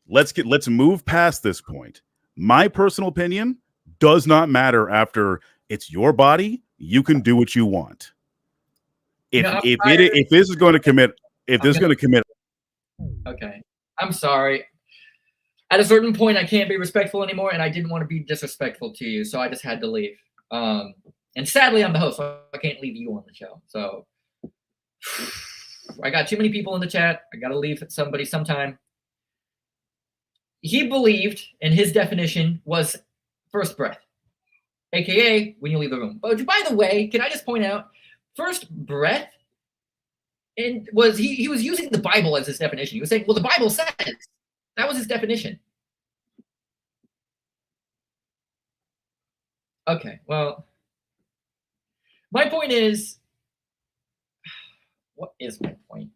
let's move past this point. My personal opinion does not matter after it's your body. You can do what you want. If this is going to commit. Okay. I'm sorry. At a certain point, I can't be respectful anymore, and I didn't want to be disrespectful to you, so I just had to leave. And sadly, I'm the host, so I can't leave you on the show. So I got too many people in the chat. I got to leave somebody sometime. He believed, and his definition was first breath, aka when you leave the room. But by the way, can I just point out, first breath And was he was using the Bible as his definition. He was saying, well, the Bible says. That was his definition. Okay, well, my point is, what is my point?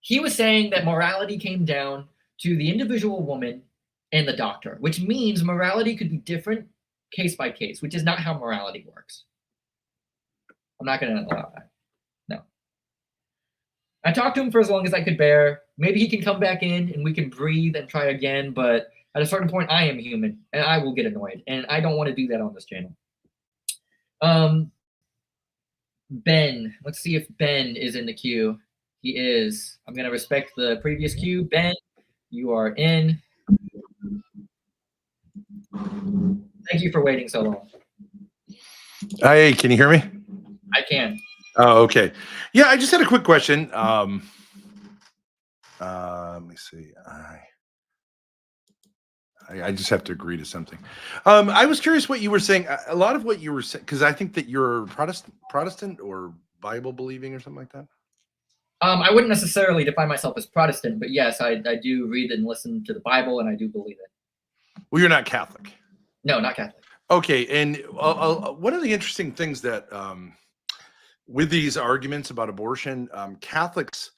He was saying that morality came down to the individual woman and the doctor, which means morality could be different case by case, which is not how morality works. I'm not going to allow that. No. I talked to him for as long as I could bear. Maybe he can come back in and we can breathe and try again, but at a certain point, I am human and I will get annoyed, and I don't want to do that on this channel. Ben, let's see if Ben is in the queue. He is. I'm going to respect the previous queue. Ben, you are in. Thank you for waiting so long. Hey, can you hear me? I can. Oh, okay. Yeah, I just had a quick question. Let me see. I just have to agree to something. I was curious what you were saying. A lot of what you were saying, because I think that you're Protestant or Bible believing or something like that. I wouldn't necessarily define myself as Protestant, but yes, I do read and listen to the Bible, and I do believe it. Well, you're not Catholic. No, not Catholic. Okay, and one of the interesting things that with these arguments about abortion, Catholics,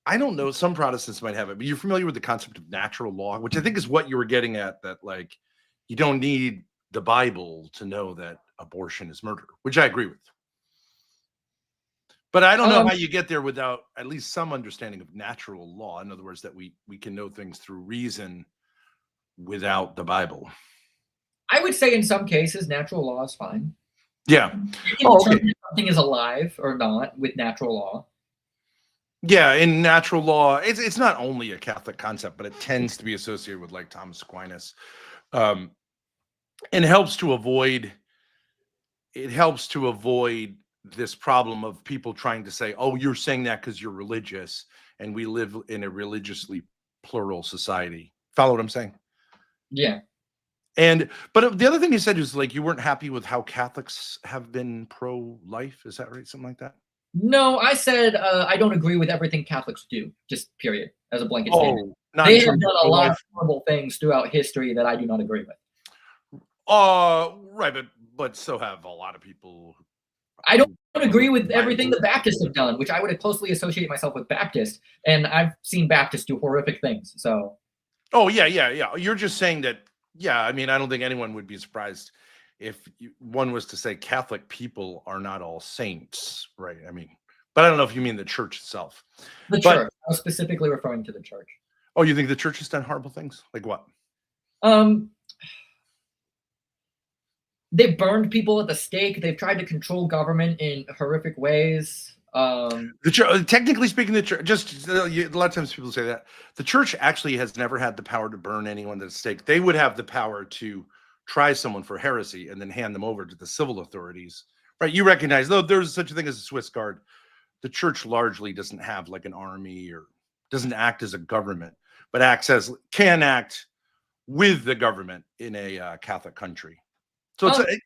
I don't know, some Protestants might have it, but you're familiar with the concept of natural law, which I think is what you were getting at, that like you don't need the Bible to know that abortion is murder, which I agree with. But I don't know how you get there without at least some understanding of natural law. In other words, that we can know things through reason without the Bible. I would say in some cases, natural law is fine. Yeah. You can determine if something is alive or not with natural law. Yeah, in natural law, it's not only a Catholic concept, but it tends to be associated with like Thomas Aquinas, and helps to avoid this problem of people trying to say, "Oh, you're saying that because you're religious," and we live in a religiously plural society. Follow what I'm saying? Yeah. But the other thing you said is like you weren't happy with how Catholics have been pro-life. Is that right? Something like that? No, I said I don't agree with everything Catholics do, just period, as a blanket statement. Not They in have terms done of a lot of pro-life. horrible things throughout history that I do not agree with. Right, but so have a lot of people. I don't agree with everything the Baptists have done, which I would closely associate myself with Baptists, and I've seen Baptists do horrific things. So. Oh yeah. You're just saying that. Yeah, I mean, I don't think anyone would be surprised if one was to say Catholic people are not all saints, right? I mean, but I don't know if you mean the church itself. The church. I was specifically referring to the church. Oh, you think the church has done horrible things? Like what? They've burned people at the stake. They've tried to control government in horrific ways. The church, technically speaking, the church, a lot of times people say that the church actually has never had the power to burn anyone at the stake. They would have the power to try someone for heresy and then hand them over to the civil authorities, right? You recognize, though, there's such a thing as a Swiss guard. The church largely doesn't have like an army or doesn't act as a government, but can act with the government in a Catholic country. So it's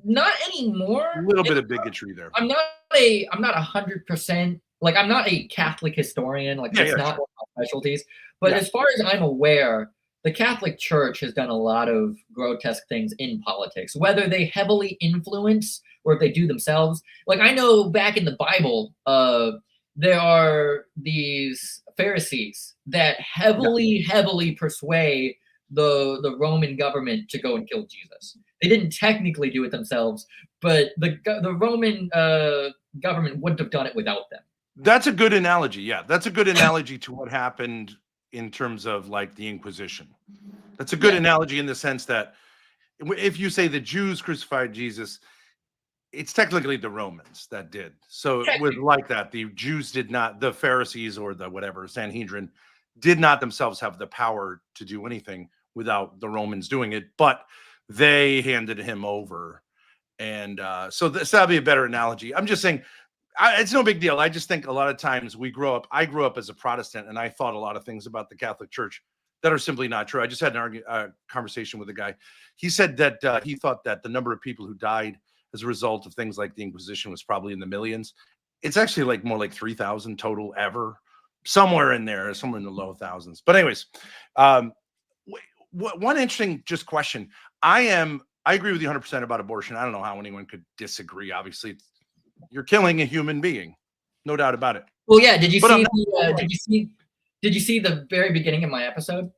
not anymore. A little bit of bigotry there. I'm not 100%, like, I'm not a Catholic historian. Like, it's not one of my specialties. But as far as I'm aware, the Catholic Church has done a lot of grotesque things in politics, whether they heavily influence or if they do themselves. Like, I know back in the Bible, there are these Pharisees that heavily persuade the Roman government to go and kill Jesus. They didn't technically do it themselves, but the Roman government wouldn't have done it without them. That's a good analogy. Yeah, that's a good analogy to what happened in terms of like the Inquisition. That's a good analogy in the sense that if you say the Jews crucified Jesus, it's technically the Romans that did. So it was like that. The Jews did not, the Pharisees or the whatever, Sanhedrin, did not themselves have the power to do anything without the Romans doing it, but they handed him over. And so that'd be a better analogy. I'm just saying, it's no big deal. I just think a lot of times I grew up as a Protestant, and I thought a lot of things about the Catholic Church that are simply not true. I just had a conversation with a guy. He said that he thought that the number of people who died as a result of things like the Inquisition was probably in the millions. It's actually like more like 3,000 total ever, somewhere in there, somewhere in the low thousands. But anyways, one interesting just question. I agree with you 100% about abortion. I don't know how anyone could disagree. Obviously, you're killing a human being, no doubt about it. Well, yeah. Did you But I'm see not- did you see the very beginning of my episode?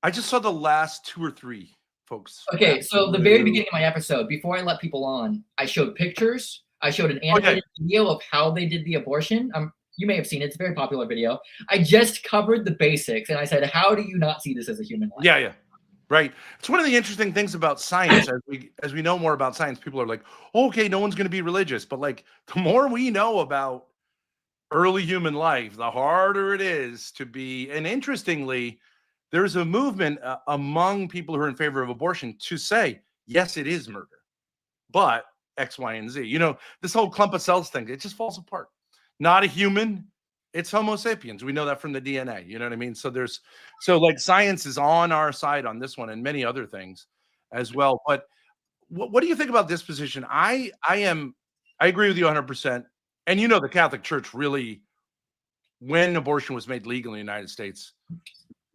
I just saw the last 2 or 3, folks. Okay, so the very beginning of my episode, before I let people on, I showed pictures. I showed an animated video of how they did the abortion. You may have seen it. It's a very popular video. I just covered the basics, and I said, how do you not see this as a human life? Yeah. Right. It's one of the interesting things about science. As we know more about science, people are like, okay, no one's going to be religious. But like, the more we know about early human life, the harder it is to be. And interestingly, there's a movement among people who are in favor of abortion to say, yes, it is murder, but X, Y, and Z. You know, this whole clump of cells thing, it just falls apart. Not a human, it's Homo sapiens. We know that from the DNA. You know what I mean? So like science is on our side on this one and many other things as well. But what do you think about this position? I agree with you 100%. And you know, the Catholic Church really, when abortion was made legal in the United States,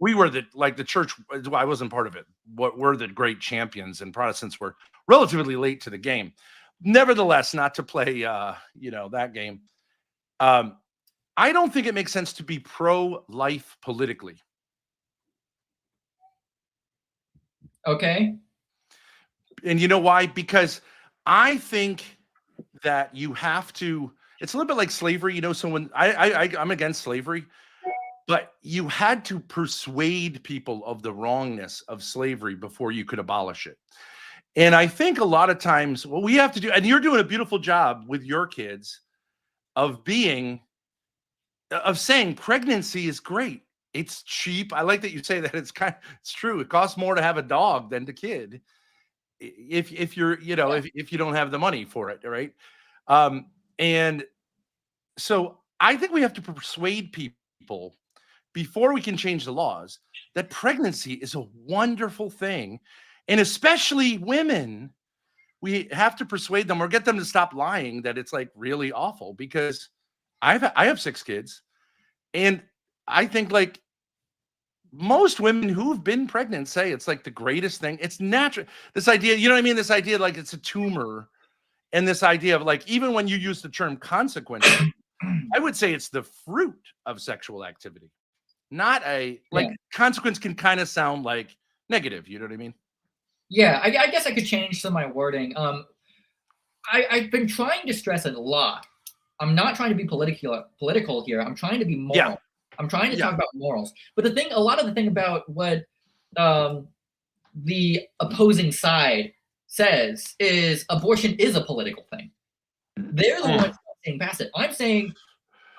we were the church. I wasn't part of it. We're the great champions, and Protestants were relatively late to the game. Nevertheless, not to play, that game. I don't think it makes sense to be pro-life politically. Okay. And you know why? Because I think that you have to. It's a little bit like slavery. You know, so when I'm against slavery. But you had to persuade people of the wrongness of slavery before you could abolish it. And I think a lot of times what we have to do, and you're doing a beautiful job with your kids of saying pregnancy is great. It's cheap. I like that you say that. It's true. It costs more to have a dog than the kid. If you're, if you don't have the money for it, right? And so I think we have to persuade people before we can change the laws that pregnancy is a wonderful thing. And especially women, we have to persuade them or get them to stop lying that it's like really awful, because I have 6 kids. And I think like most women who've been pregnant say it's like the greatest thing. It's natural. This idea, you know what I mean? This idea like it's a tumor, and this idea of like, even when you use the term consequence, I would say it's the fruit of sexual activity. Not consequence can kind of sound like negative. You know what I mean? Yeah, I guess I could change some of my wording. I've been trying to stress a lot. I'm not trying to be political here. I'm trying to be moral. Yeah. I'm trying to talk about morals. But a lot of the thing about what the opposing side says is abortion is a political thing. They're the ones saying pass it. I'm saying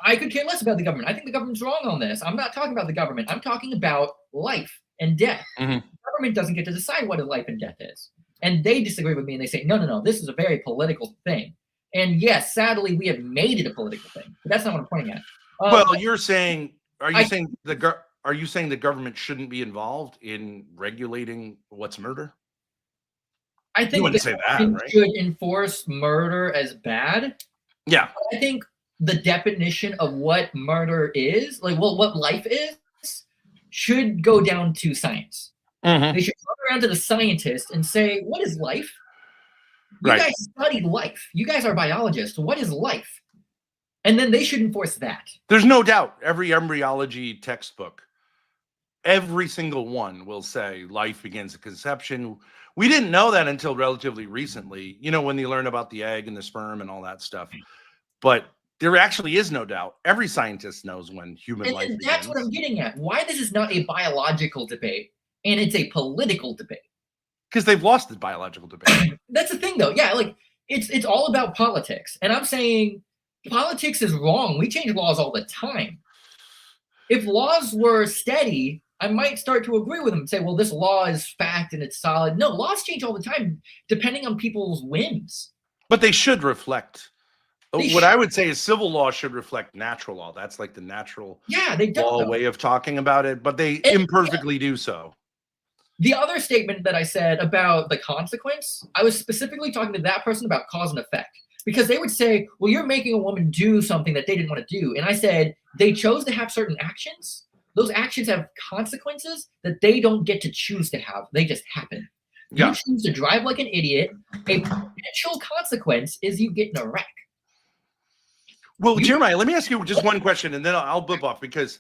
I could care less about the government. I think the government's wrong on this. I'm not talking about the government. I'm talking about life and death. Mm-hmm. The government doesn't get to decide what a life and death is. And they disagree with me, and they say, no, this is a very political thing. And yes, sadly, we have made it a political thing. But that's not what I'm pointing at. Well, are you saying the government shouldn't be involved in regulating what's murder? I think you wouldn't say that, right? Should enforce murder as bad. Yeah. I think the definition of what murder is, like what life is, should go down to science. Mm-hmm. They should turn around to the scientists and say, what is life? You guys study life. You guys are biologists. What is life? And then they should enforce that. There's no doubt every embryology textbook, every single one will say life begins at conception. We didn't know that until relatively recently, when you learn about the egg and the sperm and all that stuff. But there actually is no doubt. Every scientist knows when human life begins. That's what I'm getting at. Why this is not a biological debate and it's a political debate. Because they've lost the biological debate. That's the thing, though. Yeah, like it's all about politics. And I'm saying politics is wrong. We change laws all the time. If laws were steady, I might start to agree with them and say, well, this law is fact and it's solid. No, laws change all the time, depending on people's whims. But they should reflect. What I would say is civil law should reflect natural law. That's like the natural law way of talking about it, but they imperfectly do so. The other statement that I said about the consequence, I was specifically talking to that person about cause and effect. because they would say, well, you're making a woman do something that they didn't want to do. And I said, they chose to have certain actions. Those actions have consequences that they don't get to choose to have. They just happen. You Yeah. choose to drive like an idiot. A potential consequence is you get in a wreck. Well, Jeremiah, let me ask you just one question, and then I'll blip off, because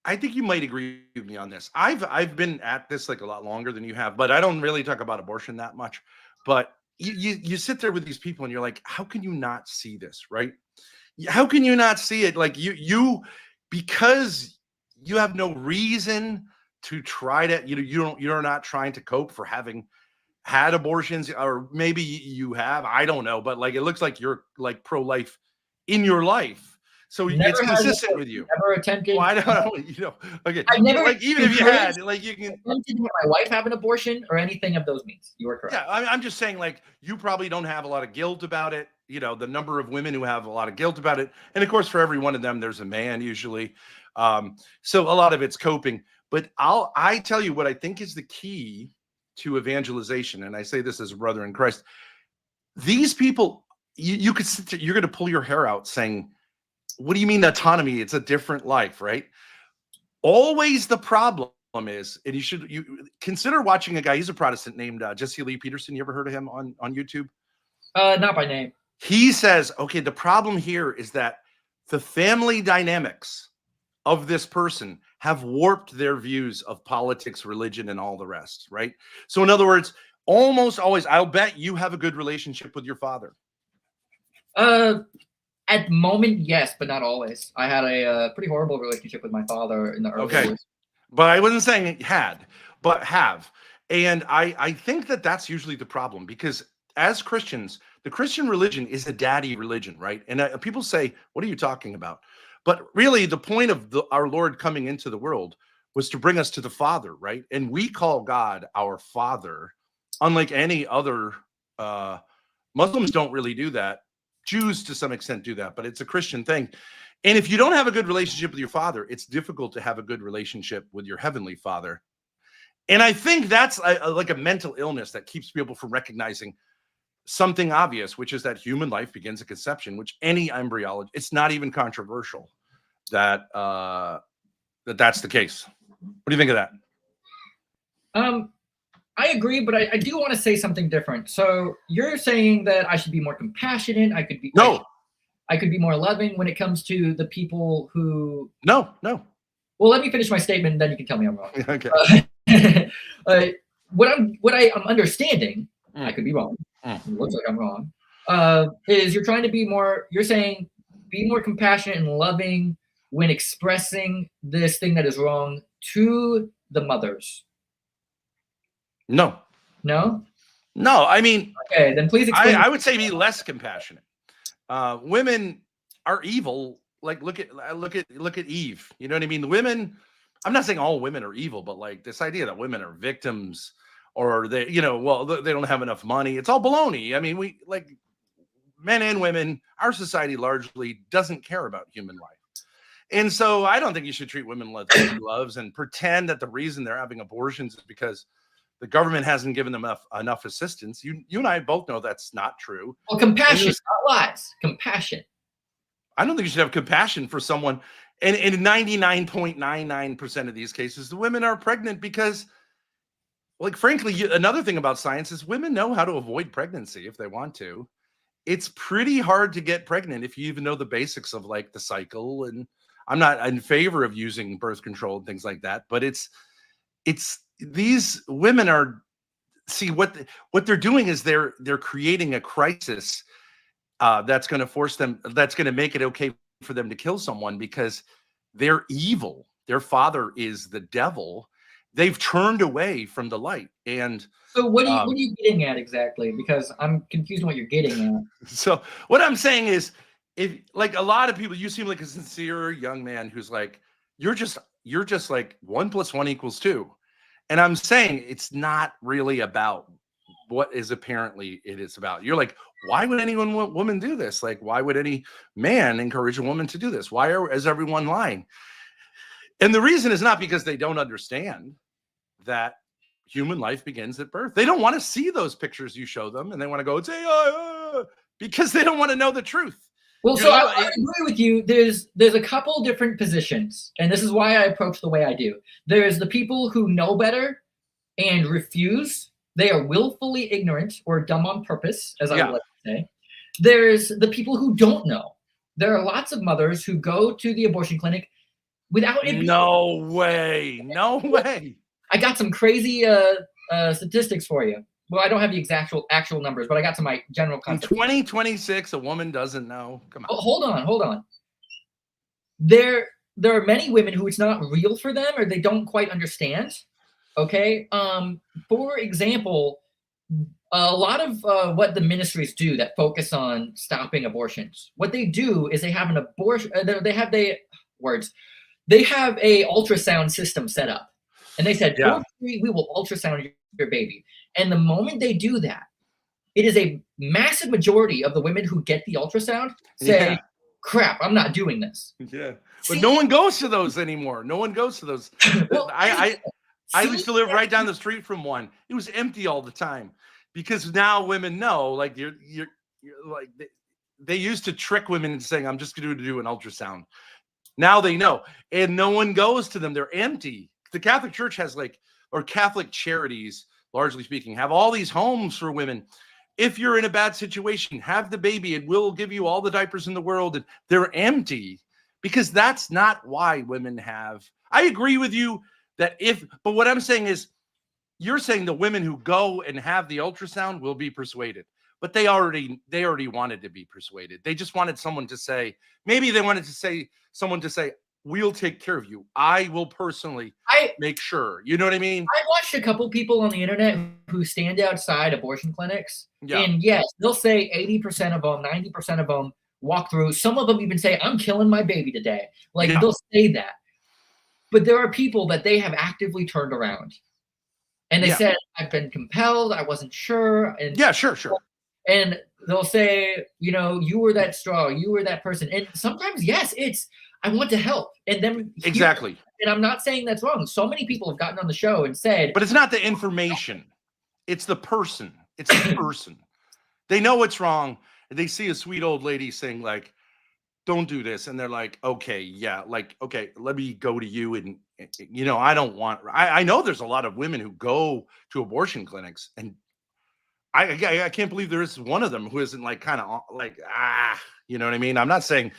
I think you might agree with me on this. I've been at this like a lot longer than you have, but I don't really talk about abortion that much. But you sit there with these people and you're like, how can you not see this, right? How can you not see it? Like you because you have no reason to try to, you're not trying to cope for having had abortions, or maybe you have, I don't know, but like it looks like you're like pro-life in your life. So Never it's had consistent an with you. Never attempted. Well, I don't know, okay. I never Like even if you had, like you can. attempted to have my wife have an abortion or anything of those means. You are correct. Yeah, I'm just saying, like, you probably don't have a lot of guilt about it. The number of women who have a lot of guilt about it, and of course, for every one of them, there's a man usually. So a lot of it's coping. But I tell you what I think is the key to evangelization, and I say this as a brother in Christ. These people, you could sit there, you're going to pull your hair out saying, "What do you mean autonomy? It's a different life, right?" Always the problem is, and you consider watching a guy, he's a Protestant named Jesse Lee Peterson. You ever heard of him on YouTube? Not by name. He says, okay, the problem here is that the family dynamics of this person have warped their views of politics, religion, and all the rest, right? So in other words, almost always, I'll bet you have a good relationship with your father. At the moment, yes, but not always. I had a pretty horrible relationship with my father in the early years. But I wasn't saying it had, but have. And I think that that's usually the problem, because as Christians, the Christian religion is a daddy religion, right? And people say, what are you talking about? But really, the point of our Lord coming into the world was to bring us to the Father, right? And we call God our Father, unlike any other. Muslims don't really do that. Jews, to some extent, do that, but it's a Christian thing. And if you don't have a good relationship with your father, it's difficult to have a good relationship with your heavenly Father. And I think that's like a mental illness that keeps people from recognizing something obvious, which is that human life begins at conception, which any embryologist, it's not even controversial that that's the case. What do you think of that? I agree, but I do want to say something different. So you're saying that I should be more compassionate. I could be more loving when it comes to the people who. No. Well, let me finish my statement, and then you can tell me I'm wrong. Okay. What I'm understanding, I could be wrong. It looks like I'm wrong. Is you're trying to be more. You're saying be more compassionate and loving when expressing this thing that is wrong to the mothers. No. I mean, okay, then please explain. I would say be less compassionate. Women are evil. Like look at Eve. You know what I mean? The women. I'm not saying all women are evil, but like this idea that women are victims, or they don't have enough money. It's all baloney. I mean, we like men and women. Our society largely doesn't care about human life. And so I don't think you should treat women like he loves and pretend that the reason they're having abortions is because the government hasn't given them enough assistance. You and I both know that's not true. Well, compassion, not lies. Compassion. I don't think you should have compassion for someone. And in 99.99% of these cases, the women are pregnant because, like, frankly, another thing about science is women know how to avoid pregnancy if they want to. It's pretty hard to get pregnant if you even know the basics of like the cycle. And I'm not in favor of using birth control and things like that, but it's these women are what they're doing is they're creating a crisis that's going to force them, that's going to make it okay for them to kill someone because they're evil. Their father is the devil. They've turned away from the light. And so what are you getting at exactly? Because I'm confused on what you're getting at. So what I'm saying is, if like a lot of people, you seem like a sincere young man who's like, you're just like 1 + 1 = 2. And I'm saying it's not really about what is apparently it is about. You're like, why would any woman do this? Like, why would any man encourage a woman to do this? Why is everyone lying? And the reason is not because they don't understand that human life begins at birth. They don't want to see those pictures you show them, and they want to go, it's AI. because they don't want to know the truth. Well, You so know, I agree with you. There's a couple different positions, and this is why I approach the way I do. There's the people who know better and refuse. They are willfully ignorant or dumb on purpose, as I would like to say. There's the people who don't know. There are lots of mothers who go to the abortion clinic without it. No way. No way. I got some crazy statistics for you. Well, I don't have the actual numbers, but I got to my general In concept. 2026, a woman doesn't know. Come on. Oh, hold on. There are many women who it's not real for them, or they don't quite understand. Okay. For example, a lot of what the ministries do that focus on stopping abortions, what they do is they have an abortion. They have a ultrasound system set up, and they said, for free, we will ultrasound your baby. And the moment they do that, it is a massive majority of the women who get the ultrasound say, crap, I'm not doing this. Yeah. But no one goes to those anymore. No one goes to those. Well, I used to live right down the street from one. It was empty all the time because now women know, like you're like they used to trick women into saying, I'm just going to do an ultrasound. Now they know, and no one goes to them. They're empty. The Catholic Church has or Catholic charities, largely speaking, have all these homes for women. If you're in a bad situation, have the baby and we'll give you all the diapers in the world. And they're empty because that's not why women have. I agree with you that but what I'm saying is you're saying the women who go and have the ultrasound will be persuaded, but they already wanted to be persuaded. They just wanted someone to say, maybe they wanted to say someone to say, we'll take care of you. I will personally make sure. You know what I mean? I watched a couple people on the internet who stand outside abortion clinics. Yeah. And yes, they'll say 80% of them, 90% of them walk through. Some of them even say, I'm killing my baby today. They'll say that. But there are people that they have actively turned around. And they said, I've been compelled. I wasn't sure. And sure. And they'll say, you were that straw. You were that person. And sometimes, yes, it's, I want to help. And then exactly. And I'm not saying that's wrong. So many people have gotten on the show and said, but it's not the information. It's the person. It's the person. They know what's wrong. They see a sweet old lady saying don't do this. And they're like, okay, okay, let me go to you. And, I don't want, I know there's a lot of women who go to abortion clinics and I can't believe there is one of them who isn't you know what I mean? I'm not saying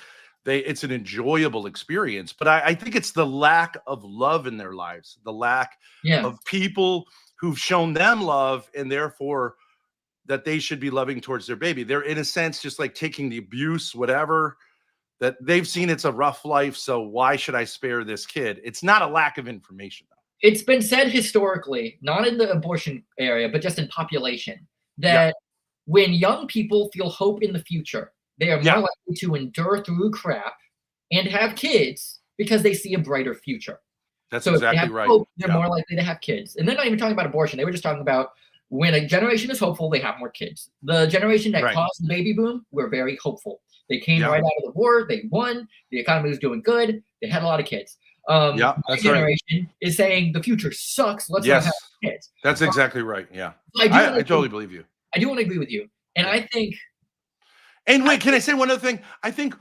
it's an enjoyable experience, but I think it's the lack of love in their lives, the lack of people who've shown them love and therefore that they should be loving towards their baby. They're in a sense just like taking the abuse, whatever, that they've seen it's a rough life. So why should I spare this kid? It's not a lack of information though. It's been said historically, not in the abortion area, but just in population, that when young people feel hope in the future, they are more likely to endure through crap and have kids because they see a brighter future. That's so exactly if they have right. Hope, they're more likely to have kids. And they're not even talking about abortion. They were just talking about when a generation is hopeful, they have more kids. The generation that caused the baby boom were very hopeful. They came right out of the war. They won. The economy was doing good. They had a lot of kids. My generation is saying the future sucks. Let's not have kids. That's exactly right. Yeah. I totally believe you. I do want to agree with you. And I think. And wait, can I say one other thing? I think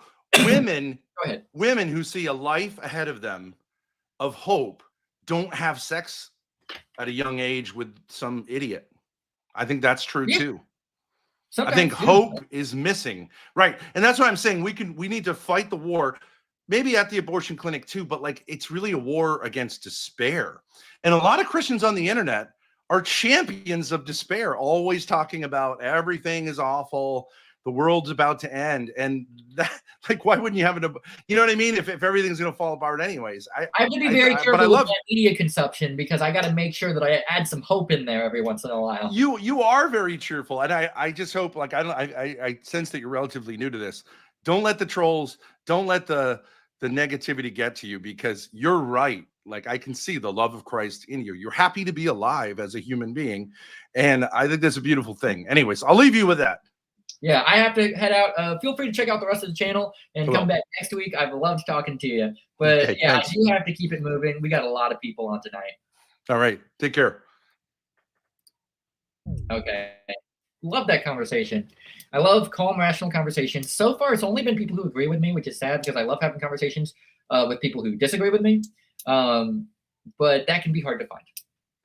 women, Go ahead. Women who see a life ahead of them of hope don't have sex at a young age with some idiot. I think that's true too. Sometimes I think hope is missing. Right. And that's what I'm saying. We need to fight the war, maybe at the abortion clinic too, but it's really a war against despair. And a lot of Christians on the internet are champions of despair, always talking about everything is awful. The world's about to end. And that, why wouldn't you have you know what I mean? If everything's going to fall apart anyways. I have to be very careful with media consumption because I got to make sure that I add some hope in there every once in a while. You are very cheerful. And I just hope, I sense that you're relatively new to this. Don't let the trolls, don't let the negativity get to you because you're right. I can see the love of Christ in you. You're happy to be alive as a human being. And I think that's a beautiful thing. Anyways, I'll leave you with that. Yeah, I have to head out. Feel free to check out the rest of the channel and come back next week. I've loved talking to you. But thanks. I do have to keep it moving. We got a lot of people on tonight. All right. Take care. Okay. Love that conversation. I love calm, rational conversations. So far, it's only been people who agree with me, which is sad because I love having conversations with people who disagree with me. But that can be hard to find.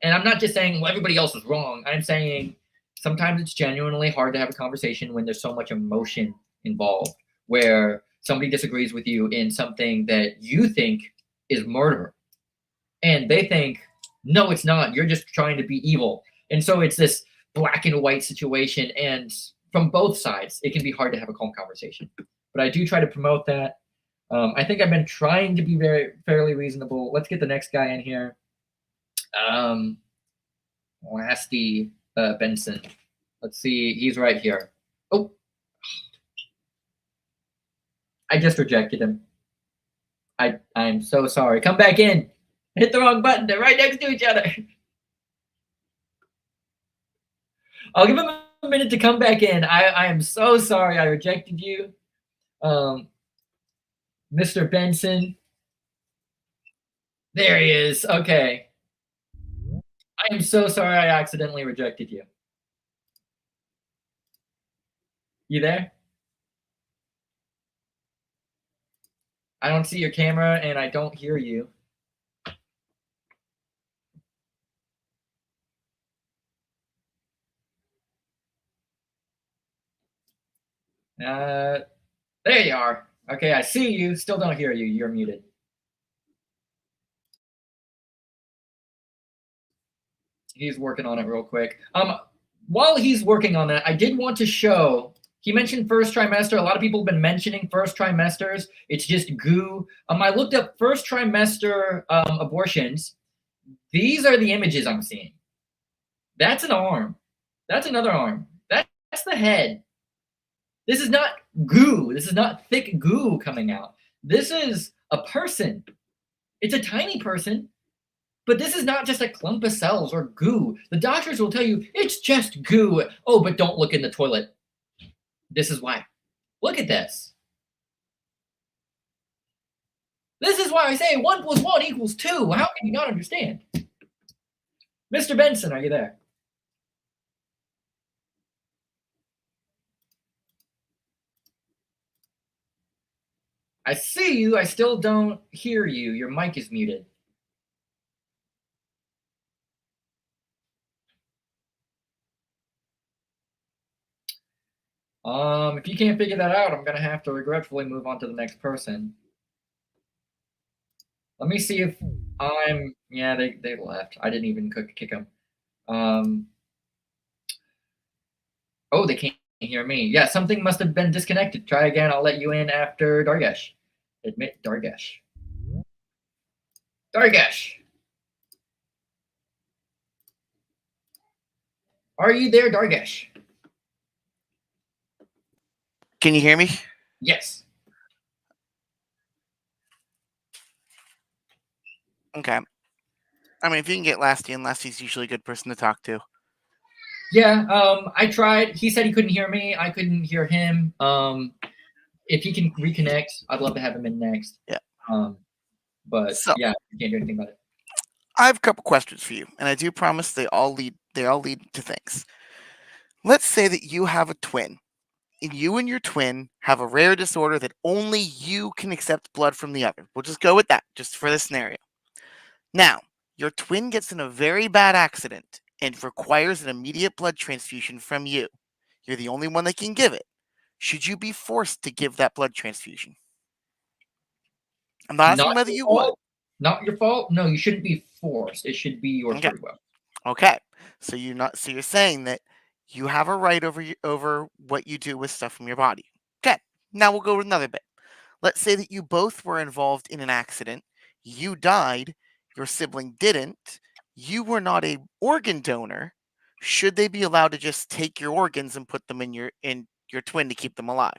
And I'm not just saying, well, everybody else is wrong. I'm saying sometimes it's genuinely hard to have a conversation when there's so much emotion involved, where somebody disagrees with you in something that you think is murder. And they think, no, it's not. You're just trying to be evil. And so it's this black and white situation. And from both sides, it can be hard to have a calm conversation. But I do try to promote that. I think I've been trying to be fairly reasonable. Let's get the next guy in here. Lasty Benson. Let's see. He's right here. Oh, I just rejected him. I'm so sorry. Come back in. Hit the wrong button. They're right next to each other. I'll give him a minute to come back in. I am so sorry I rejected you. Mr. Benson. There he is. Okay. I am so sorry I accidentally rejected you. You there? I don't see your camera and I don't hear you. There you are. Okay, I see you. Still don't hear you. You're muted. He's working on it real quick. While he's working on that, I did want to show. He mentioned first trimester. A lot of people have been mentioning first trimesters. It's just goo. I looked up first trimester abortions. These are the images I'm seeing. That's an arm. That's another arm. That's the head. This is not goo. This is not thick goo coming out. This is a person. It's a tiny person, but this is not just a clump of cells or goo. The doctors will tell you it's just goo. Oh, but don't look in the toilet. This is why. Look at this. This is why I say 1 + 1 = 2. How can you not understand? Mr. Benson, are you there? I see you. I still don't hear you. Your mic is muted. If you can't figure that out, I'm going to have to regretfully move on to the next person. Let me see if I'm... Yeah, they left. I didn't even kick them. Oh, they can't hear me. Yeah, something must have been disconnected. Try again. I'll let you in after Dargesh. Admit Dargesh. Dargesh! Are you there, Dargesh? Can you hear me? Yes. Okay. I mean, if you can get Lasty, and Lasty's usually a good person to talk to. Yeah, I tried. He said he couldn't hear me. I couldn't hear him. If he can reconnect, I'd love to have him in next. Yeah. But so, yeah, I can't do anything about it. I have a couple questions for you, and I do promise they all lead to things. Let's say that you have a twin. And you and your twin have a rare disorder that only you can accept blood from the other. We'll just go with that, just for this scenario. Now, your twin gets in a very bad accident and requires an immediate blood transfusion from you. You're the only one that can give it. Should you be forced to give that blood transfusion? I'm not asking whether you would. Not your fault. No, you shouldn't be forced. It should be your free will. Okay, so you're saying that you have a right over what you do with stuff from your body. Okay, now we'll go with another bit. Let's say that you both were involved in an accident. You died. Your sibling didn't. You were not an organ donor. Should they be allowed to just take your organs and put them in your twin to keep them alive?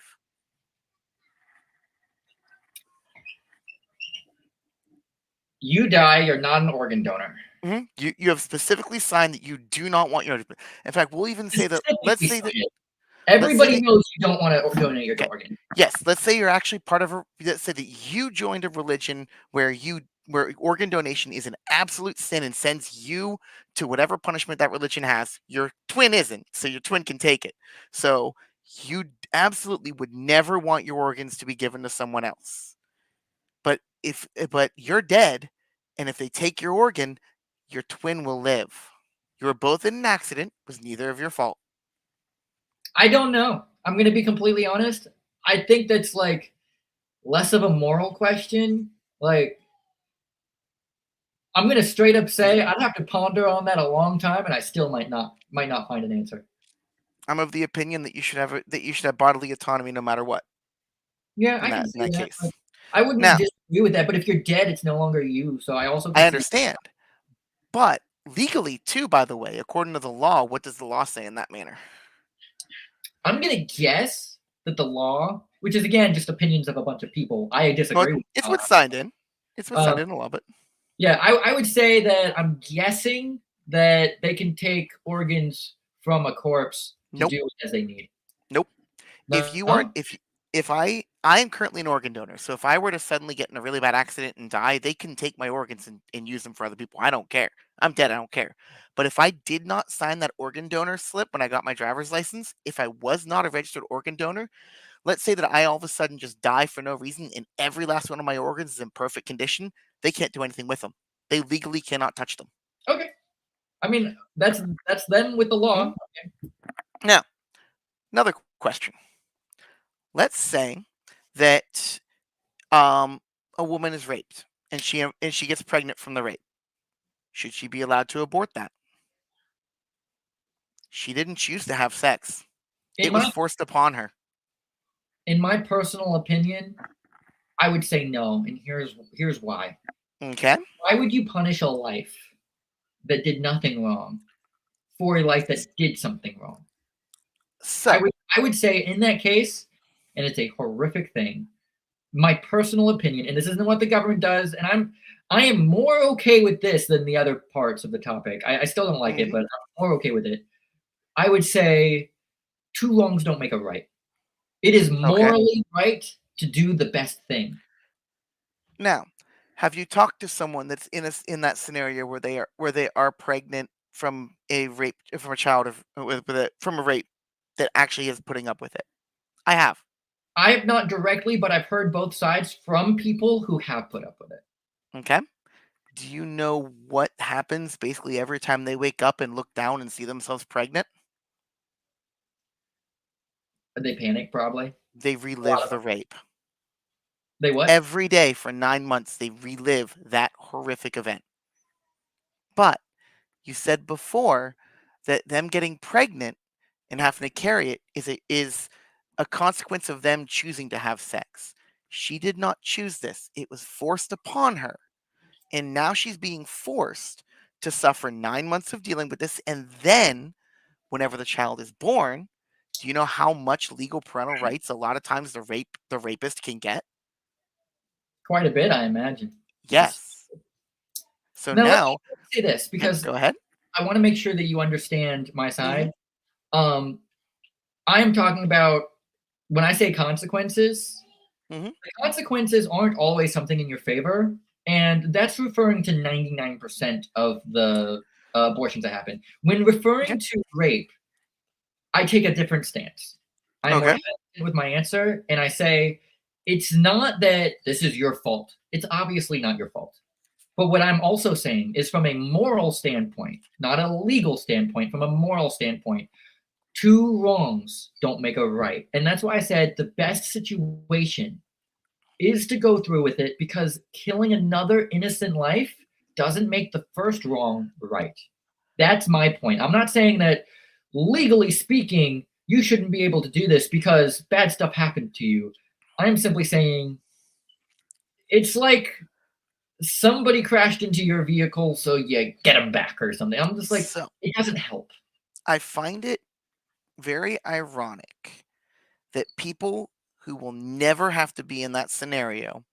You die. You're not an organ donor. Mm-hmm. You have specifically signed that you do not want your. In fact, we'll even say that. Let's say that. Everybody knows you don't want to donate your organ. Yes, let's say you're actually part of let's say that you joined a religion where organ donation is an absolute sin and sends you to whatever punishment that religion has. Your twin isn't, so your twin can take it. So you absolutely would never want your organs to be given to someone else. But you're dead, and if they take your organ, your twin will live. You were both in an accident. It was neither of your fault. I don't know. I'm going to be completely honest. I think that's like less of a moral question. Like, I'm going to straight up say I'd have to ponder on that a long time, and I still might not find an answer. I'm of the opinion that you should have bodily autonomy no matter what. Yeah, I can see that case. I wouldn't disagree with that, but if you're dead, it's no longer you. So I understand. But legally, too, by the way, according to the law, what does the law say in that manner? I'm going to guess that the law, which is again just opinions of a bunch of people, I disagree with. It's what's signed in. It's what's signed in the law, but yeah, I would say that I'm guessing that they can take organs from a corpse to do it as they need. Nope. If you are, if I am currently an organ donor, so if I were to suddenly get in a really bad accident and die, they can take my organs and use them for other people. I don't care. I'm dead. I don't care. But if I did not sign that organ donor slip when I got my driver's license, if I was not a registered organ donor, let's say that I all of a sudden just die for no reason and every last one of my organs is in perfect condition, they can't do anything with them. They legally cannot touch them. Okay. I mean, that's them with the law. Okay. Now, another question. Let's say that a woman is raped and she gets pregnant from the rape. Should she be allowed to abort that? She didn't choose to have sex. It was forced upon her. In my personal opinion, I would say no, and here's why. Okay. Why would you punish a life that did nothing wrong for a life that did something wrong? So I would say in that case, and it's a horrific thing, my personal opinion, and this isn't what the government does, and I am more okay with this than the other parts of the topic. I still don't like it, but I'm more okay with it. I would say two wrongs don't make a right. It is morally right to do the best thing. Now, have you talked to someone that's in that scenario where they are pregnant from a rape, from a child from a rape that actually is putting up with it? I have. I have not directly, but I've heard both sides from people who have put up with it. Okay. Do you know what happens basically every time they wake up and look down and see themselves pregnant? They panic, probably. They relive the rape. They what? Every day for 9 months, they relive that horrific event. But you said before that them getting pregnant and having to carry it is a consequence of them choosing to have sex. She did not choose this. It was forced upon her. And now she's being forced to suffer 9 months of dealing with this. And then whenever the child is born, do you know how much legal parental rights a lot of times the rapist can get? Quite a bit, I imagine. Yes. So now let me say this, because go ahead. I want to make sure that you understand my side. I am talking about when I say consequences, the consequences aren't always something in your favor. And that's referring to 99% of the abortions that happen. When referring to rape, I take a different stance. I'm more with my answer, and I say, it's not that this is your fault. It's obviously not your fault. But what I'm also saying is from a moral standpoint, not a legal standpoint, from a moral standpoint, two wrongs don't make a right. And that's why I said the best situation is to go through with it, because killing another innocent life doesn't make the first wrong right. That's my point. I'm not saying that legally speaking, you shouldn't be able to do this because bad stuff happened to you. I'm simply saying it's like somebody crashed into your vehicle, so you get them back or something. I'm just like, it doesn't help. I find it very ironic that people who will never have to be in that scenario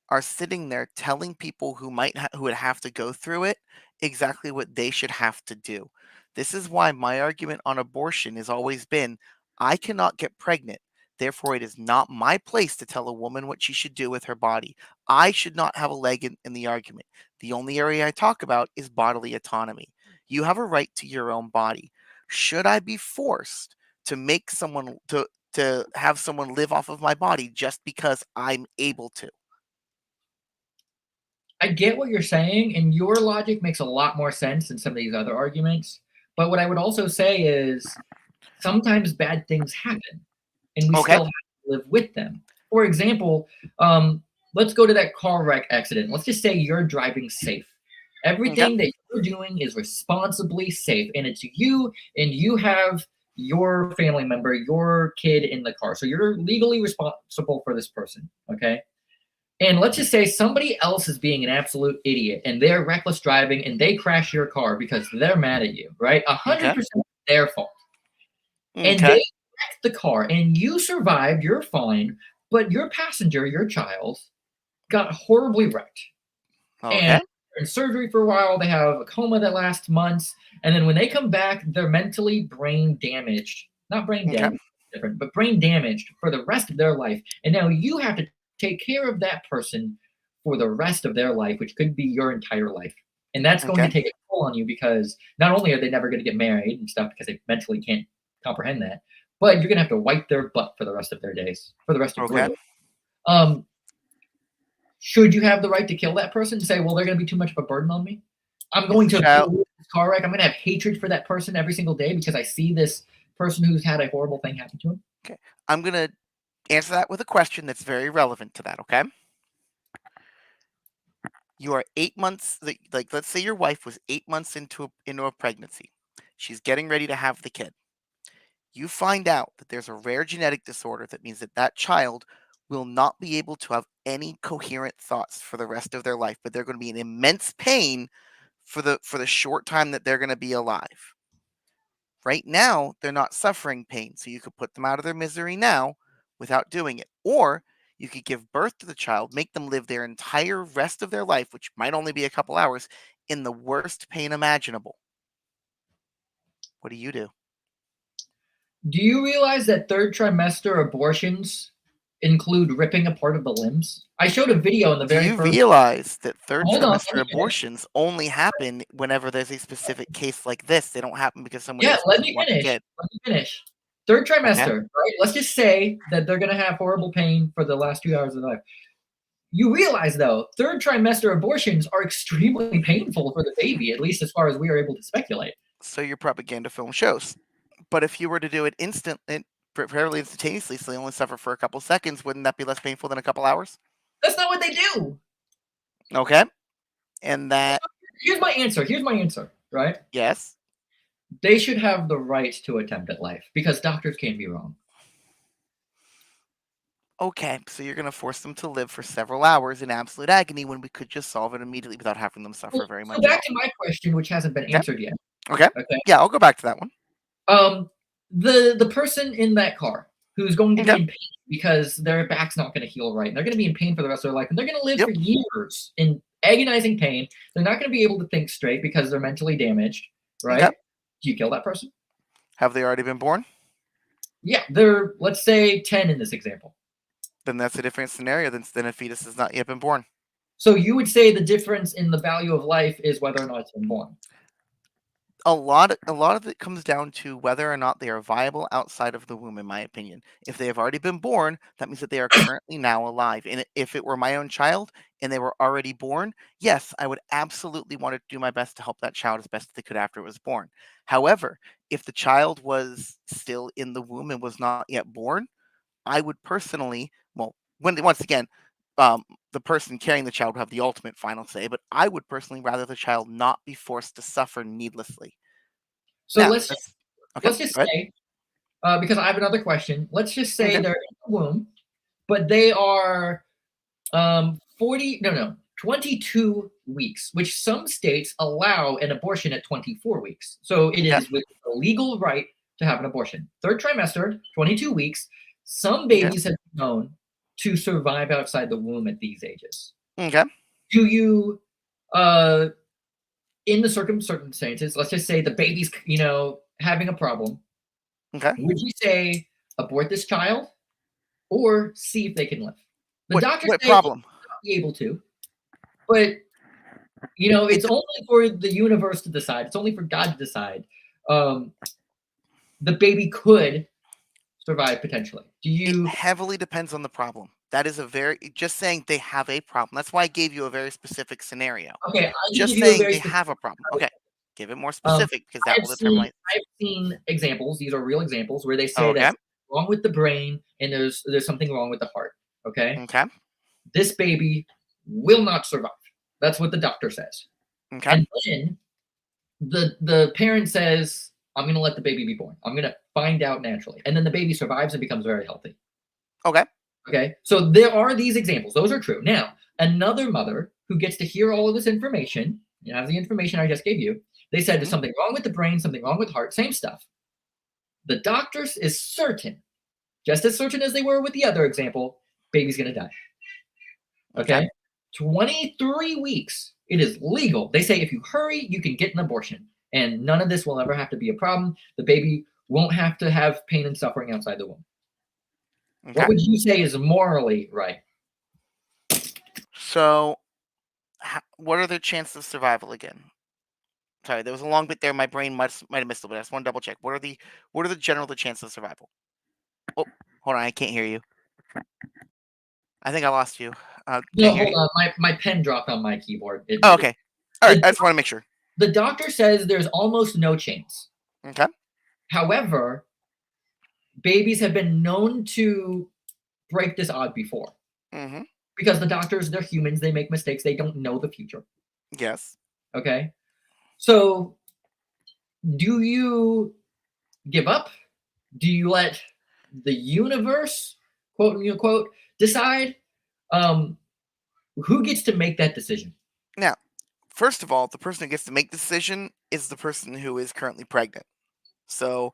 are sitting there telling people who would have to go through it exactly what they should have to do. This is why my argument on abortion has always been, I cannot get pregnant. Therefore, it is not my place to tell a woman what she should do with her body. I should not have a leg in the argument. The only area I talk about is bodily autonomy. You have a right to your own body. Should I be forced to make someone to have someone live off of my body just because I'm able to? I get what you're saying, and your logic makes a lot more sense than some of these other arguments. But what I would also say is sometimes bad things happen, and we Okay. still have to live with them. For example, let's go to that car wreck accident. Let's just say you're driving safe. Everything that you're doing is responsibly safe, and it's you, and you have your family member, your kid in the car. So you're legally responsible for this person, okay? And let's just say somebody else is being an absolute idiot and they're reckless driving and they crash your car because they're mad at you, right? 100% their fault. And they wrecked the car and you survived, you're fine, but your passenger, your child, got horribly wrecked. And they're in surgery for a while, they have a coma that lasts months, and then when they come back, they're mentally brain damaged. Not brain dead, different, but brain damaged for the rest of their life. And now you have to take care of that person for the rest of their life, which could be your entire life. And that's going to take a toll on you because not only are they never going to get married and stuff because they mentally can't comprehend that, but you're going to have to wipe their butt for the rest of their days, for the rest of your life. Should you have the right to kill that person and say, well, they're going to be too much of a burden on me? I'm going to this car wreck. I'm going to have hatred for that person every single day because I see this person who's had a horrible thing happen to him. Okay. I'm going to answer that with a question that's very relevant to that, okay? You are 8 months, like let's say your wife was 8 months into a pregnancy. She's getting ready to have the kid. You find out that there's a rare genetic disorder that means that that child will not be able to have any coherent thoughts for the rest of their life, but they're going to be in immense pain for the short time that they're going to be alive. Right now, they're not suffering pain, so you could put them out of their misery now without doing it. Or you could give birth to the child, make them live their entire rest of their life, which might only be a couple hours, in the worst pain imaginable. What do you do? Do you realize that third trimester abortions include ripping apart of the limbs? I showed a video in the very first. Do you realize that third trimester abortions only happen whenever there's a specific case like this? They don't happen because someone just let me want to finish. get. Let me finish. Third trimester, right? Let's just say that they're going to have horrible pain for the last 2 hours of their life. You realize, though, third trimester abortions are extremely painful for the baby, at least as far as we are able to speculate. So your propaganda film shows. But if you were to do it instantly, fairly instantaneously, so they only suffer for a couple seconds, wouldn't that be less painful than a couple hours? That's not what they do. Okay. And that. Here's my answer, right? Yes. They should have the right to attempt at life because doctors can be wrong. Okay, so you're going to force them to live for several hours in absolute agony when we could just solve it immediately without having them suffer very much. So back to my question, which hasn't been answered yet. Okay. Yeah, I'll go back to that one. The person in that car who's going to be in pain because their back's not going to heal right, and they're going to be in pain for the rest of their life, and they're going to live for years in agonizing pain. They're not going to be able to think straight because they're mentally damaged, right? Do you kill that person? Have they already been born? Yeah, they're, let's say, 10 in this example. Then that's a different scenario than a fetus has not yet been born. So you would say the difference in the value of life is whether or not it's been born. A lot of it comes down to whether or not they are viable outside of the womb, in my opinion. If they have already been born, that means that they are currently now alive. And if it were my own child and they were already born, yes, I would absolutely want to do my best to help that child as best as they could after it was born. However, if the child was still in the womb and was not yet born, I would personally, once again, the person carrying the child would have the ultimate final say, but I would personally rather the child not be forced to suffer needlessly. So now, let's just say, because I have another question, let's just say they're in the womb, but they are 22 weeks, which some states allow an abortion at 24 weeks. So it is with a legal right to have an abortion. Third trimester, 22 weeks. Some babies have been known to survive outside the womb at these ages. Okay. Do you, in the circumstances, let's just say the baby's, having a problem, Okay. Would you say abort this child or see if they can live? The doctors What say problem? not be able to, but it's only for the universe to decide. It's only for God to decide. The baby could survive potentially. Do It you? heavily depends on the problem. That is just saying they have a problem. That's why I gave you a very specific scenario. Okay, I can Just give you a saying very they have a problem. Okay. Give it more Um, specific because that will determine. I've seen examples. These are real examples where they say Okay. that's wrong with the brain and there's something wrong with the heart. Okay, Okay. this baby will not survive. That's what the doctor says. Okay. And then the parent says, "I'm going to let the baby be born. I'm going to find out naturally," and then the baby survives and becomes very healthy. Okay. Okay, so there are these examples. Those are true. Now, another mother who gets to hear all of this information, has the information I just gave you. They said there's something wrong with the brain, something wrong with the heart, same stuff. The doctors is certain, just as certain as they were with the other example, baby's going to die. Okay? 23 weeks. It is legal. They say if you hurry, you can get an abortion. And none of this will ever have to be a problem. The baby won't have to have pain and suffering outside the womb. Okay. What would you say is morally right? So, what are their chances of survival again? Sorry, there was a long bit there. My brain might have missed a bit. I just want to double check. What are the chances of survival? Oh, hold on, I can't hear you. I think I lost you. No, Can't hear hold you. on. My pen dropped on my keyboard. Oh, okay. All right. I just want to make sure. The doctor says there's almost no chance. Okay. However, babies have been known to break this odd before. Mm-hmm. Because the doctors, they're humans, they make mistakes, they don't know the future. Yes. Okay? So, do you give up? Do you let the universe, quote unquote, decide? Who gets to make that decision? Now, first of all, the person who gets to make the decision is the person who is currently pregnant. So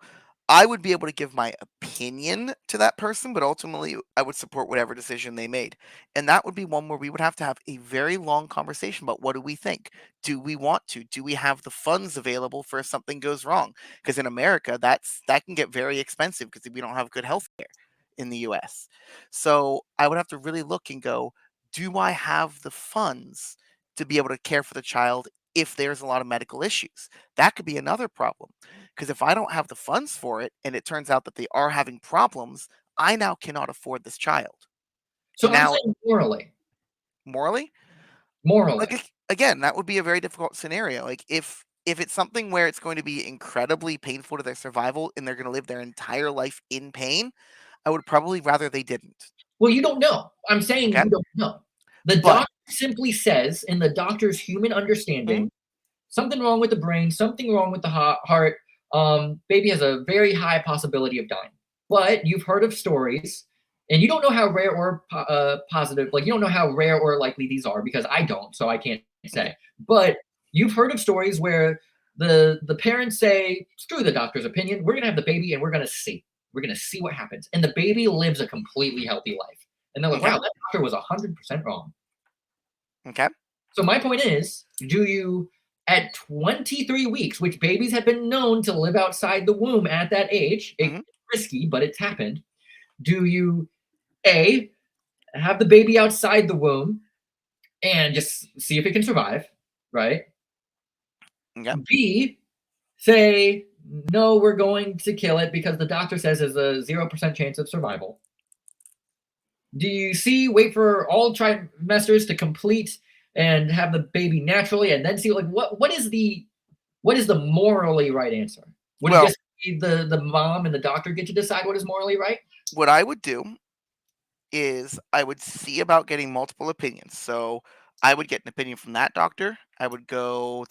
I would be able to give my opinion to that person, but ultimately I would support whatever decision they made. And that would be one where we would have to have a very long conversation about what do we think? Do we want to? Do we have the funds available for if something goes wrong? Because in America, that can get very expensive because we don't have good health care in the US. So I would have to really look and go, do I have the funds to be able to care for the child if there's a lot of medical issues? That could be another problem. Because if I don't have the funds for it and it turns out that they are having problems, I now cannot afford this child. So And I'm now, saying morally. morally, Morally. again, that would be a very difficult scenario. Like if it's something where it's going to be incredibly painful to their survival and they're going to live their entire life in pain, I would probably rather they didn't. Well, you don't know. I'm saying Okay. you don't know. The doctor simply says, in the doctor's human understanding, something wrong with the brain, something wrong with the heart. Baby has a very high possibility of dying. But you've heard of stories, and you don't know how rare or positive, like you don't know how rare or likely these are because I don't, so I can't say. But you've heard of stories where the parents say, screw the doctor's opinion, we're gonna have the baby and we're gonna see. We're gonna see what happens. And the baby lives a completely healthy life. And they're like, wow, that doctor was 100% wrong. Okay. So my point is, do you, at 23 weeks, which babies have been known to live outside the womb at that age, it's risky, but it's happened. Do you, A, have the baby outside the womb and just see if it can survive, right? Okay. B, say, no, we're going to kill it because the doctor says there's a 0% chance of survival. Do you see, wait for all trimesters to complete and have the baby naturally and then see, like, what is the morally right answer? Would it just be the mom and the doctor get to decide what is morally right? What I would do is I would see about getting multiple opinions. So I would get an opinion from that doctor. I would go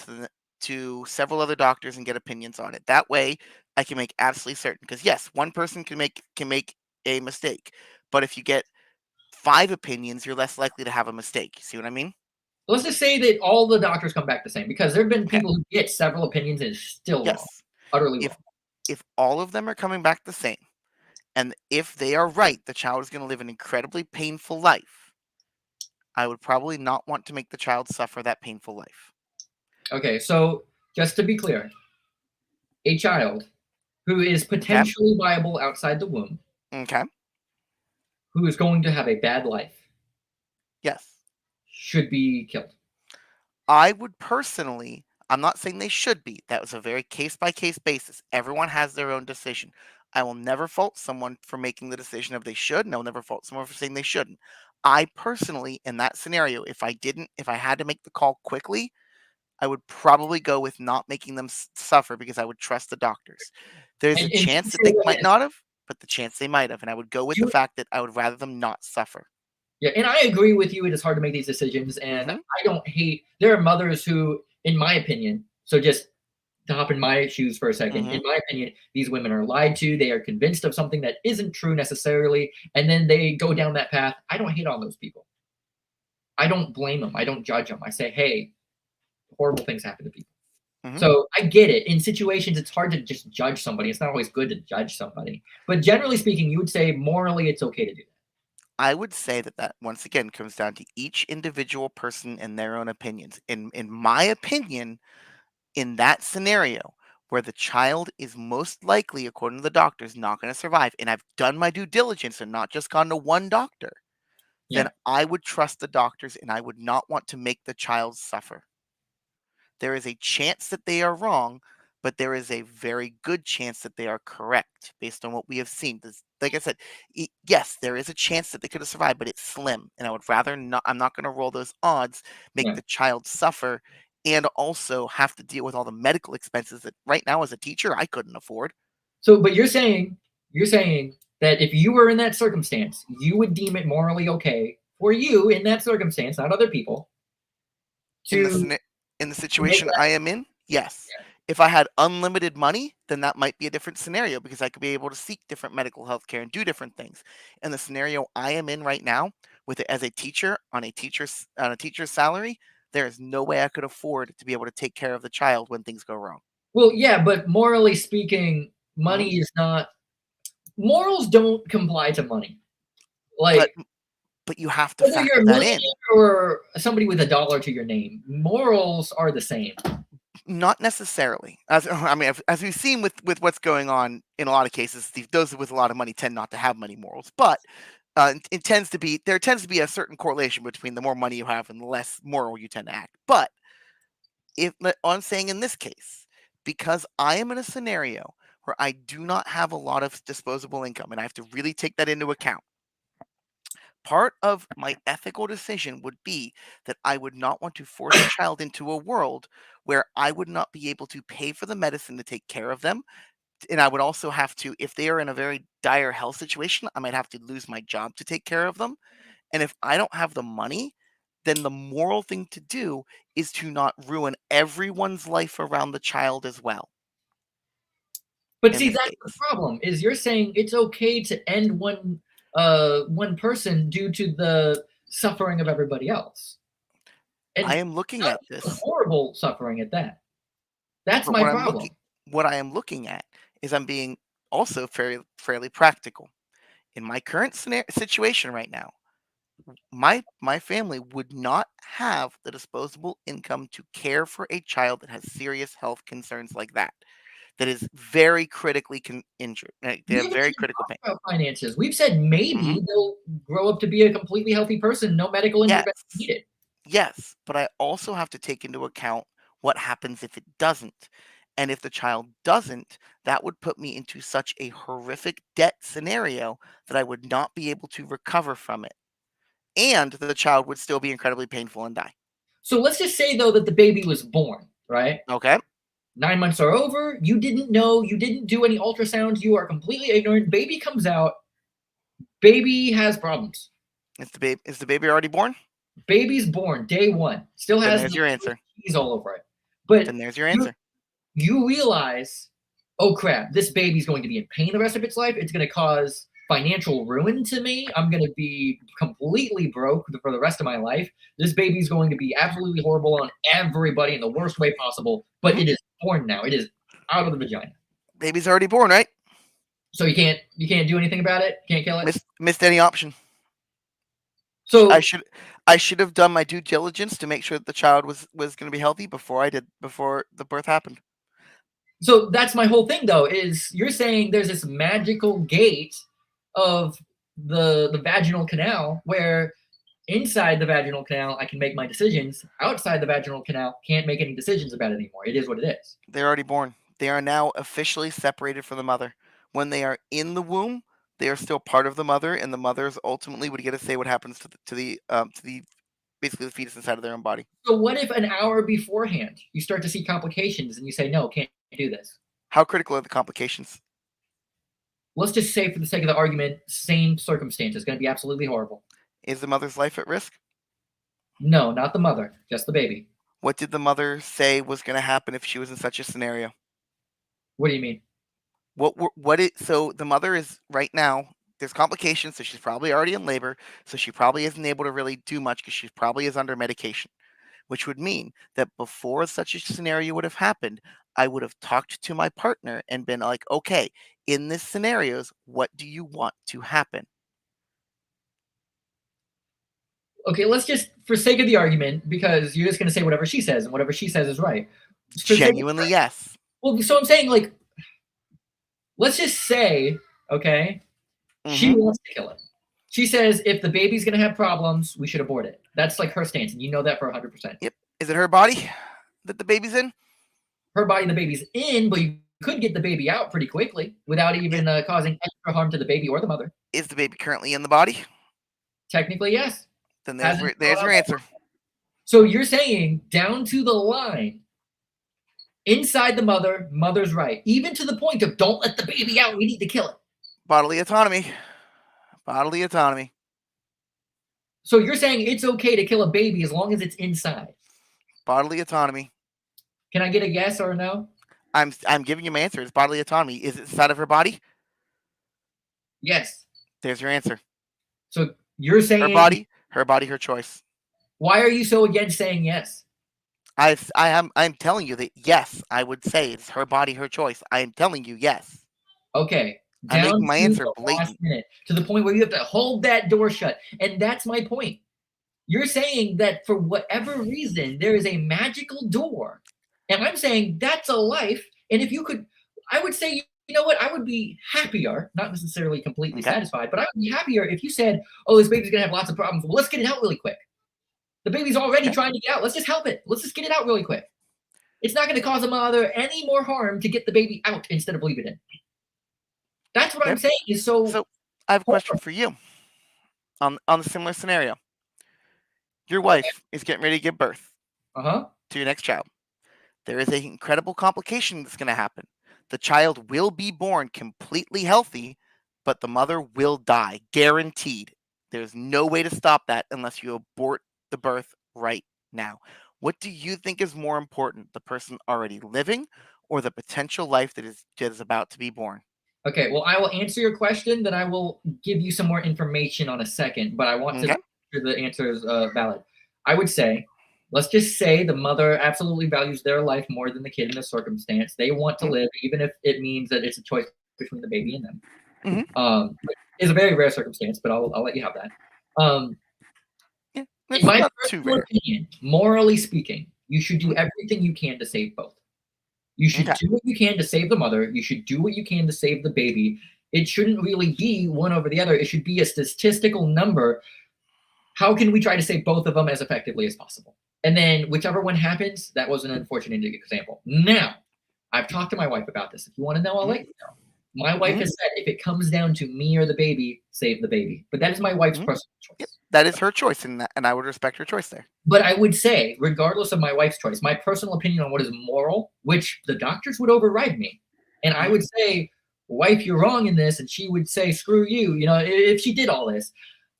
to several other doctors and get opinions on it. That way I can make absolutely certain. Because yes, one person can make a mistake, but if you get 5 opinions, you're less likely to have a mistake. You see what I mean? Let's just say that all the doctors come back the same, because there have been people who get several opinions and it's still wrong. Utterly wrong. If all of them are coming back the same, and if they are right, the child is going to live an incredibly painful life, I would probably not want to make the child suffer that painful life. Okay, so just to be clear, a child who is potentially viable outside the womb, Okay. who is going to have a bad life, Yes. should be killed. I would personally, I'm not saying they should be. That was a very case by case basis. Everyone has their own decision. I will never fault someone for making the decision if they should, and I'll never fault someone for saying they shouldn't. I personally, in that scenario, if I had to make the call quickly, I would probably go with not making them suffer because I would trust the doctors. There's a And chance that they might not have, but the chance they might have, and I would go with the fact that I would rather them not suffer. Yeah, and I agree with you. It is hard to make these decisions, and I don't hate. There are mothers who, in my opinion, so just to hop in my shoes for a second, in my opinion, these women are lied to. They are convinced of something that isn't true necessarily, and then they go down that path. I don't hate on those people. I don't blame them. I don't judge them. I say, hey, horrible things happen to people. So I get it. In situations, it's hard to just judge somebody. It's not always good to judge somebody. But generally speaking, you would say morally it's okay to do that. I would say that once again comes down to each individual person and their own opinions. In my opinion, in that scenario where the child is most likely, according to the doctors, not going to survive, and I've done my due diligence and not just gone to one doctor, then I would trust the doctors and I would not want to make the child suffer. There is a chance that they are wrong, but there is a very good chance that they are correct based on what we have seen. Like I said, yes, there is a chance that they could have survived, but it's slim. And I would rather not, I'm not going to roll those odds, make the child suffer, and also have to deal with all the medical expenses that right now as a teacher, I couldn't afford. So, but you're saying that if you were in that circumstance, you would deem it morally okay for you in that circumstance, not other people, in the situation I am in, yes. If I had unlimited money, then that might be a different scenario because I could be able to seek different medical health care and do different things. In the scenario I am in right now, with it as a teacher on a teacher's salary, there is no way I could afford to be able to take care of the child when things go wrong. Well, yeah, but morally speaking, money is not. Morals don't comply to money. Like, but you have to whether factor you're a that in. millionaire or somebody with $1 to your name, morals are the same. Not necessarily. As we've seen with what's going on in a lot of cases, those with a lot of money tend not to have many morals. But there tends to be a certain correlation between the more money you have and the less moral you tend to act. But I'm saying in this case, because I am in a scenario where I do not have a lot of disposable income, and I have to really take that into account. Part of my ethical decision would be that I would not want to force a child into a world where I would not be able to pay for the medicine to take care of them. And I would also have to, if they are in a very dire health situation, I might have to lose my job to take care of them. And if I don't have the money, then the moral thing to do is to not ruin everyone's life around the child as well. But see, that's the problem, is you're saying it's okay to end one person due to the suffering of everybody else. And I am looking at this. Horrible suffering at that. That's my problem. What I am looking at is I'm being also fairly practical. In my current situation right now, my family would not have the disposable income to care for a child that has serious health concerns like that. That is very critically injured. They have very critical pain. About finances. We've said maybe they'll grow up to be a completely healthy person, no medical intervention needed. Yes, but I also have to take into account what happens if it doesn't. And if the child doesn't, that would put me into such a horrific debt scenario that I would not be able to recover from it. And the child would still be incredibly painful and die. So let's just say, though, that the baby was born, right? Okay. 9 months are over. You didn't know. You didn't do any ultrasounds. You are completely ignorant. Baby comes out. Baby has problems. Is the baby already born? Baby's born day one. Still has there's your answer. Cheese all over it. But then there's your answer. You realize, oh crap, this baby's going to be in pain the rest of its life. It's going to cause financial ruin to me. I'm going to be completely broke for the rest of my life. This baby's going to be absolutely horrible on everybody in the worst way possible. But it is born now. It is out of the vagina. Baby's already born, right? So you can't do anything about it? Can't kill it? Missed any option. So I should have done my due diligence to make sure that the child was going to be healthy before the birth happened. So that's my whole thing, though, is you're saying there's this magical gate of the vaginal canal where inside the vaginal canal I can make my decisions. Outside the vaginal canal, can't make any decisions about it anymore. It is what it is. They're already born. They are now officially separated from the mother. When they are in the womb, they are still part of the mother, and the mothers ultimately would get to say what happens to the basically the fetus inside of their own body. So what if an hour beforehand you start to see complications and you say, no, can't do this? How critical are the complications? Let's just say, for the sake of the argument, same circumstances, going to be absolutely horrible. Is the mother's life at risk? No, not the mother, just the baby. What did the mother say was going to happen if she was in such a scenario? What do you mean? So the mother is right now, there's complications, so she's probably already in labor, so she probably isn't able to really do much because she probably is under medication, which would mean that before such a scenario would have happened, I would have talked to my partner and been like, okay, in this scenarios, what do you want to happen? Okay, let's just, for sake of the argument, because you're just going to say whatever she says, and whatever she says is right. Genuinely, yes. Well, so I'm saying, like, let's just say, okay, she wants to kill it. She says if the baby's going to have problems, we should abort it. That's like her stance, and you know that for 100%. Yep. Is it her body that the baby's in? Her body, the baby's in, but you could get the baby out pretty quickly without even causing extra harm to the baby or the mother. Is the baby currently in the body? Technically, yes. Then there's your answer. So you're saying down to the line, inside the mother, mother's right. Even to the point of don't let the baby out, we need to kill it. Bodily autonomy. Bodily autonomy. So you're saying it's okay to kill a baby as long as it's inside. Bodily autonomy. Can I get a yes or a no? I'm giving you my answer. It's bodily autonomy. Is it inside of her body? Yes. There's your answer. So you're saying her body, her choice. Why are you so against saying yes? I'm telling you that yes, I would say it's her body, her choice. I am telling you yes. Okay. I'm making my answer blatant. To the point where you have to hold that door shut. And that's my point. You're saying that for whatever reason, there is a magical door. And I'm saying that's a life. And if you could, I would say, you know what? I would be happier, not necessarily completely satisfied, but I would be happier if you said, oh, this baby's going to have lots of problems. Well, let's get it out really quick. The baby's already trying to get out. Let's just help it. Let's just get it out really quick. It's not going to cause a mother any more harm to get the baby out instead of leave it in. That's what I'm saying is So I have a question for you on a similar scenario. Your wife is getting ready to give birth to your next child. There is an incredible complication that's going to happen. The child will be born completely healthy, but the mother will die, guaranteed. There's no way to stop that unless you abort the birth right now. What do you think is more important, the person already living or the potential life that is about to be born? Okay, well, I will answer your question, then I will give you some more information on a second, but I want to make sure the answer is valid. I would say, let's just say the mother absolutely values their life more than the kid in this circumstance. They want to live, even if it means that it's a choice between the baby and them. It's a very rare circumstance, but I'll let you have that. In my personal opinion, morally speaking, you should do everything you can to save both. You should do what you can to save the mother. You should do what you can to save the baby. It shouldn't really be one over the other. It should be a statistical number. How can we try to save both of them as effectively as possible? And then whichever one happens, that was an unfortunate example. Now, I've talked to my wife about this. If you want to know, I'll let you know. My wife has said, if it comes down to me or the baby, save the baby. But that is my wife's personal choice. That is her choice, and I would respect her choice there. But I would say, regardless of my wife's choice, my personal opinion on what is moral, which the doctors would override me. And I would say, wife, you're wrong in this. And she would say, screw you. You know, if she did all this,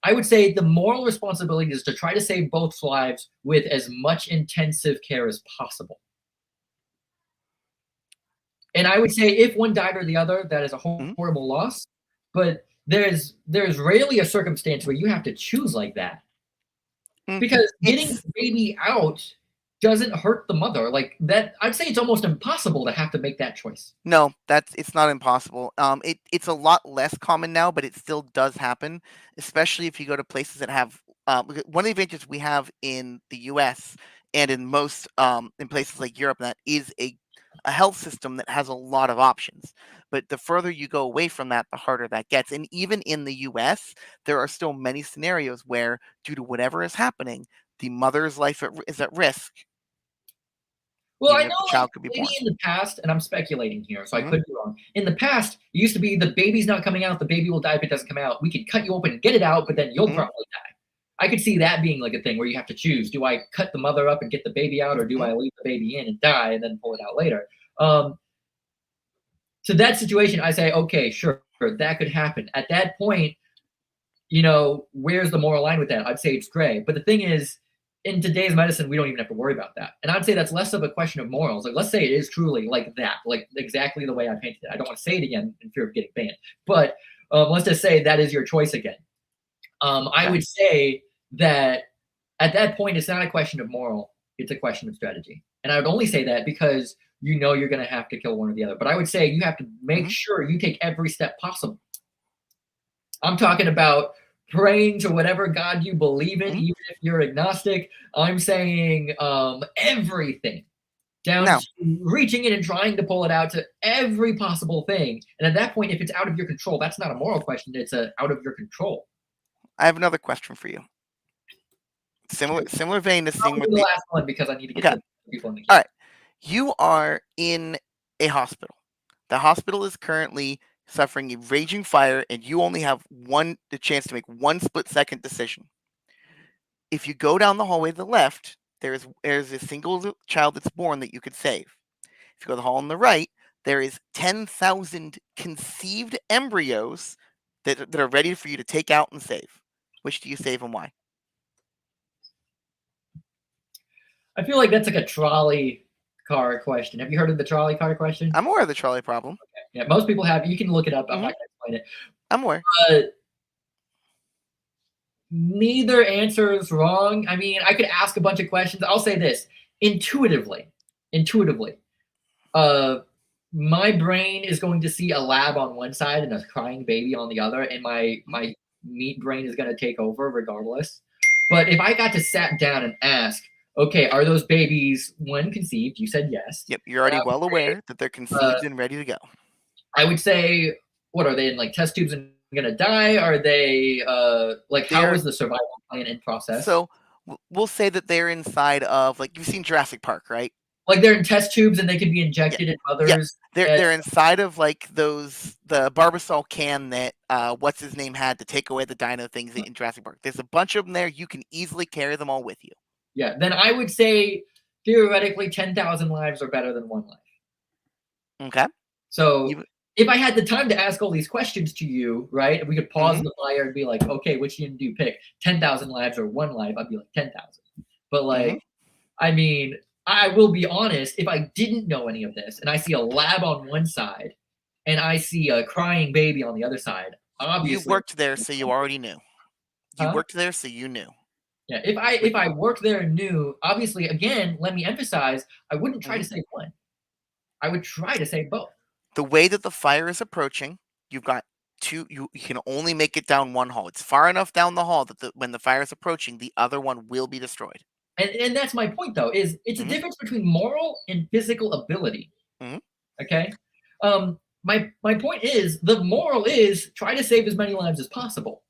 I would say the moral responsibility is to try to save both lives with as much intensive care as possible. And I would say if one died or the other, that is a horrible loss. But there's rarely a circumstance where you have to choose like that. Because getting the baby out doesn't hurt the mother. Like that, I'd say it's almost impossible to have to make that choice. No, it's not impossible. It's a lot less common now, but it still does happen, especially if you go to places that have one of the advantages we have in the US and in most in places like Europe, that is a a health system that has a lot of options. But the further you go away from that, the harder that gets. And even in the US, there are still many scenarios where, due to whatever is happening, the mother's life is at risk, Well, I even know, if the like, child could be maybe born. in the past, and I'm speculating here, so I Mhm. could be wrong. In the past, it used to be the baby's not coming out, the baby will die if it doesn't come out. We could cut you open and get it out, but then you'll Mhm. probably die. I could see that being like a thing where you have to choose: do I cut the mother up and get the baby out, or do I leave the baby in and die and then pull it out later? To that situation, I say, okay, sure, that could happen. At that point, where's the moral line with that? I'd say it's gray. But the thing is, in today's medicine, we don't even have to worry about that. And I'd say that's less of a question of morals. Like, let's say it is truly like that, like exactly the way I painted it. I don't want to say it again in fear of getting banned. But let's just say that is your choice again. I would say that at that point, it's not a question of moral, it's a question of strategy. And I would only say that because you're going to have to kill one or the other. But I would say you have to make sure you take every step possible. I'm talking about praying to whatever God you believe in, even if you're agnostic. I'm saying everything, down Now, to reaching in and trying to pull it out to every possible thing. And at that point, if it's out of your control, that's not a moral question. It's out of your control. I have another question for you. Similar vein to seeing I'll what do the the last one because I need to get Okay. to people in the queue. All right. You are in a hospital. The hospital is currently suffering a raging fire, and you only have the chance to make one split-second decision. If you go down the hallway to the left, there's a single child that's born that you could save. If you go to the hall on the right, there is 10,000 conceived embryos that are ready for you to take out and save. Which do you save and why? I feel like that's like a trolley car question. Have you heard of the trolley car question? I'm aware of the trolley problem. Yeah, most people have. You can look it up. I'm not going to explain it. I'm aware. Neither answer is wrong. I mean, I could ask a bunch of questions. I'll say this intuitively, my brain is going to see a lab on one side and a crying baby on the other, and my meat brain is going to take over regardless. But if I got to sat down and ask, okay, are those babies when conceived? You said yes. Yep, you're already well aware that they're conceived and ready to go. I would say, what are they in, like, test tubes and gonna die? Are they how is the survival plan in process? So we'll say that they're inside of, like, you've seen Jurassic Park, right? Like, they're in test tubes and they can be injected in others. They're inside of, like, the Barbasol can that what's his name had to take away the dino things in Jurassic Park. There's a bunch of them there. You can easily carry them all with you. Yeah, then I would say theoretically 10,000 lives are better than one life. Okay. So if I had the time to ask all these questions to you, right, and we could pause the fire and be like, okay, which do you pick? 10,000 lives or one life? I'd be like 10,000. But like, I mean, I will be honest, if I didn't know any of this and I see a lab on one side and I see a crying baby on the other side, obviously. You worked there, so you already knew. You worked there, so you knew. Yeah, if I worked there and knew, obviously, again, let me emphasize, I wouldn't try to save one. I would try to save both. The way that the fire is approaching, you've got two. You can only make it down one hall. It's far enough down the hall that when the fire is approaching, the other one will be destroyed. And that's my point, though, is it's a difference between moral and physical ability. Okay? My point is, the moral is try to save as many lives as possible.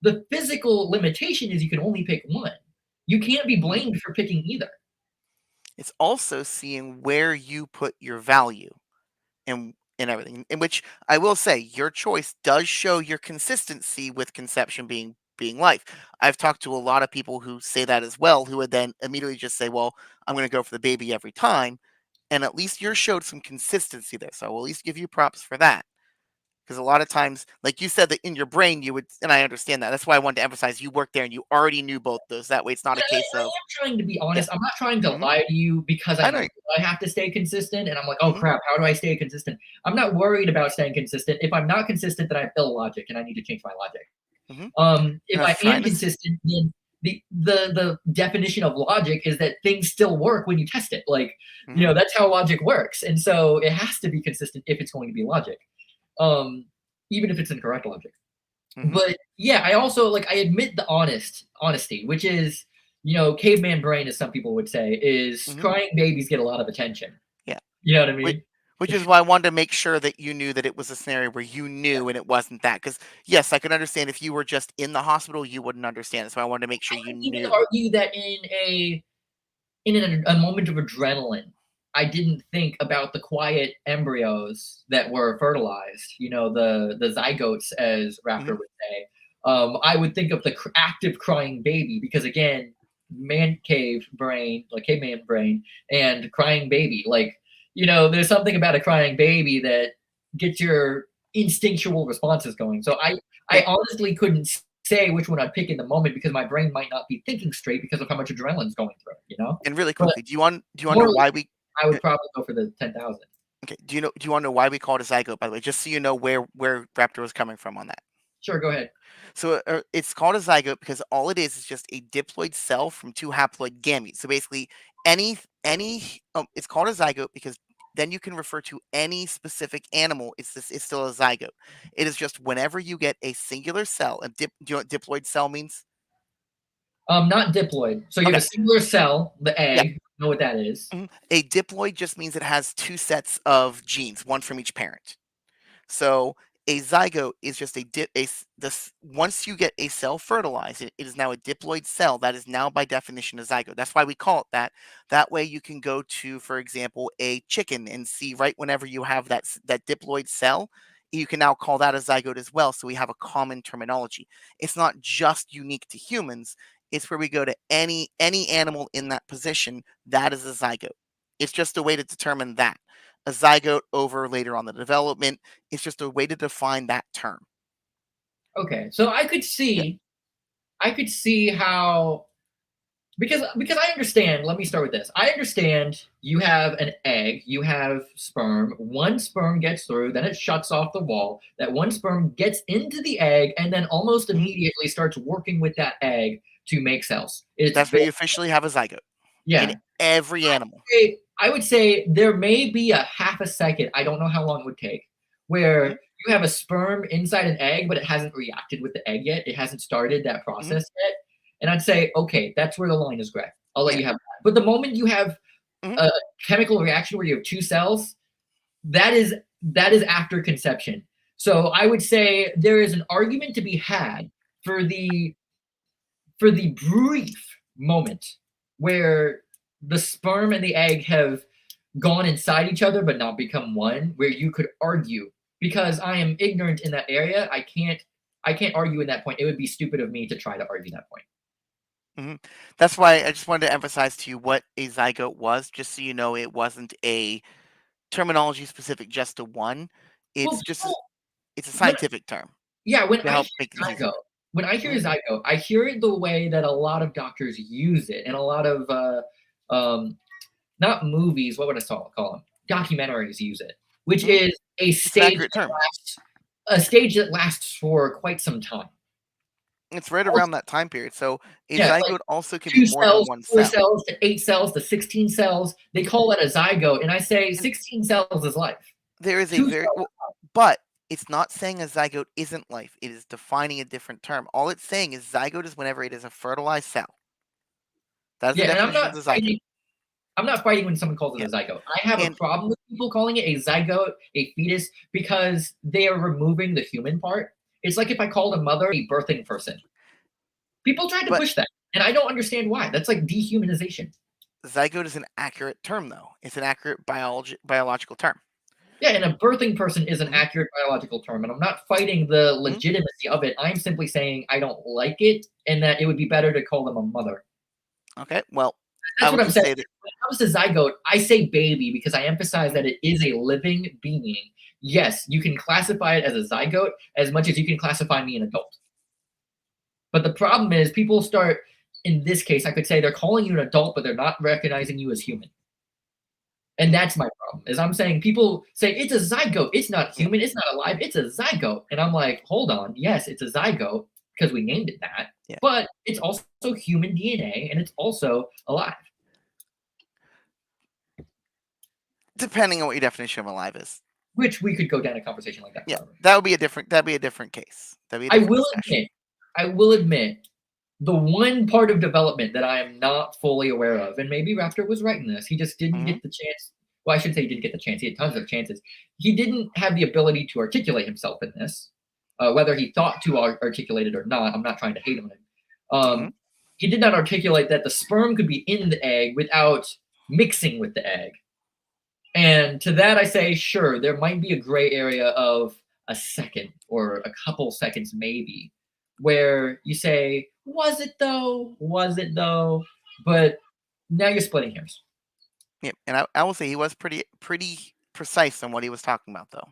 The physical limitation is you can only pick one. You can't be blamed for picking either. It's also seeing where you put your value and everything. In which I will say, your choice does show your consistency with conception being life. I've talked to a lot of people who say that as well, who would then immediately just say, well, I'm going to go for the baby every time. And at least yours showed some consistency there. So I will at least give you props for that. Because a lot of times, like you said, that in your brain you would, and I understand that. That's why I wanted to emphasize you worked there and you already knew both those. That way it's not a case of. I am trying to be honest. I'm not trying to lie to you because I know I have to stay consistent. And I'm like, oh crap, how do I stay consistent? I'm not worried about staying consistent. If I'm not consistent, then I have ill logic and I need to change my logic. If I am consistent, then the definition of logic is that things still work when you test it. Like, that's how logic works. And so it has to be consistent if it's going to be logic. Even if it's incorrect logic. But yeah, I also I admit the honesty, which is, caveman brain, as some people would say, is crying babies get a lot of attention. Yeah. You know what I mean? Which is why I wanted to make sure that you knew that it was a scenario where you knew and it wasn't that. Because yes, I can understand if you were just in the hospital, you wouldn't understand. So I wanted to make sure you I even knew. argue that in a moment of adrenaline, I didn't think about the quiet embryos that were fertilized. You know, the zygotes, as Raptor would say. I would think of the active crying baby because again, man cave brain, like caveman brain, and crying baby. Like, you know, there's something about a crying baby that gets your instinctual responses going. So I honestly couldn't say which one I'd pick in the moment because my brain might not be thinking straight because of how much adrenaline's going through it, you know? And really But quickly, do you want to know why we? I would probably go for the 10,000. Okay. Do you want to know why we call it a zygote? By the way, just so you know where Raptor was coming from on that. Sure, go ahead. So it's called a zygote because all it is just a diploid cell from two haploid gametes. So basically, it's called a zygote because then you can refer to any specific animal. It's still a zygote. It is just whenever you get a singular cell. Do you know what diploid cell means? Not diploid. So you have a singular cell, the egg. Yeah. You know what that is. A diploid just means it has two sets of genes, one from each parent. So a zygote is just once you get a cell fertilized, it is now a diploid cell. That is now by definition a zygote. That's why we call it that. That way you can go to, for example, a chicken and see right whenever you have that diploid cell, you can now call that a zygote as well. So we have a common terminology. It's not just unique to humans. It's where we go to any animal in that position. That is a zygote. It's just a way to determine that. A zygote over later on the development. It's just a way to define that term. Okay, so I could see how because I understand. Let me start with this. I understand you have an egg, you have sperm. One sperm gets through, then it shuts off the wall. That one sperm gets into the egg, and then almost immediately starts working with that egg to make cells. That's where you officially have a zygote. Yeah. In every animal. I would say there may be a half a second, I don't know how long it would take, where you have a sperm inside an egg, but it hasn't reacted with the egg yet. It hasn't started that process yet. And I'd say, okay, that's where the line is gray. I'll let you have that. But the moment you have a chemical reaction where you have two cells, that is after conception. So I would say there is an argument to be had for the brief moment where the sperm and the egg have gone inside each other but not become one, where you could argue. Because I am ignorant in that area, I can't argue in that point. It would be stupid of me to try to argue that point. That's why I just wanted to emphasize to you what a zygote was, just so you know it wasn't a terminology specific just to one. It's it's a scientific term. Yeah, when I hear zygote, I hear it the way that a lot of doctors use it, and a lot of not movies, what would I call them? Documentaries use it, which is a stage that lasts for quite some time. It's right around that time period. So a zygote also can be more than one cell. 4 cells to 8 cells to 16 cells. They call it a zygote, and I say 16 cells is life. There is but it's not saying a zygote isn't life. It is defining a different term. All it's saying is zygote is whenever it is a fertilized cell. That's the definition of the zygote. I'm not fighting when someone calls it a zygote. I have a problem with people calling it a zygote, a fetus, because they are removing the human part. It's like if I called a mother a birthing person. People tried to push that, and I don't understand why. That's like dehumanization. Zygote is an accurate term, though. It's an accurate biological term. Yeah, and a birthing person is an accurate biological term, and I'm not fighting the legitimacy of it. I'm simply saying I don't like it, and that it would be better to call them a mother. Okay, well, that's what I'm saying. When it comes to zygote, I say baby because I emphasize that it is a living being. Yes, you can classify it as a zygote as much as you can classify me an adult. But the problem is people start, in this case, I could say they're calling you an adult, but they're not recognizing you as human. And that's my problem, is I'm saying people say it's a zygote. It's not human. It's not alive. It's a zygote. And I'm like, hold on. Yes, it's a zygote because we named it that. Yeah. But it's also human DNA, and it's also alive. Depending on what your definition of alive is. Which we could go down a conversation like that. Yeah, that'd be a different case. I will admit, the one part of development that I am not fully aware of, and maybe Raptor was right in this, he just didn't get the chance. Well, I should say he didn't get the chance. He had tons of chances. He didn't have the ability to articulate himself in this, whether he thought to articulate it or not. I'm not trying to hate him. He did not articulate that the sperm could be in the egg without mixing with the egg. And to that I say, sure, there might be a gray area of a second or a couple seconds maybe, where you say, was it though? Was it though? But now you're splitting hairs. Yeah, and I will say he was pretty precise on what he was talking about, though.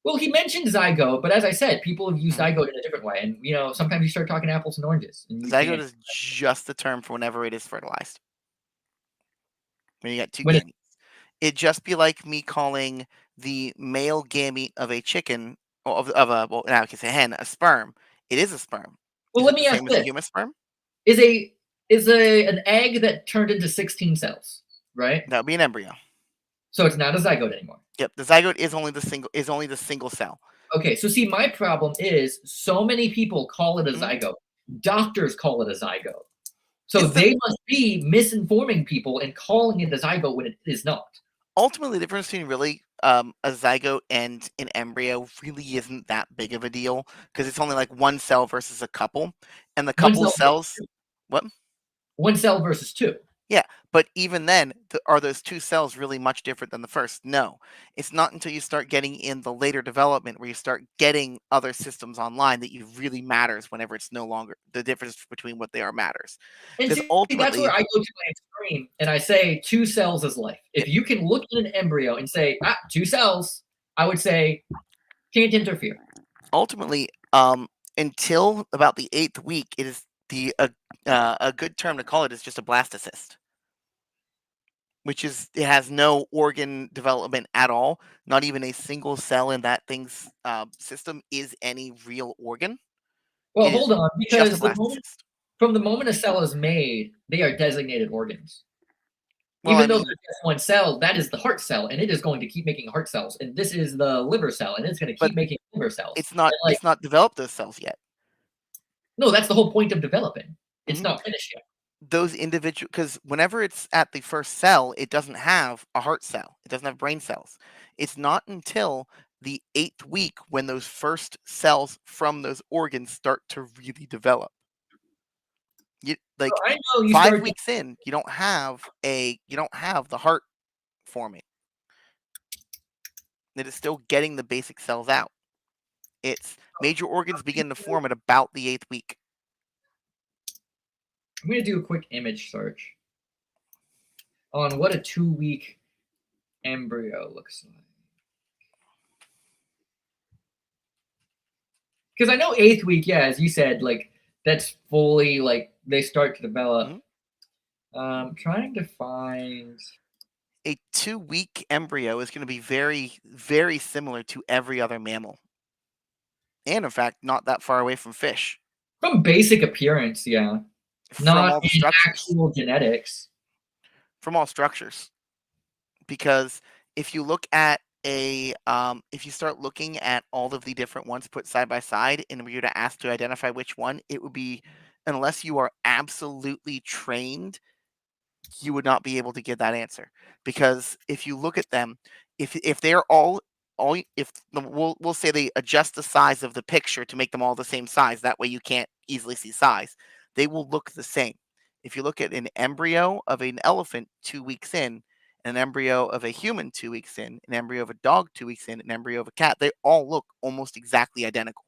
Well, he mentioned zygote, but as I said, people have used zygote in a different way. And, sometimes you start talking apples and oranges. And Zygote is just the term for whenever it is fertilized. When you got two When gametes. It'd just be like me calling the male gamete of a chicken, or now I can say hen, a sperm. It is a sperm. Well, Is let it me the ask same as a this. human sperm? Is an egg that turned into 16 cells, right? That would be an embryo. So it's not a zygote anymore. Yep, the zygote is only the single cell. Okay, so see, my problem is so many people call it a zygote. Doctors call it a zygote. So they must be misinforming people and calling it a zygote when it is not. Ultimately, the difference between really a zygote and an embryo really isn't that big of a deal because it's only like one cell versus a couple, and the couple of cells. What? One cell versus two. Yeah, but even then, are those two cells really much different than the first? No. It's not until you start getting in the later development where you start getting other systems online that it really matters whenever it's no longer the difference between what they are matters. And see, that's where I go to my extreme and I say 2 cells is life. If you can look at an embryo and say, 2 cells, I would say can't interfere. Ultimately, until about the 8th week, it is a good term to call it is just a blastocyst, which is it has no organ development at all. Not even a single cell in that thing's system is any real organ. Well, hold on, because from the moment a cell is made, they are designated organs. Well, even though there's just one cell, that is the heart cell, and it is going to keep making heart cells. And this is the liver cell, and it's going to keep making liver cells. It's not developed those cells yet. No, that's the whole point of developing. It's not finished yet. Those individual, because whenever it's at the first cell, it doesn't have a heart cell. It doesn't have brain cells. It's not until the 8th week when those first cells from those organs start to really develop. Like 5 weeks in, you don't have the heart forming. It is still getting the basic cells out. Its major organs begin to form at about the 8th week. I'm going to do a quick image search on what a 2-week embryo looks like. Because I know 8th week, yeah, as you said, like that's fully like they start to develop. Trying to find a 2-week embryo is going to be very, very similar to every other mammal, and in fact, not that far away from fish. From basic appearance, yeah. Not in actual genetics. From all structures. Because if you look at if you start looking at all of the different ones put side by side and we were to ask to identify which one, it would be, unless you are absolutely trained, you would not be able to give that answer. Because if you look at them, if they're all if we'll say they adjust the size of the picture to make them all the same size, that way you can't easily see size. They will look the same. If you look at an embryo of an elephant 2 weeks in, an embryo of a human 2 weeks in, an embryo of a dog 2 weeks in, an embryo of a cat, they all look almost exactly identical.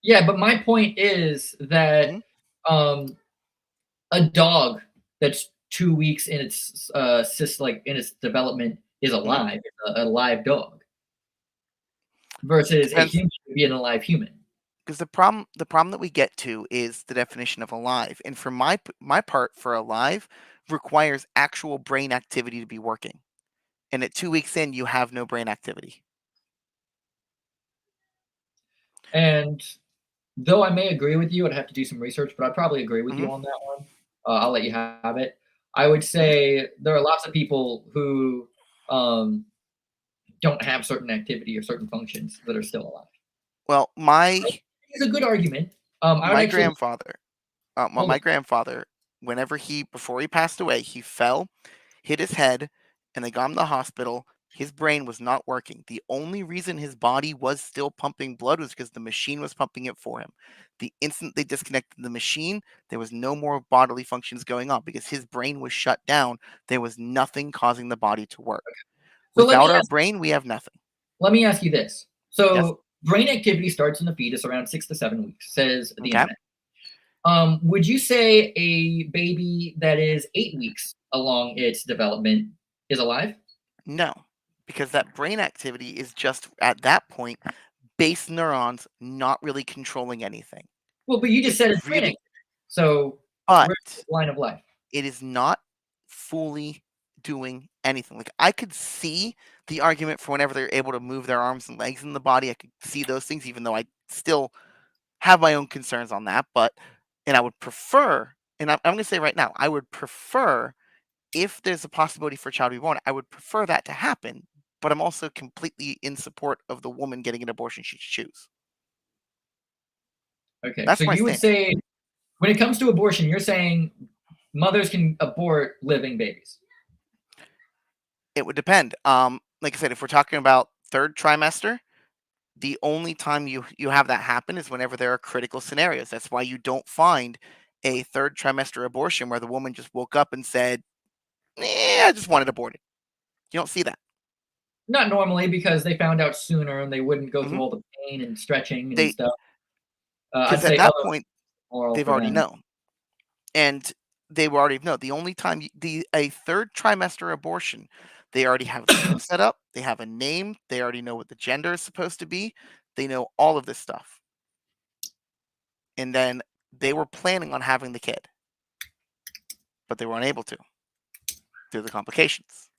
Yeah, but my point is that a dog that's 2 weeks in its in its development is alive, a live dog, versus a human being an alive human. Because the problem that we get to is the definition of alive, and for my part, for alive requires actual brain activity to be working, and at 2 weeks in, you have no brain activity. And though I may agree with you, I'd have to do some research, but I'd probably agree with you on that one. I'll let you have it. I would say there are lots of people who don't have certain activity or certain functions that are still alive. Well, it's a good argument. My grandfather, before he passed away, he fell. hit his head, and they got him to the hospital. His brain was not working. The only reason his body was still pumping blood was because the machine was pumping it for him. The instant they disconnected the machine, there was no more bodily functions going on because his brain was shut down. There was nothing causing the body to work. So let Without me our ask, brain, we have nothing. let me ask you this. So Yes. brain activity starts in the fetus around 6 to 7 weeks, says the Okay. internet. Would you say a baby that is 8 weeks along its development is alive? No, because that brain activity is just at that point base neurons not really controlling anything. Well, but you just It's said it's brain really, activity. So but where's the line of life? it is not fully doing anything. Like I could see the argument for whenever they're able to move their arms and legs in the body. I could see those things, even though I still have my own concerns on that. And I would prefer, and I'm going to say right now, I would prefer if there's a possibility for a child to be born, I would prefer that to happen. But I'm also completely in support of the woman getting an abortion she choose. Okay, That's so my you would stance. say when it comes to abortion, you're saying mothers can abort living babies. It would depend. Like I said, if we're talking about third trimester, the only time you have that happen is whenever there are critical scenarios. That's why you don't find a third trimester abortion where the woman just woke up and said, I just wanted aborted. You don't see that. Not normally because they found out sooner and they wouldn't go through Mhm. all the pain and stretching and They stuff. I'd Because say at that other point moral they've for already them. known, and they will already know. The only time a third trimester abortion, they already have the room set up. They have a name. They already know what the gender is supposed to be. They know all of this stuff, and then they were planning on having the kid, but they were unable to due to the complications.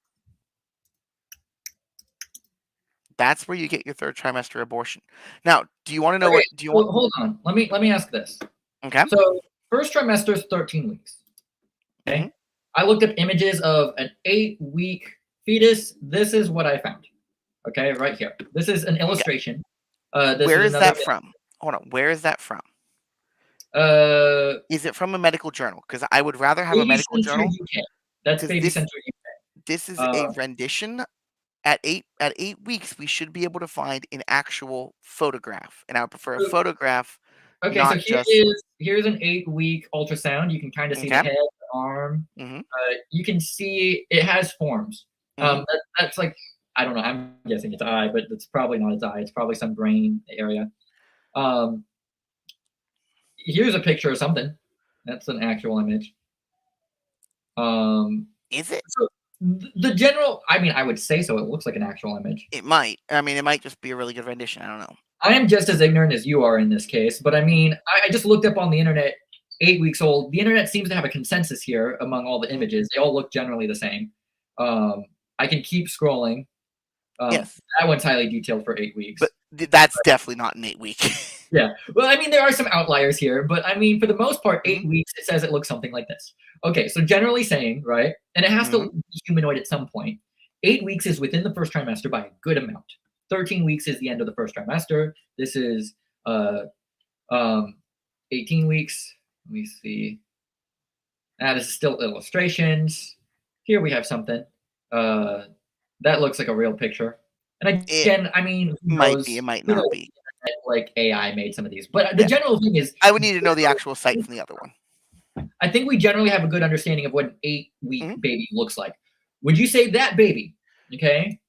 That's where you get your third trimester abortion. Now, do you want to know Okay, what? Do you want? hold on. Let me ask this. Okay. So first trimester is 13 weeks. Okay. Mhm. I looked up images of an 8-week fetus. This is what I found. Okay, right here. This is an illustration. This Where is is another that from? Hold on. Where is that from? Is it from a medical journal? Because I would rather have a Baby medical Center journal. UK. That's 'Cause Baby this Center UK. this is a rendition. At 8 weeks, we should be able to find an actual photograph, and I would prefer a So- photograph, Okay, so not just here's an 8-week ultrasound. You can kind of see the Okay. head, the arm. Mhm. You can see it has forms. Mhm. That's like I don't know. I'm guessing it's eye, but it's probably not its eye. It's probably some brain area. Um, Here's a picture of something. That's an actual image. Is it? So the general, I mean, I would say so. It looks like an actual image. It might. I mean, it might just be a really good rendition. I don't know. I am just as ignorant as you are in this case, but I mean, I just looked up on the internet, 8 weeks old. The internet seems to have a consensus here among all the images. They all look generally the same. I can keep scrolling. Yes. That one's highly detailed for 8 weeks. But that's definitely not an 8-week. Yeah. Well, I mean, there are some outliers here, but I mean, for the most part, 8 Mhm. weeks, it says it looks something like this. Okay, so generally saying, right, and it has to Mhm. be humanoid at some point. 8 weeks is within the first trimester by a good amount. 13 weeks is the end of the first trimester. This is 18 weeks. Let me see. This is still illustrations. Here we have something. That looks like a real picture. And again, I mean, who Might knows? be, it might Who not knows? be. Like AI made some of these, but the Yeah. general thing is, I would need to know the actual site from the other one. I think we generally have a good understanding of what an 8-week Mhm. baby looks like. Would you say that baby, okay,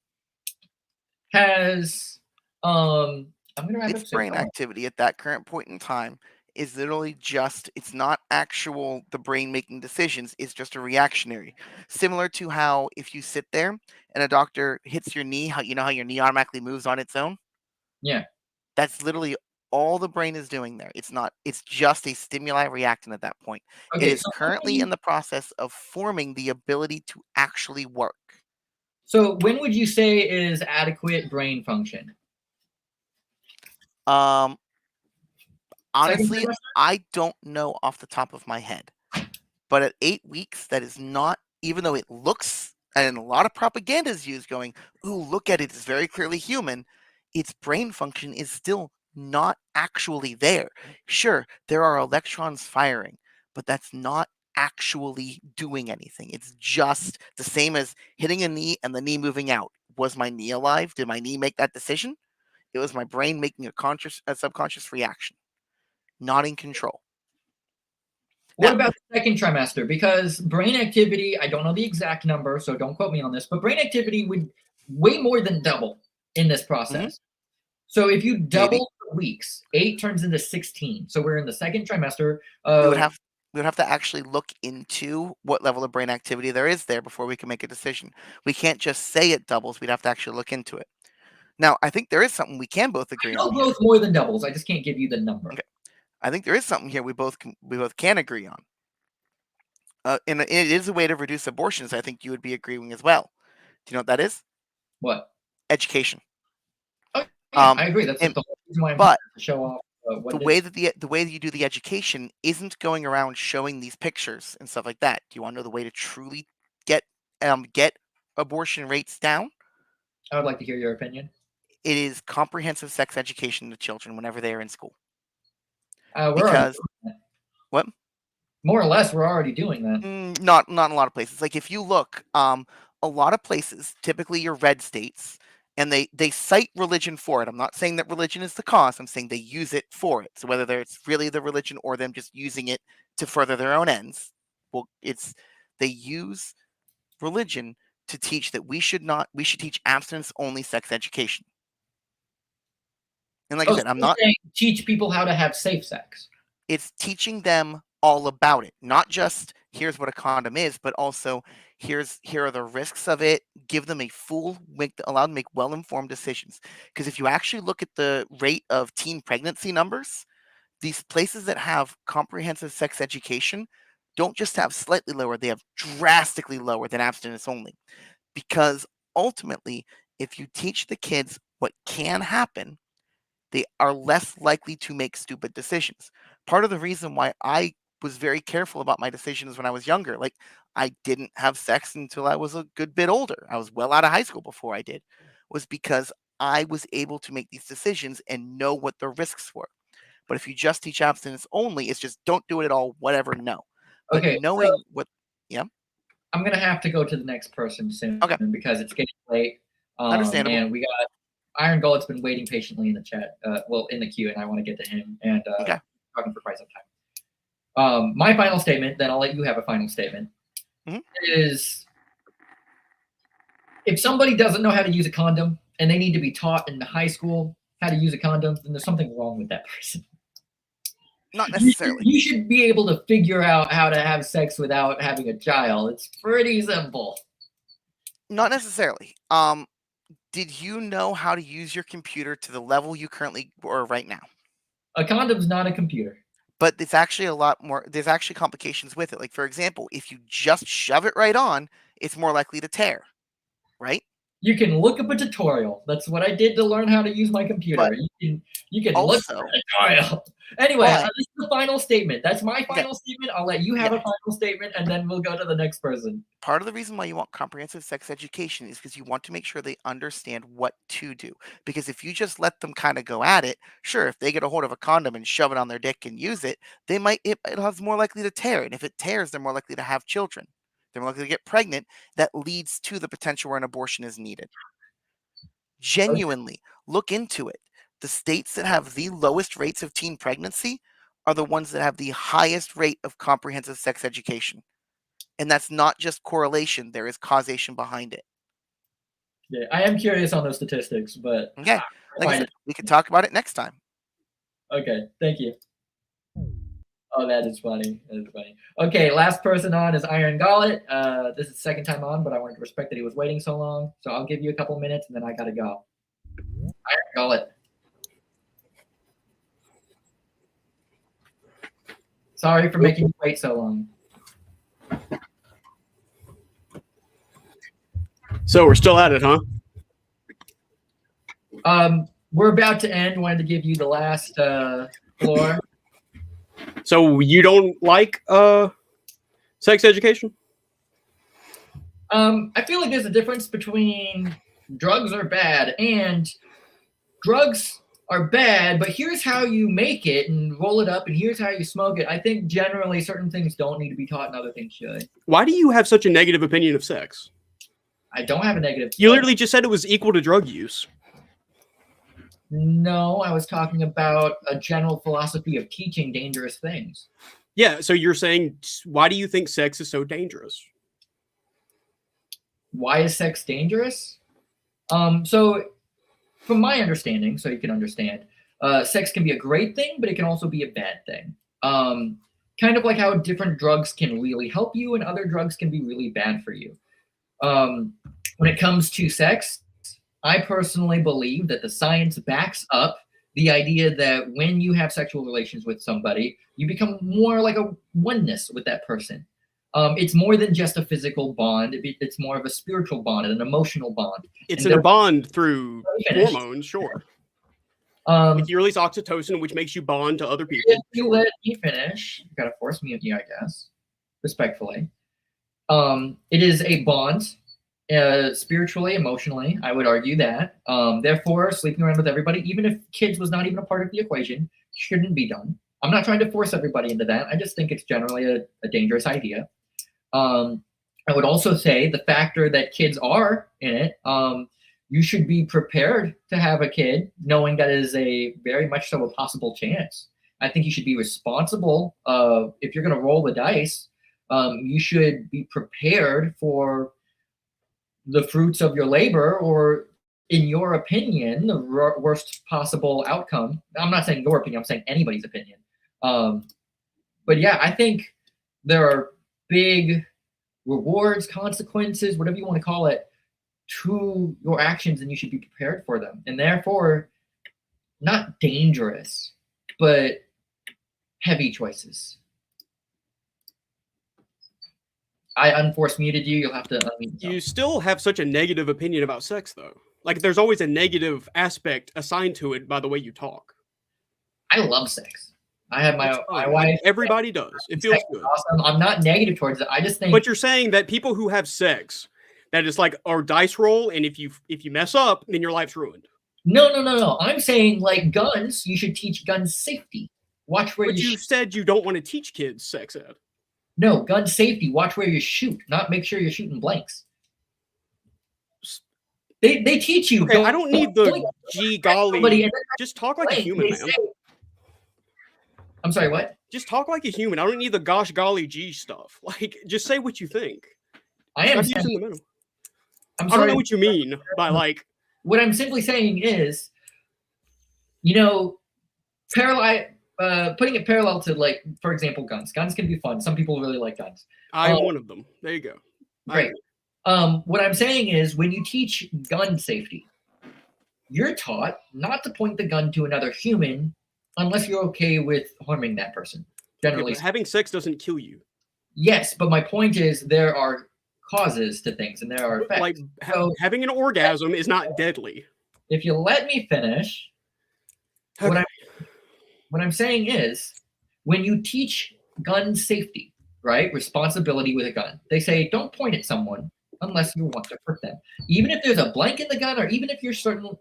has I'm gonna wrap Its up soon. brain Come on. activity at that current point in time is literally just, it's not actual the brain making decisions, it's just a reactionary. Similar to how if you sit there and a doctor hits your knee, how you know how your knee automatically moves on its own? Yeah. That's literally all the brain is doing there. It's just a stimuli reactant at that point. It Okay. is currently in the process of forming the ability to actually work. So when would you say is adequate brain function? Um Second honestly, trimester? I don't know off the top of my head. But at 8 weeks, that is not, even though it looks, and a lot of propaganda is used going, ooh, look at it, it's very clearly human, its brain function is still not actually there. Sure, there are electrons firing, but that's not actually doing anything. It's just the same as hitting a knee and the knee moving out. Was my knee alive? Did my knee make that decision? It was my brain making a subconscious reaction. Not in control. What Now- about the second trimester? Because brain activity, I don't know the exact number, so don't quote me on this, but brain activity would way more than double in this process. So if you double the weeks, 8 turns into 16. So we're in the second trimester. We would have to actually look into what level of brain activity there is there before we can make a decision. We can't just say it doubles. We'd have to actually look into it. Now, I think there is something we can both agree on. growth more than doubles. I just can't give you the number. Okay. I think there is something here we both can agree on. And it is a way to reduce abortions. I think you would be agreeing as well. Do you know what that is? What? Education. Oh, yeah, I agree. That's the whole reason why I'm but to show off what the way that you do the education isn't going around showing these pictures and stuff like that. Do you want to know the way to truly get abortion rates down? I would like to hear your opinion. It is comprehensive sex education to children whenever they are in school. What? More or less, we're already doing that. Not in a lot of places. Like if you look, a lot of places, typically your red states, and they cite religion for it. I'm not saying that religion is the cause. I'm saying they use it for it. So whether it's really the religion or them just using it to further their own ends, well, they use religion to teach that we should teach abstinence-only sex education. And like I said, I'm not saying teach people how to have safe sex. It's teaching them all about it, not just here's what a condom is, but also here are the risks of it. Give them allow them to make well-informed decisions. Because if you actually look at the rate of teen pregnancy numbers, these places that have comprehensive sex education don't just have slightly lower, they have drastically lower than abstinence only. Because ultimately, if you teach the kids what can happen, they are less likely to make stupid decisions. Part of the reason why I was very careful about my decisions when I was younger, like I didn't have sex until I was a good bit older. I was well out of high school before I did, was because I was able to make these decisions and know what the risks were. But if you just teach abstinence only, it's just don't do it at all, whatever, no. But knowing I'm going to have to go to the next person soon because it's getting late. Understandable. And we got Iron Gullet's been waiting patiently in the chat, in the queue, and I want to get to him and talking for quite some time. My final statement, then I'll let you have a final statement, is if somebody doesn't know how to use a condom and they need to be taught in high school how to use a condom, then there's something wrong with that person. Not necessarily. You should be able to figure out how to have sex without having a child. It's pretty simple. Not necessarily. Did you know how to use your computer to the level you currently are right now? A condom's not a computer. But it's actually a lot more. There's actually complications with it. Like, for example, if you just shove it right on, it's more likely to tear, right? You can look up a tutorial. That's what I did to learn how to use my computer. But you can look up a tutorial. Anyway, this is the final statement. That's my final statement. I'll let you have a final statement, and then we'll go to the next person. Part of the reason why you want comprehensive sex education is because you want to make sure they understand what to do. Because if you just let them kind of go at it, sure, if they get a hold of a condom and shove it on their dick and use it, it's more likely to tear. And if it tears, they're more likely to have children. They're more likely to get pregnant. That leads to the potential where an abortion is needed. Genuinely, look into it. The states that have the lowest rates of teen pregnancy are the ones that have the highest rate of comprehensive sex education. And that's not just correlation. There is causation behind it. Yeah, I am curious on those statistics, but okay, like I said, we can talk about it next time. Okay, thank you. Oh, that is funny. That is funny. Okay, last person on is Iron Gullet. This is the second time on, but I wanted to respect that he was waiting so long. So I'll give you a couple minutes, and then I gotta go. Iron Gullet. Sorry for making you wait so long. So we're still at it, huh? We're about to end. Wanted to give you the last floor. So you don't like sex education? I feel like there's a difference between drugs are bad and drugs are bad, but here's how you make it and roll it up, and here's how you smoke it. I think generally certain things don't need to be taught and other things should. Why do you have such a negative opinion of sex? I don't have a negative. You literally just said it was equal to drug use. No, I was talking about a general philosophy of teaching dangerous things. Yeah, so you're saying, why do you think sex is so dangerous? Why is sex dangerous? So from my understanding, so you can understand, sex can be a great thing, but it can also be a bad thing. Kind of like how different drugs can really help you and other drugs can be really bad for you. When it comes to sex, I personally believe that the science backs up the idea that when you have sexual relations with somebody, you become more like a oneness with that person. It's more than just a physical bond. It's more of a spiritual bond and an emotional bond. It's And a bond through Finish. hormones, sure. You release oxytocin, which makes you bond to other people. If you let me finish, you gotta force me, I guess, respectfully. It is a bond, spiritually, emotionally. I would argue that. Therefore, sleeping around with everybody, even if kids was not even a part of the equation, shouldn't be done. I'm not trying to force everybody into that. I just think it's generally a dangerous idea. I would also say the factor that kids are in it, you should be prepared to have a kid, knowing that is a very much so a possible chance. I think you should be responsible. If you're going to roll the dice, you should be prepared for the fruits of your labor, or in your opinion, the worst possible outcome. I'm not saying your opinion, I'm saying anybody's opinion. But yeah, I think there are big rewards, consequences, whatever you want to call it, to your actions, and you should be prepared for them. And therefore, not dangerous, but heavy choices. I unforced muted you. You'll have to unmute yourself. You still have such a negative opinion about sex, though. Like, there's always a negative aspect assigned to it by the way you talk. I love sex. I have my Like, wife. everybody does. It feels good. Awesome. I'm not negative towards it. I just think. But you're saying that people who have sex, that is like our dice roll, and if you mess up, then your life's ruined. No. I'm saying like guns. You should teach gun safety. Watch where But you said you don't want to teach kids sex ed. No, gun safety. Watch where you shoot. Not make sure you're shooting blanks. They teach you. Okay, I don't need the gee golly. Just talk like a human, man. I'm sorry, what? Just talk like a human. I don't need the gosh golly gee stuff. Like, just say what you think. I am Stop using the middle. I'm I sorry. don't know what you mean by like. What I'm simply saying is, you know, putting it parallel to, like, for example, guns. Guns can be fun. Some people really like guns. I'm one of them. There you go. Great. What I'm saying is, when you teach gun safety, you're taught not to point the gun to another human unless you're okay with harming that person. Generally, but having sex doesn't kill you. Yes, but my point is there are causes to things and there are effects. Like having an orgasm is not deadly. If you let me finish, Okay. what I'm saying is, when you teach gun safety, right, responsibility with a gun, they say don't point at someone unless you want to hurt them. Even if there's a blank in the gun, or even if you're certain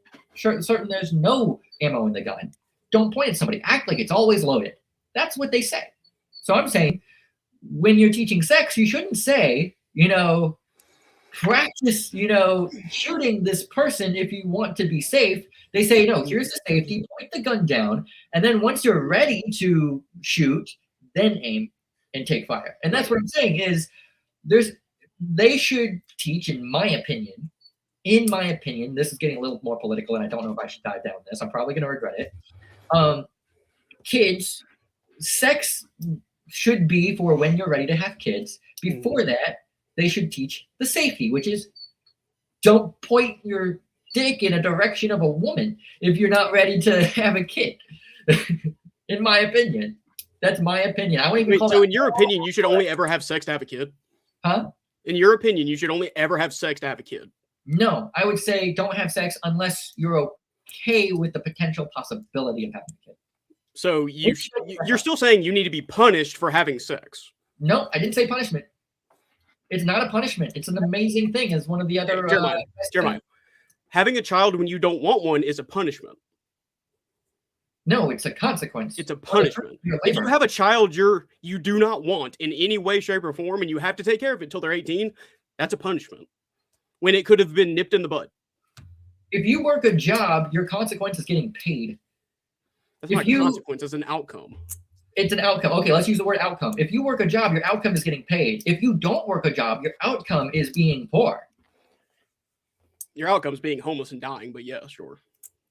there's no ammo in the gun, don't point at somebody. Act like it's always loaded. That's what they say. So I'm saying, when you're teaching sex, you shouldn't say, practice, shooting this person if you want to be safe. They say, no, here's the safety, point the gun down, and then once you're ready to shoot, then aim and take fire. And that's what I'm saying is, they should teach, in my opinion, this is getting a little more political, and I don't know if I should dive down this. I'm probably going to regret it. Kids, sex should be for when you're ready to have kids. Before that, they should teach the safety, which is don't point your dick in a direction of a woman if you're not ready to have a kid. In my opinion. That's my opinion. I won't even call so in your opinion, you should only ever have sex to have a kid? Huh? In your opinion, you should only ever have sex to have a kid? No, I would say don't have sex unless you're okay with the potential possibility of having a kid. So you're still saying you need to be punished for having sex? No, I didn't say punishment. It's not a punishment. It's an amazing thing. As one of the other... Jeremiah, having a child when you don't want one is a punishment. No, it's a consequence. It's a punishment. If you have a child you do not want in any way, shape, or form, and you have to take care of it until they're 18, that's a punishment. When it could have been nipped in the bud. If you work a job, your consequence is getting paid. That's not a consequence, it's an outcome. It's an outcome. Okay, let's use the word outcome. If you work a job, your outcome is getting paid. If you don't work a job, your outcome is being poor. Your outcome is being homeless and dying, but yeah, sure.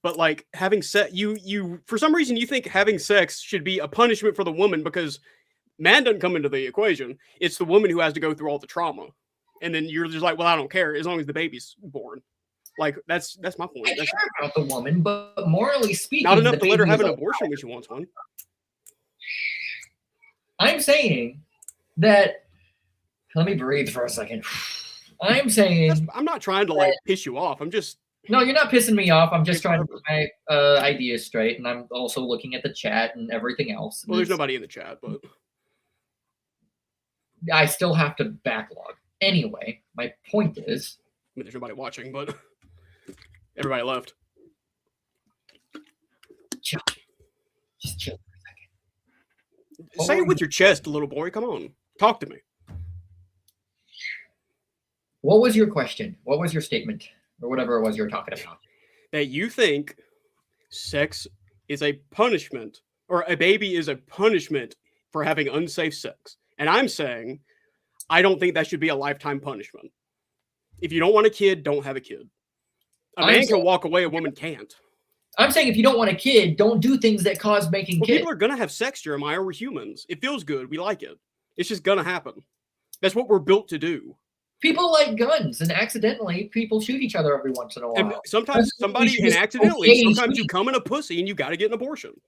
But like having sex, you for some reason you think having sex should be a punishment for the woman because man doesn't come into the equation. It's the woman who has to go through all the trauma. And then you're just like, well, I don't care as long as the baby's born. Like that's my point. I care about the woman, but morally speaking, not enough to let her have an abortion when she wants one. I'm saying that. Let me breathe for a second. I'm saying I'm not trying to like piss you off. I'm just. No, you're not pissing me off. I'm just trying to put my ideas straight, and I'm also looking at the chat and everything else. Well, there's nobody in the chat, but I still have to backlog. Anyway, my point is, I mean, there's nobody watching, but everybody left. Chill. Just chill for a second. Say it with your chest, little boy. Come on, talk to me. What was your question? What was your statement? Or whatever it was you were talking about. That you think sex is a punishment, or a baby is a punishment for having unsafe sex. And I'm saying, I don't think that should be a lifetime punishment. If you don't want a kid, don't have a kid. A man can walk away, a woman can't. I'm saying if you don't want a kid, don't do things that cause making kids. People are going to have sex, Jeremiah. We're humans. It feels good. We like it. It's just going to happen. That's what we're built to do. People like guns, and accidentally, people shoot each other every once in a while. And sometimes somebody, and accidentally, sometimes you come in a pussy and you got to get an abortion.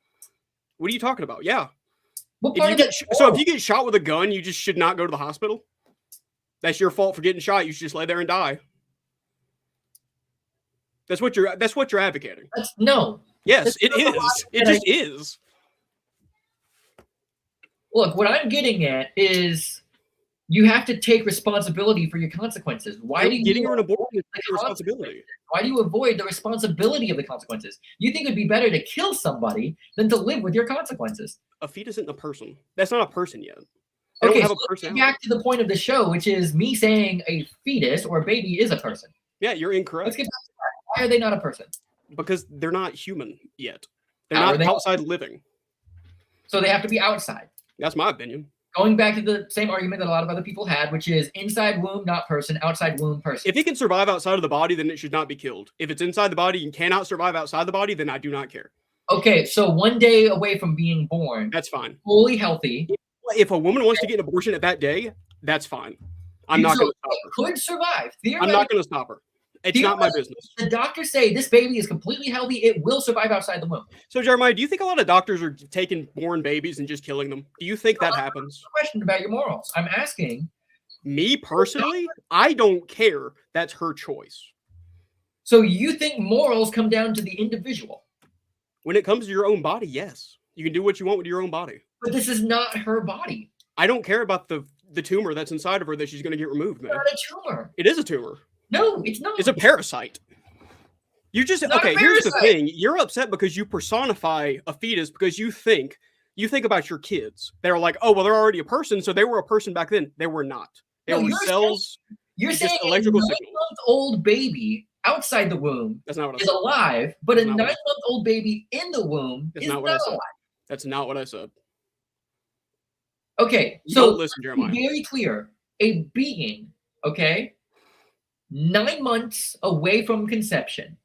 What are you talking about? Yeah. So if you get shot with a gun, you just should not go to the hospital? That's your fault for getting shot. You should just lay there and die. That's what you're advocating. No. Yes, it is. It just is. Look, what I'm getting at is you have to take responsibility for your consequences. Why do you getting an abortion is responsibility? Why do you avoid the responsibility of the consequences? You think it'd be better to kill somebody than to live with your consequences? A fetus isn't a person. That's not a person yet. Okay, so let's get back to the point of the show, which is me saying a fetus or a baby is a person. Yeah, you're incorrect. Let's get back to that. Why are they not a person? Because they're not human yet. They're not outside living. So they have to be outside. That's my opinion. Going back to the same argument that a lot of other people had, which is inside womb, not person, outside womb, person. If it can survive outside of the body, then it should not be killed. If it's inside the body and cannot survive outside the body, then I do not care. Okay, so 1 day away from being born. That's fine. Fully healthy. If a woman wants to get an abortion at that day, that's fine. I'm not going to stop her. Could survive. I'm not going to stop her. It's not my business. The doctors say this baby is completely healthy. It will survive outside the womb. So, Jeremiah, do you think a lot of doctors are taking born babies and just killing them? Do you think that happens? Question about your morals. I'm asking. Me personally, I don't care. That's her choice. So you think morals come down to the individual? When it comes to your own body, yes. You can do what you want with your own body. But this is not her body. I don't care about the tumor that's inside of her that she's going to get removed, man. It's not a tumor. It is a tumor. No, it's not. It's a parasite. You just okay. Here's the thing: you're upset because you personify a fetus because you think about your kids. They're like, oh well, they're already a person, so they were a person back then. They were not. They were cells. You're saying electrical signals. A 9-month-old baby outside the womb is alive, but a 9-month-old baby in the womb is not alive. That's not what I said. Okay, so listen, Jeremiah. Very clear. A being, okay, 9 months away from conception,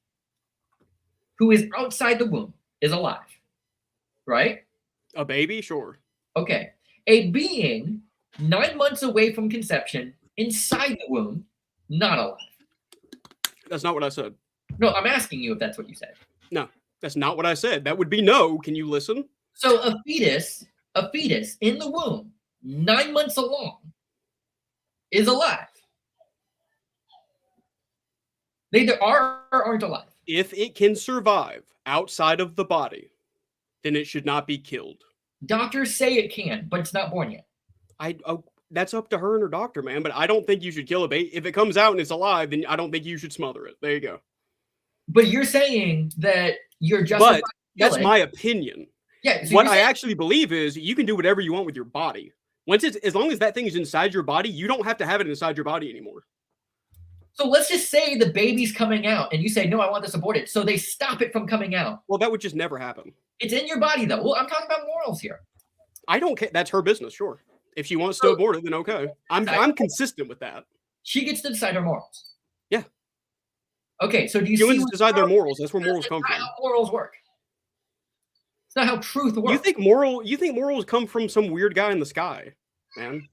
who is outside the womb, is alive, right? A baby, sure. Okay, a being 9 months away from conception, inside the womb, not alive. That's not what I said. No, I'm asking you if that's what you said. No, that's not what I said. That would be no. Can you listen? So a fetus in the womb, 9 months along, is alive. They either are or aren't alive. If it can survive outside of the body, then it should not be killed. Doctors say it can, but it's not born yet. That's up to her and her doctor, man. But I don't think you should kill a baby. If it comes out and it's alive, then I don't think you should smother it. There you go. But you're saying that you're justifying That's my opinion. Yeah. So What I actually believe is you can do whatever you want with your body. As long as that thing is inside your body, you don't have to have it inside your body anymore. So let's just say the baby's coming out and you say, no, I want this aborted. So they stop it from coming out. Well, that would just never happen. It's in your body, though. Well, I'm talking about morals here. I don't care. That's her business, sure. If she wants to abort it, then okay. I'm consistent with that. She gets to decide her morals. Yeah. Okay, so do you Humans decide their morals? That's where morals come from. How morals work. It's not how truth works. You think morals come from some weird guy in the sky, man?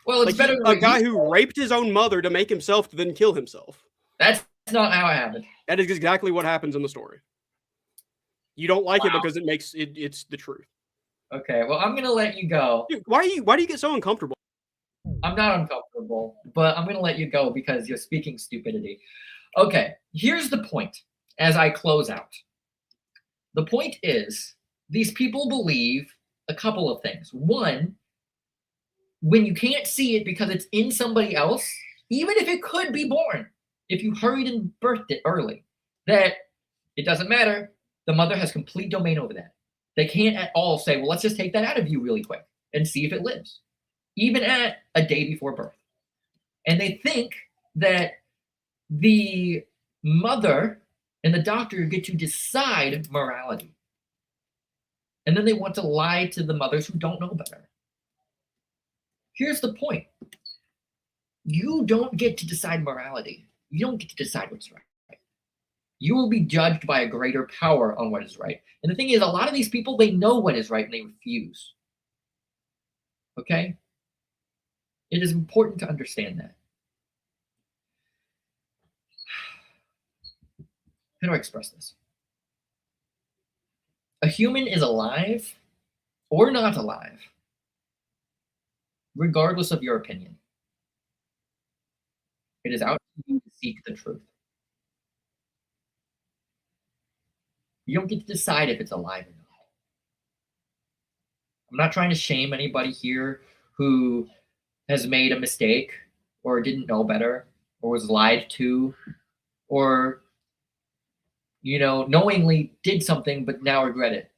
Well, it's better than a guy who raped his own mother to make himself to then kill himself. That's not how it happened. That is exactly what happens in the story. You don't like it because it's the truth. Okay, well, I'm gonna let you go. Dude, why do you get so uncomfortable? I'm not uncomfortable, but I'm gonna let you go because you're speaking stupidity. Okay, here's the point as I close out. The point is, these people believe a couple of things. One, when you can't see it because it's in somebody else, even if it could be born, if you hurried and birthed it early, that it doesn't matter. The mother has complete domain over that. They can't at all say, well, let's just take that out of you really quick and see if it lives, even at a day before birth. And they think that the mother and the doctor get to decide morality. And then they want to lie to the mothers who don't know better. Here's the point. You don't get to decide morality. You don't get to decide what's right. You will be judged by a greater power on what is right. And the thing is, a lot of these people, they know what is right and they refuse. Okay? It is important to understand that. How do I express this? A human is alive or not alive, regardless of your opinion. It is out to you to seek the truth. You don't get to decide if it's alive or not. I'm not trying to shame anybody here who has made a mistake or didn't know better or was lied to or, knowingly did something but now regret it.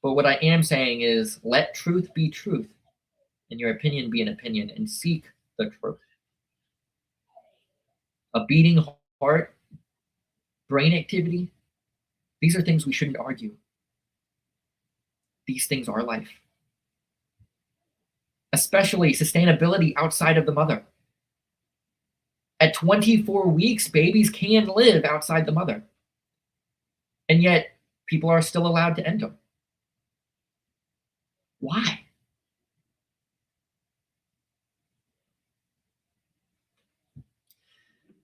But what I am saying is let truth be truth and your opinion be an opinion and seek the truth. A beating heart, brain activity, these are things we shouldn't argue. These things are life. Especially sustainability outside of the mother. At 24 weeks, babies can live outside the mother. And yet, people are still allowed to end them. Why?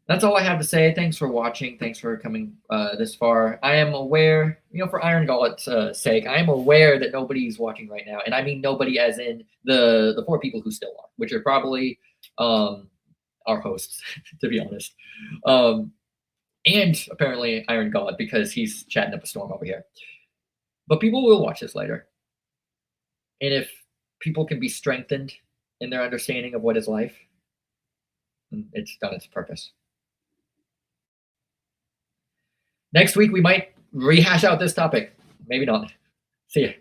That's all I have to say. Thanks for watching. Thanks for coming this far. I am aware, for Iron Gullet's sake, I am aware that nobody's watching right now. And I mean nobody as in the 4 people who still are, which are probably our hosts, to be honest. And apparently Iron Gullet, because he's chatting up a storm over here. But people will watch this later. And if people can be strengthened in their understanding of what is life, it's done its purpose. Next week, we might rehash out this topic. Maybe not. See ya.